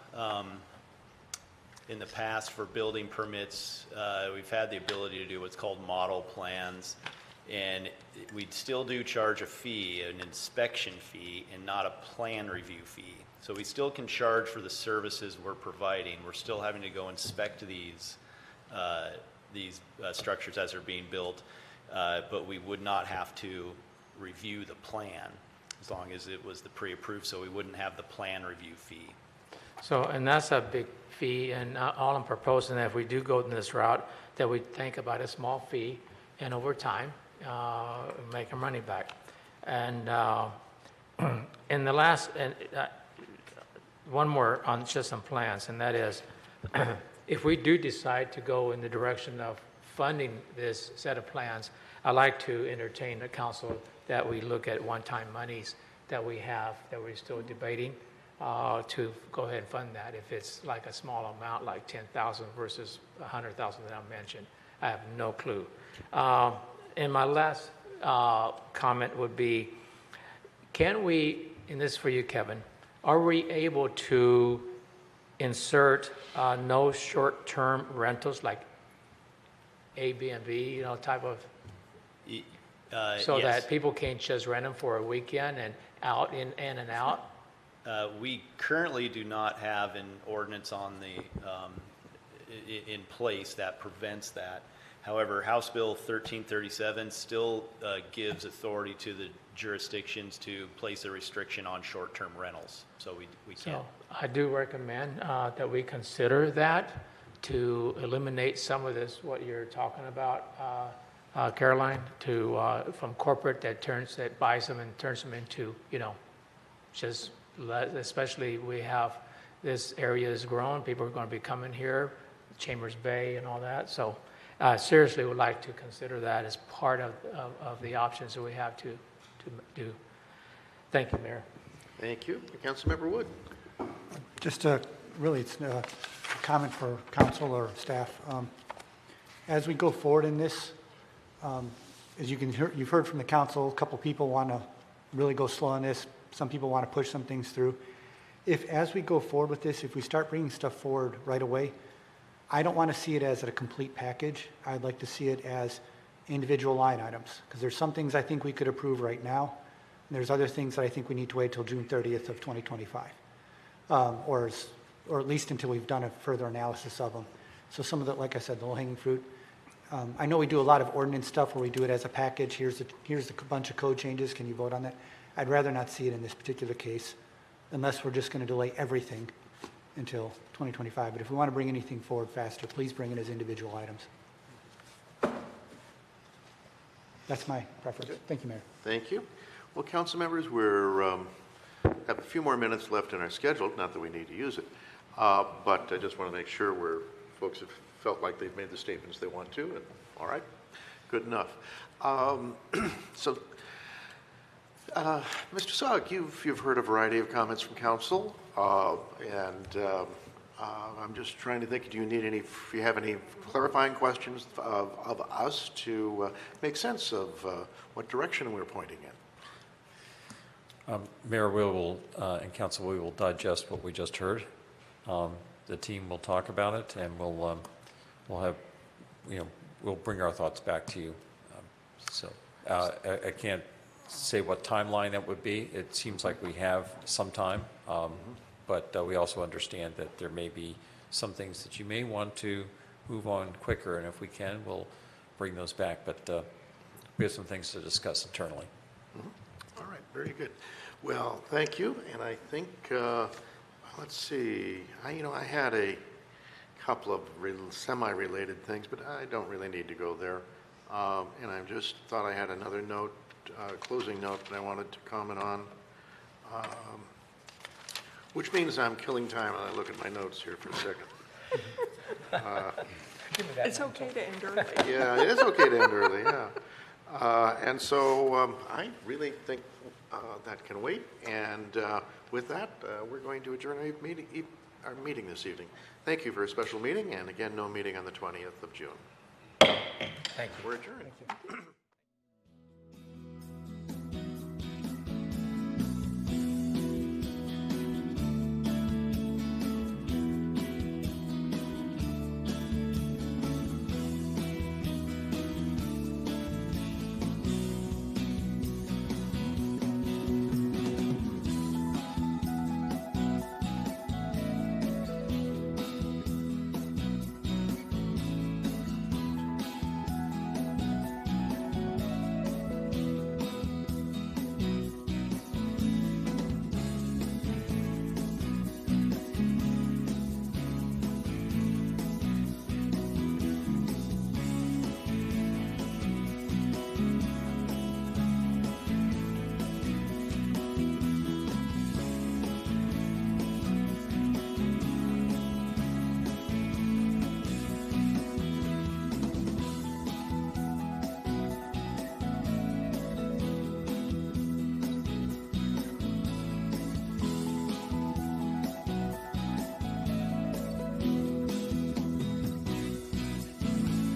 in the past for building permits, we've had the ability to do what's called model plans, and we still do charge a fee, an inspection fee, and not a plan review fee. So we still can charge for the services we're providing. We're still having to go inspect these structures as they're being built, but we would not have to review the plan as long as it was the pre-approved, so we wouldn't have the plan review fee. So, and that's a big fee, and all I'm proposing that if we do go this route, that we think about a small fee, and over time, make our money back. And in the last, one more on just some plans, and that is, if we do decide to go in the direction of funding this set of plans, I'd like to entertain the council that we look at one-time monies that we have, that we're still debating, to go ahead and fund that. If it's like a small amount, like 10,000 versus 100,000 that I mentioned, I have no clue. In my last comment would be, can we, and this is for you, Kevin, are we able to insert no short-term rentals like Airbnb, type of, so yes. that people can't just rent them for a weekend and out, in and out? We currently do not have an ordinance on the, in place that prevents that. However, House Bill 1337 still gives authority to the jurisdictions to place a restriction on short-term rentals. So we can. So I do recommend that we consider that to eliminate some of this, what you're talking about, Caroline, from corporate that buys them and turns them into, especially we have this area is growing, people are going to be coming here, Chambers Bay and all that. So seriously would like to consider that as part of the options that we have to do. Thank you, Mayor. Thank you. Councilmember Wood. Just really, it's a comment for council or staff. As we go forward in this, as you've heard from the council, a couple people want to really go slow on this. Some people want to push some things through. As we go forward with this, if we start bringing stuff forward right away, I don't want to see it as a complete package. I'd like to see it as individual line items, because there's some things I think we could approve right now, and there's other things that I think we need to wait till June 30th of 2025, or at least until we've done a further analysis of them. So some of the, like I said, the low-hanging fruit. I know we do a lot of ordinance stuff where we do it as a package. Here's a bunch of code changes. Can you vote on that? I'd rather not see it in this particular case, unless we're just going to delay everything until 2025. But if we want to bring anything forward faster, please bring it as individual items. That's my preference. Thank you, Mayor. Thank you. Well, council members, we have a few more minutes left in our schedule. Not that we need to use it, but I just want to make sure folks have felt like they've made the statements they want to. And all right, good enough. So, Mr. Sogg, you've heard a variety of comments from council, and I'm just trying to think, if you have any clarifying questions of us to make sense of what direction we're pointing in? Mayor, and council, we will digest what we just heard. The team will talk about it, and we'll bring our thoughts back to you. I can't say what timeline that would be. It seems like we have some time, but we also understand that there may be some things that you may want to move on quicker, and if we can, we'll bring those back. But we have some things to discuss internally. All right, very good. Well, thank you. And I think, let's see, I had a couple of semi-related things, but I don't really need to go there. And I just thought I had another note, closing note that I wanted to comment on, which means I'm killing time and I look at my notes here for a second. It's okay to end early. Yeah, it is okay to end early, yeah. And so I really think that can wait. And with that, we're going to adjourn our meeting this evening. Thank you for a special meeting, and again, no meeting on the 20th of June. Thank you. We're adjourned.